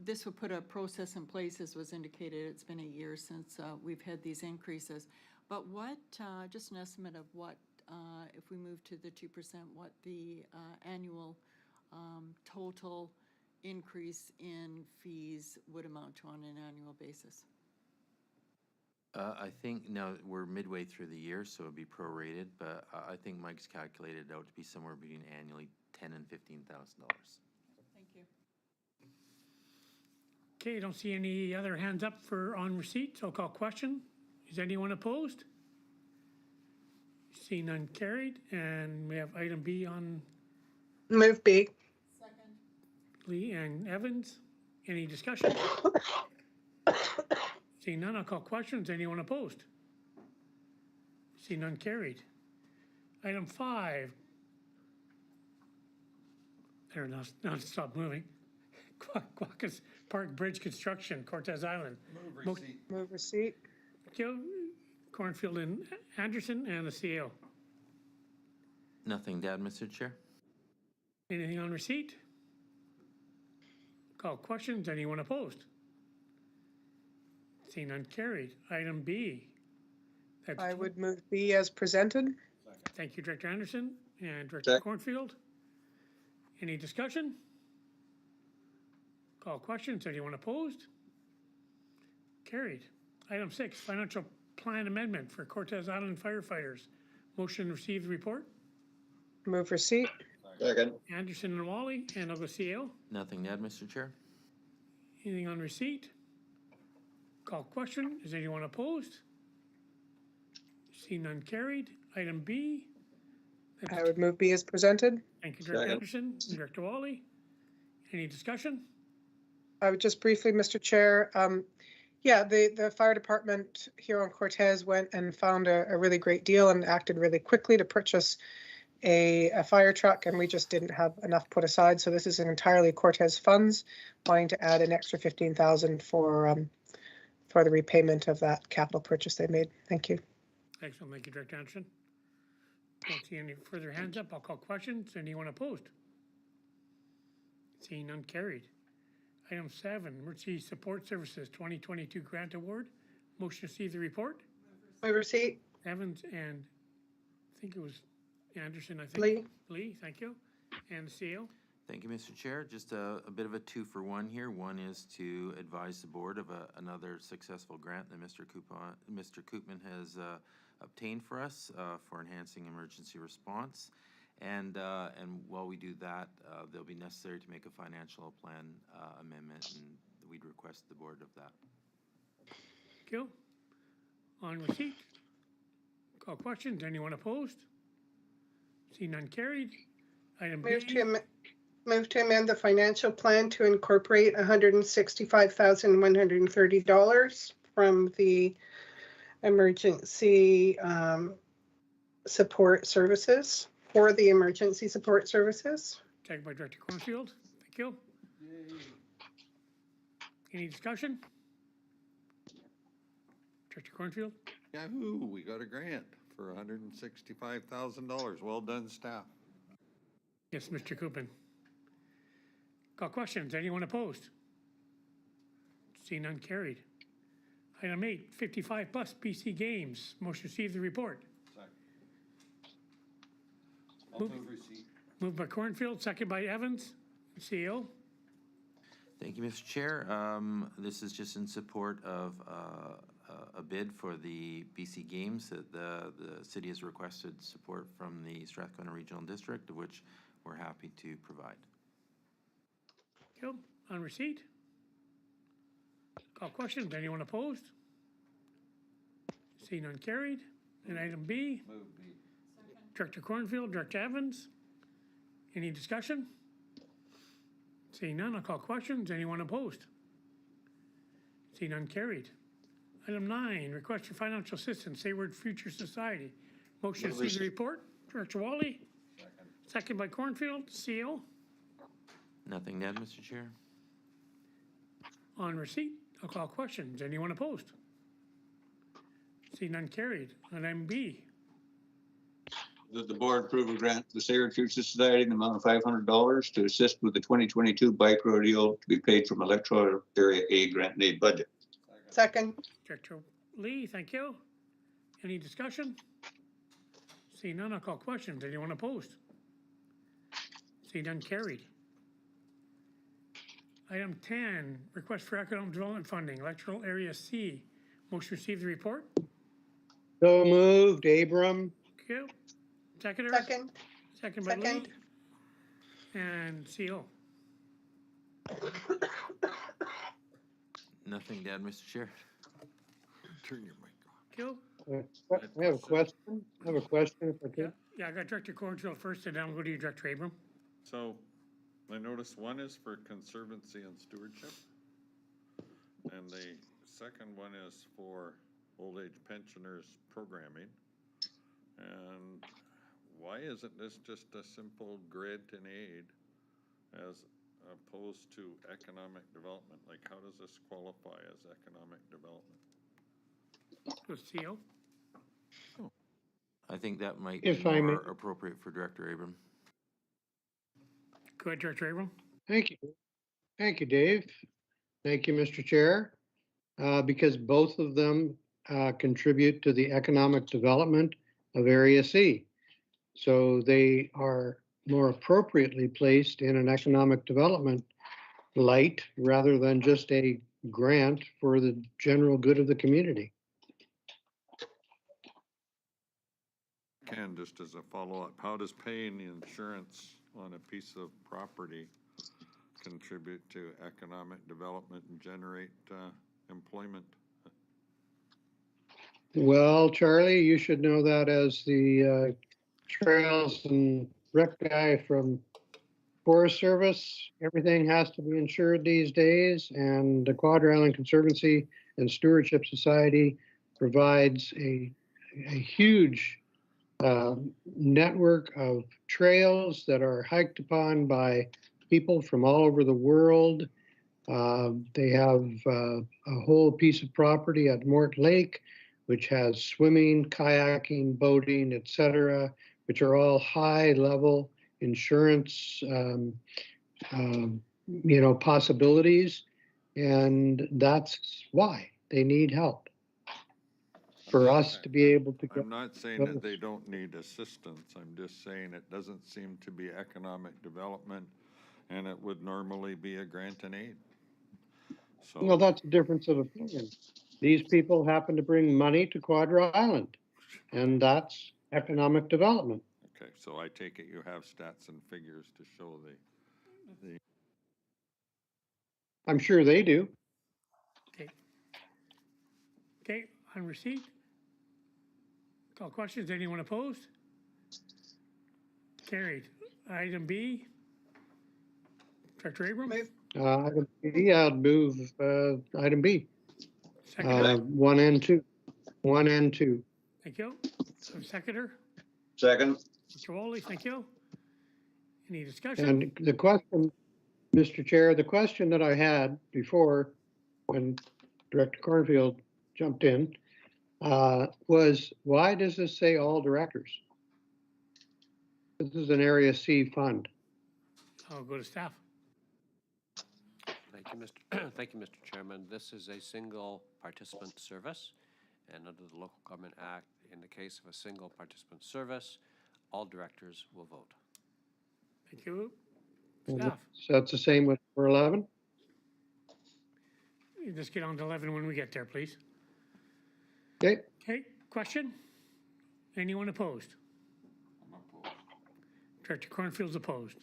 This would put a process in place, as was indicated. It's been a year since we've had these increases. But what, just an estimate of what, if we move to the 2%, what the annual total increase in fees would amount to on an annual basis? I think now we're midway through the year, so it'd be prorated, but I think Mike's calculated it out to be somewhere between annually $10,000 and $15,000. Thank you. Okay, I don't see any other hands up for on receipt, so I'll call question. Is anyone opposed? See none carried, and we have item B on Move B. Second. Lee and Evans. Any discussion? Seeing none, I'll call questions. Anyone opposed? See none carried. Item 5. There, now stop moving. Quackus Park Bridge Construction, Cortez Island. Move receipt. Cornfield and Anderson and the CO. Nothing to add, Mr. Chair. Anything on receipt? Call questions. Anyone opposed? Seen none carried. Item B. I would move B as presented. Thank you, Director Anderson and Director Cornfield. Any discussion? Call questions. Anyone opposed? Carried. Item 6, financial plan amendment for Cortez Island firefighters. Motion to receive the report. Move receipt. Second. Anderson and Wally and Oglesio. Nothing to add, Mr. Chair. Anything on receipt? Call question. Is anyone opposed? See none carried. Item B. I would move B as presented. Thank you, Director Anderson and Director Wally. Any discussion? I would just briefly, Mr. Chair, yeah, the fire department here on Cortez went and found a really great deal and acted really quickly to purchase a fire truck, and we just didn't have enough put aside. So this is entirely Cortez funds, wanting to add an extra $15,000 for the repayment of that capital purchase they made. Thank you. Excellent. Thank you, Director Anderson. Don't see any further hands up. I'll call questions. Anyone opposed? Seeing none carried. Item 7, Emergency Support Services 2022 Grant Award. Motion to receive the report. Move receipt. Evans and I think it was Anderson, I think. Lee. Lee, thank you. And the CO. Thank you, Mr. Chair. Just a bit of a 2-for-1 here. One is to advise the board of another successful grant that Mr. Koopman has obtained for us for enhancing emergency response. And while we do that, they'll be necessary to make a financial plan amendment, and we'd request the board of that. Thank you. On receipt. Call questions. Anyone opposed? See none carried. Item Move B. to, move to amend the financial plan to incorporate $165,130 from the emergency support services, for the emergency support services. Second by Director Cornfield. Thank you. Any discussion? Director Cornfield? Yahoo, we got a grant for $165,000. Well done, staff. Yes, Mr. Coopin. Call questions. Anyone opposed? See none carried. Item 8, 55 plus BC Games. Motion to receive the report. Move receipt. Moved by Cornfield, second by Evans. CEO. Thank you, Mr. Chair. This is just in support of a bid for the BC Games that the city has requested support from the Strathcona Regional District, of which we're happy to provide. Thank you. On receipt. Call questions. Anyone opposed? See none carried. And item B. Move B. Director Cornfield, Director Evans. Any discussion? Seeing none, I'll call questions. Anyone opposed? See none carried. Item 9, request for financial assistance, Hayward Future Society. Motion to see the report. Director Wally. Second by Cornfield. CEO. Nothing to add, Mr. Chair. On receipt, I'll call questions. Anyone opposed? See none carried. On item B. That the board approve a grant to the Hayward Future Society in the amount of $500 to assist with the 2022 bike rodeo to be paid from Electoral Area A grant and aid budget. Second. Director Lee, thank you. Any discussion? See none, I'll call questions. Anyone opposed? See none carried. Item 10, request for economic development funding, Electoral Area C. Motion to receive the report. So moved, Abram. Thank you. Seconder? Second. Second by Lee. Second. And CO. Nothing to add, Mr. Chair. Turn your mic on. Thank I have a question. I have a question if I you. could. Yeah, I got Director Cornfield first, and then I'll go to you, Director Abram. So I noticed one is for conservancy and stewardship. And the second one is for old age pensioners programming. And why isn't this just a simple grant and aid as opposed to economic development? Like, how does this qualify as economic development? With CO. I think that might If be I may- more appropriate for Director Abram. Go ahead, Director Abram. Thank you. Thank you, Dave. Thank you, Mr. Chair. Because both of them contribute to the economic development of Area C. So they are more appropriately placed in an economic development light rather than just a grant for the general good of the community. Ken, just as a follow-up, how does paying the insurance on a piece of property contribute to economic development and generate employment? Well, Charlie, you should know that as the trails and rec guy from Forest Service. Everything has to be insured these days, and the Quadra Island Conservancy and Stewardship Society provides a huge network of trails that are hiked upon by people from all over the world. They have a whole piece of property at Mort Lake, which has swimming, kayaking, boating, etc., which are all high-level insurance, possibilities, and that's why they need help. For us to be able to get. I'm not saying that they don't need assistance. I'm just saying it doesn't seem to be economic development, and it would normally be a grant and aid. So. Well, that's a difference of opinion. These people happen to bring money to Quadra Island, and that's economic development. Okay, So I take it you have stats and figures to show the I'm sure they do. Okay. Okay, on receipt. Call questions. Anyone opposed? Carried. Item B. Director Abram? Move. Item B, I'd move item B, Seconder? 1 and 2. 1 and 2. Thank you. Seconder? Second. Mr. Woolley, thank you. Any discussion? And the question, Mr. Chair, the question that I had before when Director Cornfield jumped in was, why does this say all directors? This is an Area C fund. I'll go to staff. Thank you, Mr. Thank you, Mr. Chairman. This is a single participant service, and under the Local Government Act, in the case of a single participant service, all directors will vote. Thank you. Staff. So that's the same with for 11? Let's get on to 11 when we get there, please. Okay, Okay, question? Anyone opposed? Director Cornfield's opposed.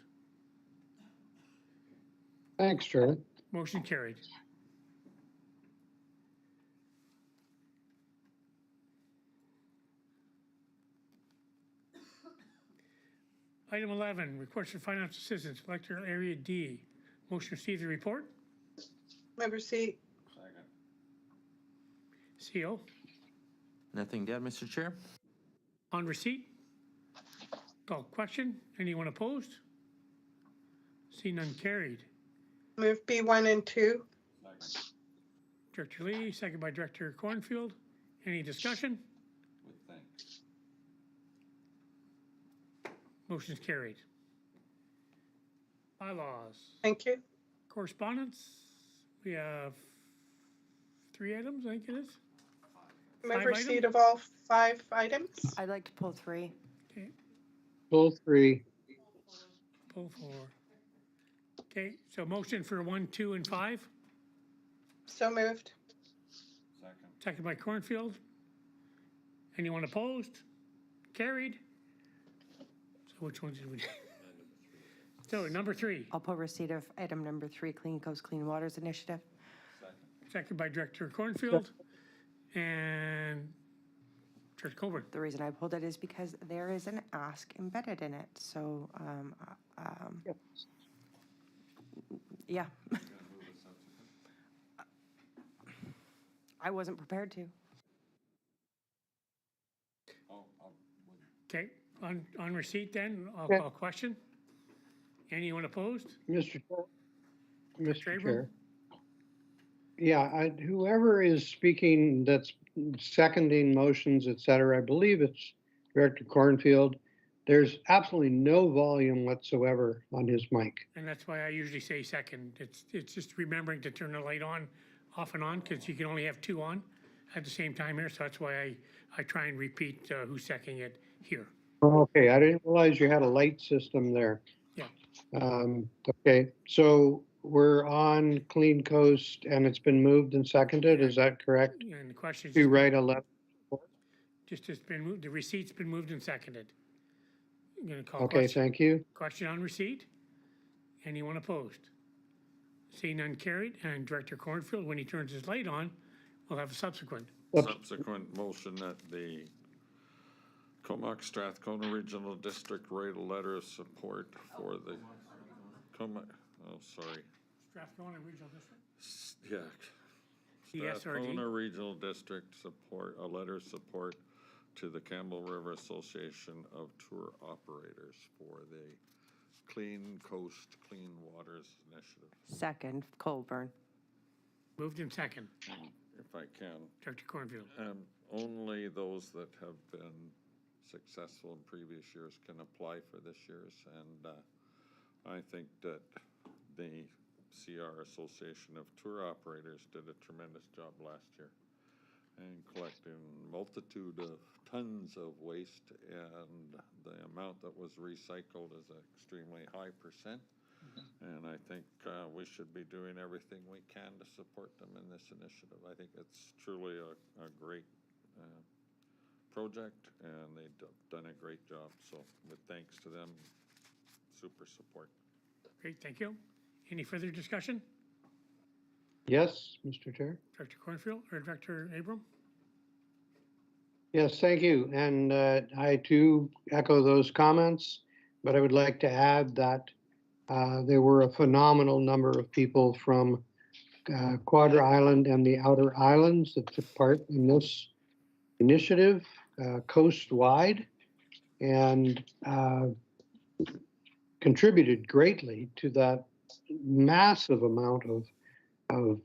thanks, Charlie. Motion carried. Item 11, request for financial assistance, electoral area D. Motion to receive the report. Move receipt. CO. Nothing to add, Mr. Chair? On receipt. Call question. Anyone opposed? See none carried. Move B1 and 2. Director Lee, second by Director Cornfield. Any discussion? with thanks. Motion's carried. Bylaws. Thank you. Correspondence. We have 3 items, I think it is. Move 5 receipt items? of all 5 items. I'd like to pull 3. Okay, Pull 3. pull 4. Okay, so motion for 1, 2, and 5. So moved. Second. Second by Cornfield. Anyone opposed? Carried. So which ones did we do? So number 3, I'll put receipt of item number 3, Clean Coast Clean Waters Initiative. second by Director Cornfield. And Director Colburn. The reason I pulled it is because there is an ask embedded in it, so, yeah. I wasn't prepared to. Okay, on receipt then, I'll Yeah. call question. Anyone opposed? Mr. Abram? Chair. Yeah, whoever is speaking that's seconding motions, et cetera, I believe it's Director Cornfield. There's absolutely no volume whatsoever on his mic. And that's why I usually say second. It's just remembering to turn the light on, off and on, because you can only have 2 on at the same time here. So that's why I try and repeat who's seconding it here. Okay, I didn't realize you had a light system there. Yeah. Okay, so we're on Clean Coast and it's been moved and seconded, is that correct? And the question is, To write a letter. just it's been moved, the receipt's been moved and seconded. I'm gonna call Okay, question. thank you. Question on receipt? Anyone opposed? Seeing none carried, and Director Cornfield, when he turns his light on, will have a subsequent. Subsequent motion that the Comox Strathcona Regional District write a letter of support for the Comox, oh, sorry. Strathcona Regional District? Yeah. CSRD. Strathcona Regional District support, a letter of support to the Campbell River Association of Tour Operators for the Clean Coast, Clean Waters Initiative. Second, Colburn. Moved in second. If I can, Director Cornfield. only those that have been successful in previous years can apply for this year's, and I think that the CR Association of Tour Operators did a tremendous job last year in collecting multitude of tons of waste, and the amount that was recycled is an extremely high percent. And I think we should be doing everything we can to support them in this initiative. I think it's truly a great project, and they've done a great job. So with thanks to them, super support. Great, thank you. Any further discussion? Yes, Mr. Chair. Director Cornfield or Director Abram? Yes, thank you. And I too echo those comments, but I would like to add that there were a phenomenal number of people from Quadra Island and the outer islands that took part in this initiative coast-wide and contributed greatly to that massive amount of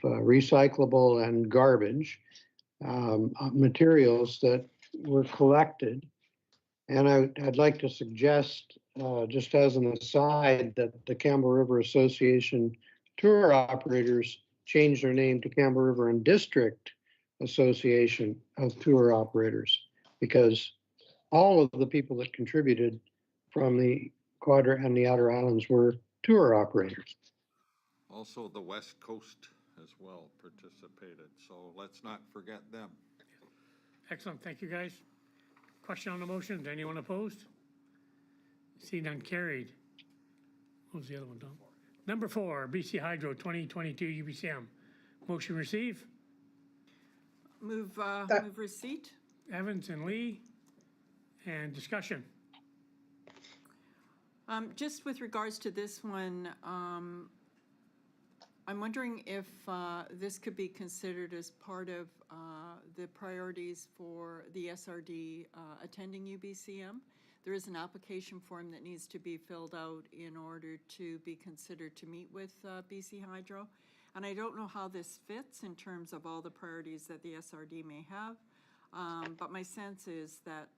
recyclable and garbage materials that were collected. And I'd like to suggest, just as an aside, that the Campbell River Association tour operators change their name to Campbell River and District Association of Tour Operators, because all of the people that contributed from the Quadra and the outer islands were tour operators. Also, the West Coast as well participated, so let's not forget them. Excellent, thank you, guys. Question on the motion, is anyone opposed? See none, carried. What was the other one, Tom? Number 4, BC Hydro 2022 UBCM. Motion receive. Move receipt. Evans and Lee. And discussion. Just with regards to this one, I'm wondering if this could be considered as part of the priorities for the SRD attending UBCM. There is an application form that needs to be filled out in order to be considered to meet with BC Hydro. And I don't know how this fits in terms of all the priorities that the SRD may have. But my sense is that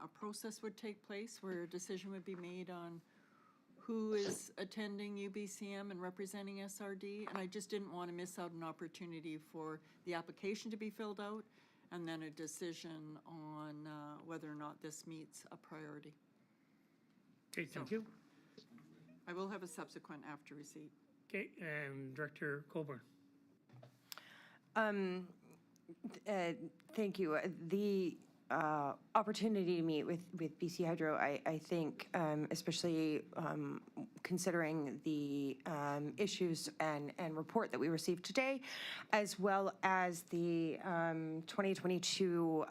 a process would take place where a decision would be made on who is attending UBCM and representing SRD, and I just didn't want to miss out an opportunity for the application to be filled out and then a decision on whether or not this meets a priority. Okay, thank you. I will have a subsequent after receipt. Okay, and Director Colburn. Thank you. The opportunity to meet with BC Hydro, I think, especially considering the issues and report that we received today, as well as the 2022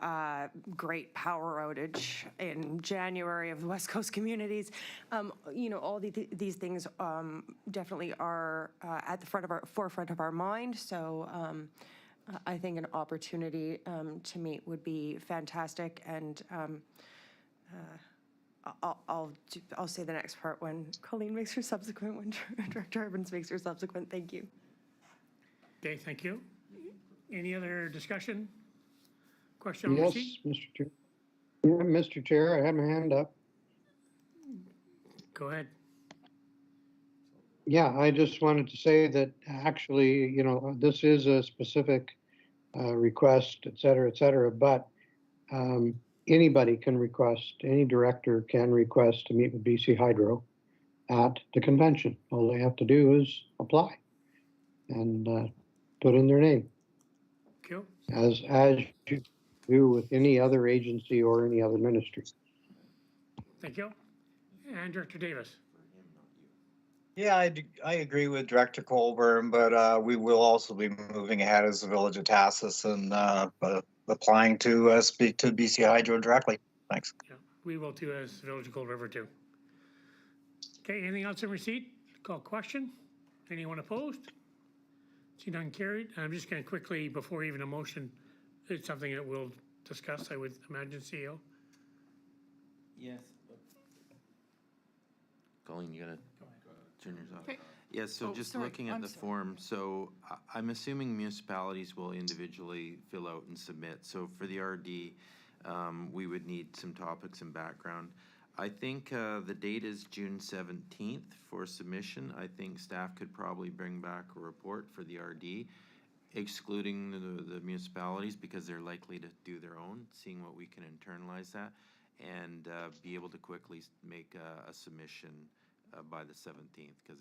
great power outage in January of the West Coast communities. You know, all these things definitely are at the forefront of our mind. So I think an opportunity to meet would be fantastic, and I'll say the next part when Colleen makes her subsequent, when Director Evans makes her subsequent. Thank you. Okay, thank you. Any other discussion? Question on Yes, receipt? Mr. Chair. Yeah, Mr. Chair, I have my hand up. Go ahead. Yeah, I just wanted to say that actually, you know, this is a specific request, et cetera, but anybody can request, any director can request to meet with BC Hydro at the convention. All they have to do is apply and put in their name. Cool. As you do with any other agency or any other ministry. Thank you. And Director Davis. Yeah, I agree with Director Colburn, but we will also be moving ahead as the Village of Tassus and applying to speak to BC Hydro directly. Thanks. Yeah, we will too, as Village of Cold River too. Okay, anything else in receipt? Call question. Anyone opposed? See none, carried. I'm just going to quickly, before even a motion, it's something that we'll discuss, I would imagine, CEO. Yes. Colleen, you gotta turn yours off. Okay. Yeah, so Oh, just sorry. looking at I'm the sorry. form, so I'm assuming municipalities will individually fill out and submit. So for the RD, we would need some topics and background. I think the date is June 17th for submission. I think staff could probably bring back a report for the RD, excluding the municipalities, because they're likely to do their own, seeing what we can internalize that, and be able to quickly make a submission by the 17th, because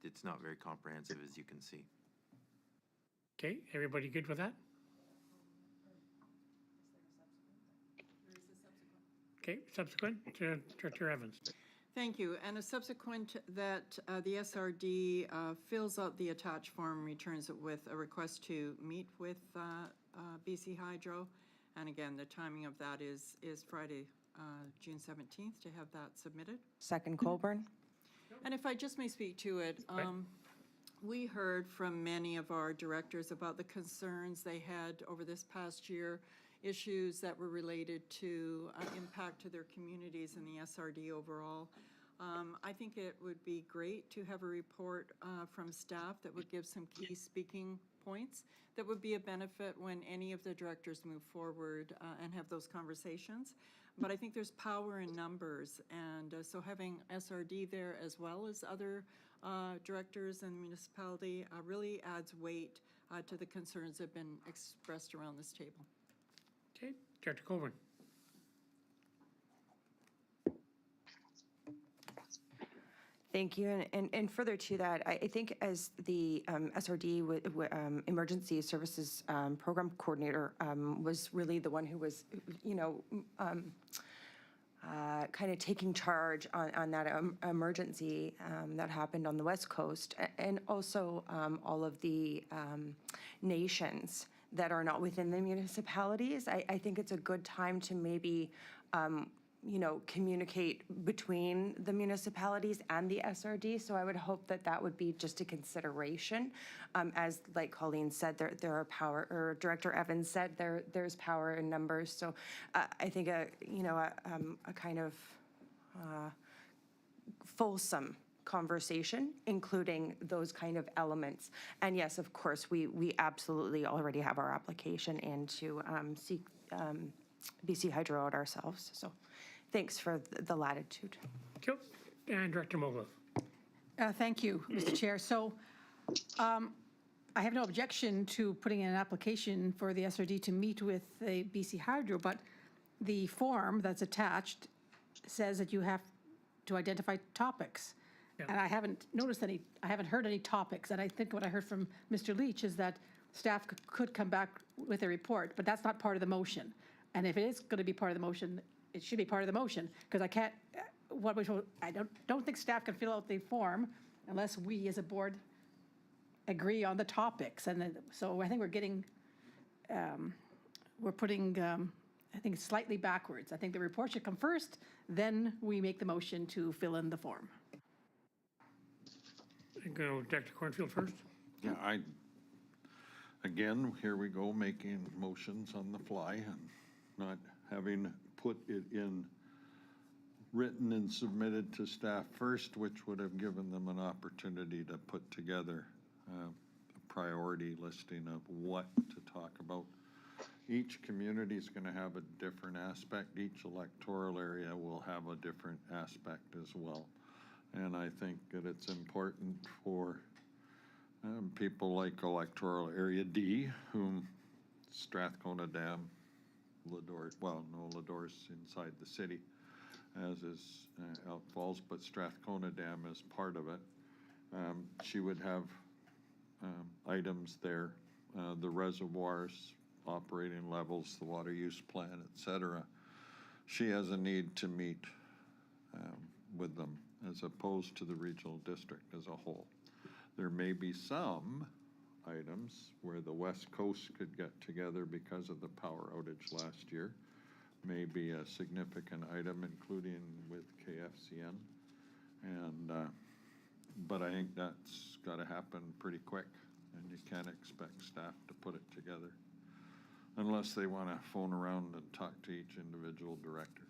it's not very comprehensive, as you can see. Okay, everybody good with that? Okay, subsequent, Director Evans. Thank you. And a subsequent that the SRD fills out the attached form, returns it with a request to meet with BC Hydro. And again, the timing of that is Friday, June 17th, to have that submitted. Second Colburn. And if I just may speak to it, we heard from many of our directors about the concerns they had over this past year, issues that were related to impact to their communities and the SRD overall. I think it would be great to have a report from staff that would give some key speaking points that would be a benefit when any of the directors move forward and have those conversations. But I think there's power in numbers, and so having SRD there as well as other directors and municipality really adds weight to the concerns that have been expressed around this table. Okay, Director Colburn. Thank you. And further to that, I think as the SRD Emergency Services Program Coordinator was really the one who was, kind of taking charge on that emergency that happened on the West Coast, and also all of the nations that are not within the municipalities. I think it's a good time to maybe communicate between the municipalities and the SRD. So I would hope that that would be just a consideration. As like Colleen said, there are power, or Director Evans said, there's power in numbers. So I think a kind of fulsome conversation, including those kind of elements. And yes, of course, we absolutely already have our application in to seek BC Hydro out ourselves. So thanks for the latitude. Cool. And Director Mogul. Thank you, Mr. Chair. So I have no objection to putting in an application for the SRD to meet with the BC Hydro, but the form that's attached says that you have to identify topics. Yeah. And I haven't heard any topics. And I think what I heard from Mr. Leach is that staff could come back with a report, but that's not part of the motion. And if it is going to be part of the motion, it should be part of the motion, because I can't, I don't think staff can fill out the form unless we as a board agree on the topics. And then, so I think we're getting, we're putting, I think slightly backwards. I think the report should come first, then we make the motion to fill in the form. Go Dr. Cornfield first. Yeah, again, here we go, making motions on the fly and not having put it in written and submitted to staff first, which would have given them an opportunity to put together a priority listing of what to talk about. Each community is going to have a different aspect. Each electoral area will have a different aspect as well. And I think that it's important for people like electoral area D, whom Strathcona Dam, Ladore, well, no, Ladore's inside the city, as is Elk Falls, but Strathcona Dam is part of it. She would have items there, the reservoirs, operating levels, the water use plan, et cetera. She has a need to meet with them as opposed to the regional district as a whole. There may be some items where the West Coast could get together because of the power outage last year. May be a significant item, including with KFCN. And, but I think that's got to happen pretty quick, and you can't expect staff to put it together unless they want to phone around and talk to each individual director.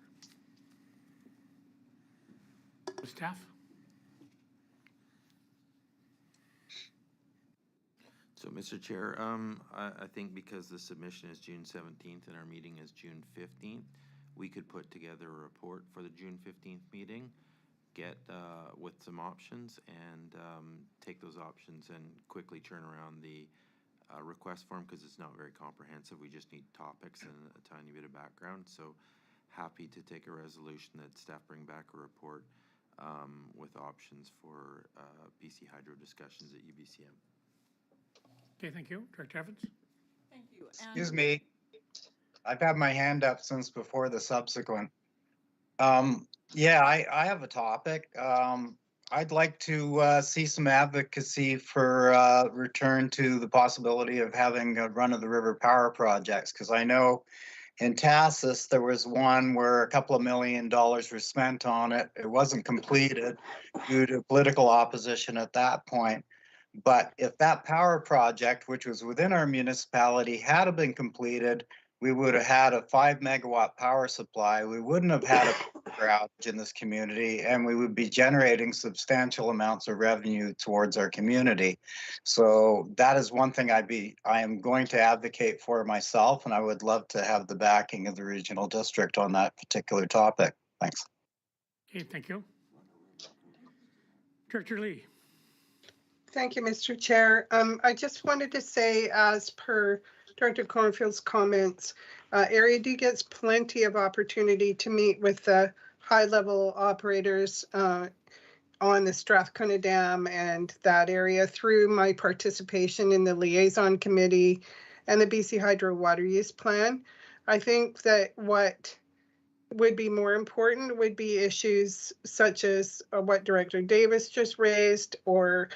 Staff? So, Mr. Chair, I think because the submission is June 17th and our meeting is June 15th, we could put together a report for the June 15th meeting, get with some options, and take those options and quickly turn around the request form, because it's not very comprehensive. We just need topics and a tiny bit of background. So happy to take a resolution that staff bring back a report with options for BC Hydro discussions at UBCM. Okay, thank you. Director Evans? Thank you. Excuse me. I've had my hand up since before the subsequent. Yeah, I have a topic. I'd like to see some advocacy for return to the possibility of having run-of-the-river power projects, because I know in Tassus, there was one where a couple of $1 million were spent on it. It wasn't completed due to political opposition at that point. But if that power project, which was within our municipality, had been completed, we would have had a 5-megawatt power supply. We wouldn't have had a power outage in this community, and we would be generating substantial amounts of revenue towards our community. So that is one thing I am going to advocate for myself, and I would love to have the backing of the regional district on that particular topic. Thanks. Okay, thank you. Director Lee. Thank you, Mr. Chair. I just wanted to say, as per Director Cornfield's comments, Area D gets plenty of opportunity to meet with the high-level operators on the Strathcona Dam and that area through my participation in the liaison committee and the BC Hydro Water Use Plan. I think that what would be more important would be issues such as what Director Davis just raised, or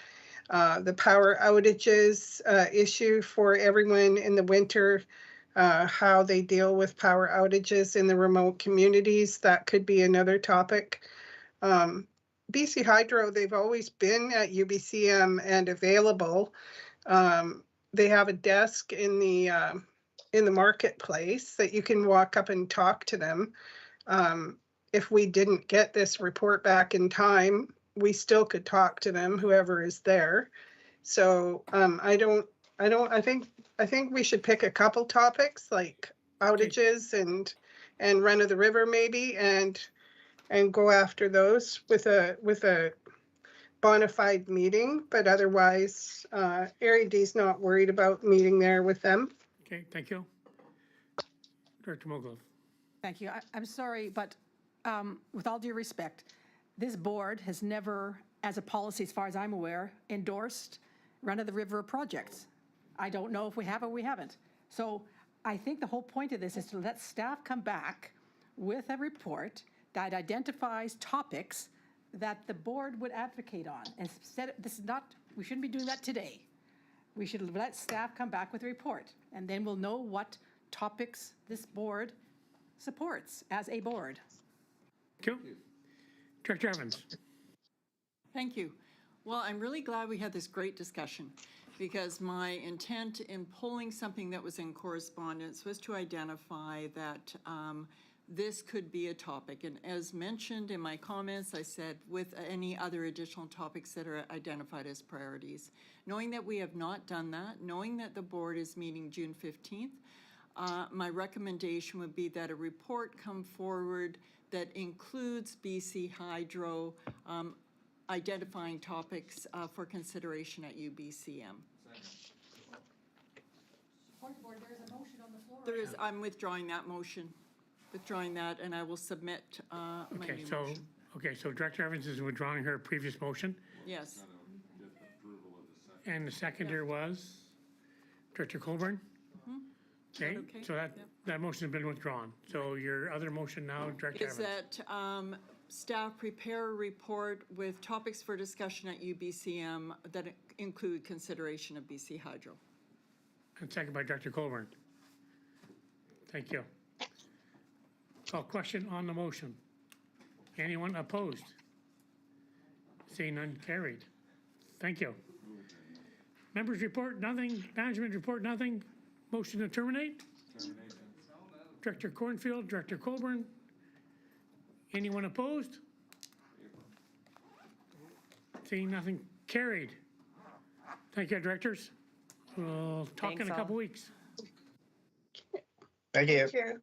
the power outages issue for everyone in the winter, how they deal with power outages in the remote communities. That could be another topic. BC Hydro, they've always been at UBCM and available. They have a desk in the marketplace that you can walk up and talk to them. If we didn't get this report back in time, we still could talk to them, whoever is there. So I think we should pick a couple topics like outages and run of the river maybe, and go after those with a bona fide meeting. But otherwise, Area D's not worried about meeting there with them. Okay, thank you. Director Moglove. Thank you. I'm sorry, but with all due respect, this board has never, as a policy, as far as I'm aware, endorsed run-of-the-river projects. I don't know if we have or we haven't. So I think the whole point of this is to let staff come back with a report that identifies topics that the board would advocate on. Instead, we shouldn't be doing that today. We should let staff come back with a report, and then we'll know what topics this board supports as a board. Thank you. Director Evans. Thank you. Well, I'm really glad we had this great discussion, because my intent in pulling something that was in correspondence was to identify that this could be a topic. And as mentioned in my comments, I said with any other additional topics that are identified as priorities. Knowing that we have not done that, knowing that the board is meeting June 15th, my recommendation would be that a report come forward that includes BC Hydro identifying topics for consideration at UBCM. I'm withdrawing that motion. Withdrawing that, and I will submit my new motion. Okay, so Director Evans is withdrawing her previous motion, Yes. and the seconder was Director Colburn? Okay, Okay? so that motion has been withdrawn. So your other motion now, Director Is Evans. that staff prepare a report with topics for discussion at UBCM that include consideration of BC Hydro. And second by Director Colburn. Thank you. Call question on the motion. Anyone opposed? Seeing none, carried. Thank you. Members report, nothing. Management report, nothing. Motion to terminate? Director Cornfield, Director Colburn. Anyone opposed? Seeing nothing, carried. Thank you, directors. We'll talk in a couple weeks. Thank you. Thank you.